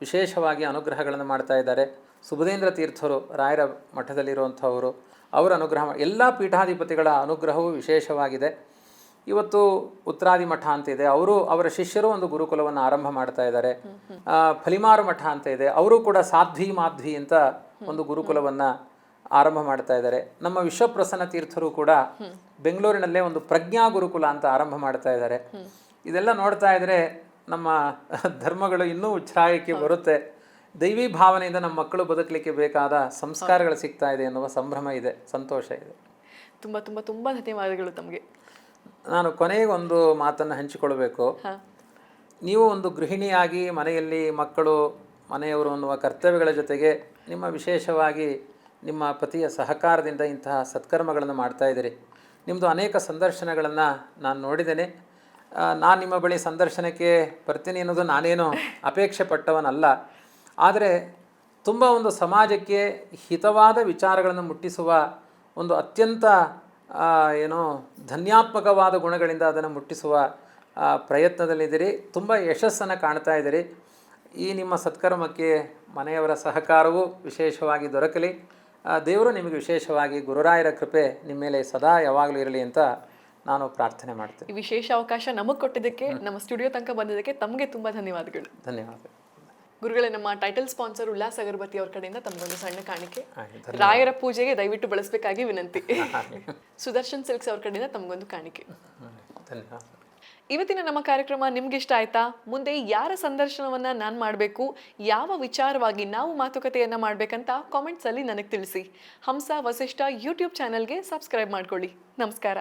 Speaker 1: ವಿಶೇಷವಾಗಿ ಅನುಗ್ರಹಗಳನ್ನು ಮಾಡ್ತಾ ಇದ್ದಾರೆ. ಸುಬುಧೇಂದ್ರ ತೀರ್ಥರು ರಾಯರ ಮಠದಲ್ಲಿರುವಂಥವರು, ಅವರ ಅನುಗ್ರಹ, ಎಲ್ಲ ಪೀಠಾಧಿಪತಿಗಳ ಅನುಗ್ರಹವೂ ವಿಶೇಷವಾಗಿದೆ. ಇವತ್ತು ಉತ್ತರಾದಿ ಮಠ ಅಂತ ಇದೆ, ಅವರು ಅವರ ಶಿಷ್ಯರು ಒಂದು ಗುರುಕುಲವನ್ನು ಆರಂಭ ಮಾಡ್ತಾ ಇದ್ದಾರೆ. ಫಲಿಮಾರು ಮಠ ಅಂತ ಇದೆ, ಅವರು ಕೂಡ ಸಾಧ್ವಿ ಮಾಧ್ವಿ ಅಂತ ಒಂದು ಗುರುಕುಲವನ್ನು ಆರಂಭ ಮಾಡ್ತಾ ಇದ್ದಾರೆ. ನಮ್ಮ ವಿಶ್ವಪ್ರಸನ್ನ ತೀರ್ಥರು ಕೂಡ ಬೆಂಗಳೂರಿನಲ್ಲೇ ಒಂದು ಪ್ರಜ್ಞಾ ಗುರುಕುಲ ಅಂತ ಆರಂಭ ಮಾಡ್ತಾ ಇದ್ದಾರೆ. ಇದೆಲ್ಲ ನೋಡ್ತಾ ಇದ್ರೆ ನಮ್ಮ ಧರ್ಮಗಳು ಇನ್ನೂ ಉಚ್ಛ್ರಾಯಕ್ಕೆ ಬರುತ್ತೆ. ದೈವಿ ಭಾವನೆಯಿಂದ ನಮ್ಮ ಮಕ್ಕಳು ಬದುಕಲಿಕ್ಕೆ ಬೇಕಾದ ಸಂಸ್ಕಾರಗಳು ಸಿಗ್ತಾ ಇದೆ ಎನ್ನುವ ಸಂಭ್ರಮ ಇದೆ, ಸಂತೋಷ ಇದೆ.
Speaker 2: ತುಂಬ ತುಂಬ ತುಂಬ ಧನ್ಯವಾದಗಳು ತಮಗೆ.
Speaker 1: ನಾನು ಕೊನೆಗೆ ಒಂದು ಮಾತನ್ನು ಹಂಚಿಕೊಳ್ಬೇಕು. ನೀವು ಒಂದು ಗೃಹಿಣಿಯಾಗಿ ಮನೆಯಲ್ಲಿ ಮಕ್ಕಳು ಮನೆಯವರು ಅನ್ನುವ ಕರ್ತವ್ಯಗಳ ಜೊತೆಗೆ ನಿಮ್ಮ ವಿಶೇಷವಾಗಿ ನಿಮ್ಮ ಪತಿಯ ಸಹಕಾರದಿಂದ ಇಂತಹ ಸತ್ಕರ್ಮಗಳನ್ನು ಮಾಡ್ತಾ ಇದ್ದೀರಿ. ನಿಮ್ಮದು ಅನೇಕ ಸಂದರ್ಶನಗಳನ್ನು ನಾನು ನೋಡಿದ್ದೇನೆ. ನಾನು ನಿಮ್ಮ ಬಳಿ ಸಂದರ್ಶನಕ್ಕೆ ಬರ್ತೀನಿ ಅನ್ನೋದು ನಾನೇನು ಅಪೇಕ್ಷೆ ಪಟ್ಟವನಲ್ಲ. ಆದರೆ ತುಂಬ ಒಂದು ಸಮಾಜಕ್ಕೆ ಹಿತವಾದ ವಿಚಾರಗಳನ್ನು ಮುಟ್ಟಿಸುವ ಒಂದು ಅತ್ಯಂತ ಏನೋ ಧನ್ಯಾತ್ಮಕವಾದ ಗುಣಗಳಿಂದ ಅದನ್ನು ಮುಟ್ಟಿಸುವ ಪ್ರಯತ್ನದಲ್ಲಿದ್ದೀರಿ. ತುಂಬ ಯಶಸ್ಸನ್ನು ಕಾಣ್ತಾ ಇದ್ದೀರಿ. ಈ ನಿಮ್ಮ ಸತ್ಕರ್ಮಕ್ಕೆ ಮನೆಯವರ ಸಹಕಾರವೂ ವಿಶೇಷವಾಗಿ ದೊರಕಲಿ. ದೇವರು ನಿಮಗೆ ವಿಶೇಷವಾಗಿ ಗುರುರಾಯರ ಕೃಪೆ ನಿಮ್ಮ ಮೇಲೆ ಸದಾ ಯಾವಾಗಲೂ ಇರಲಿ ಅಂತ ನಾನು ಪ್ರಾರ್ಥನೆ ಮಾಡ್ತೇನೆ.
Speaker 2: ಈ ವಿಶೇಷ ಅವಕಾಶ ನಮಗೆ ಕೊಟ್ಟಿದ್ದಕ್ಕೆ, ನಮ್ಮ ಸ್ಟುಡಿಯೋ ತನಕ ಬಂದಿದ್ದಕ್ಕೆ ತಮಗೆ ತುಂಬ ಧನ್ಯವಾದಗಳು.
Speaker 1: ಧನ್ಯವಾದ
Speaker 2: ಗುರುಗಳೇ. ನಮ್ಮ ಟೈಟಲ್ ಸ್ಪಾನ್ಸರ್ ಉಲ್ಲಾಸ್ ಅಗರಬತ್ತಿ ಅವ್ರ ಕಡೆಯಿಂದ ತಮಗೊಂದು ಸಣ್ಣ ಕಾಣಿಕೆ, ರಾಯರ ಪೂಜೆಗೆ ದಯವಿಟ್ಟು ಬಳಸಬೇಕಾಗಿ ವಿನಂತಿ. ಸುದರ್ಶನ್ ಸಿಲ್ಕ್ಸ್ ಅವ್ರ ಕಡೆಯಿಂದ ತಮಗೊಂದು ಕಾಣಿಕೆ.
Speaker 1: ಧನ್ಯವಾದ.
Speaker 2: ಇವತ್ತಿನ ನಮ್ಮ ಕಾರ್ಯಕ್ರಮ ನಿಮ್ಗೆ ಇಷ್ಟ ಆಯ್ತಾ? ಮುಂದೆ ಯಾರ ಸಂದರ್ಶನವನ್ನ ನಾನು ಮಾಡಬೇಕು, ಯಾವ ವಿಚಾರವಾಗಿ ನಾವು ಮಾತುಕತೆಯನ್ನ ಮಾಡಬೇಕಂತ ಕಾಮೆಂಟ್ಸ್ ಅಲ್ಲಿ ನನಗೆ ತಿಳಿಸಿ. ಹಂಸ ವಸಿಷ್ಠ ಯೂಟ್ಯೂಬ್ ಚಾನೆಲ್ಗೆ ಸಬ್ಸ್ಕ್ರೈಬ್ ಮಾಡ್ಕೊಳ್ಳಿ. ನಮಸ್ಕಾರ.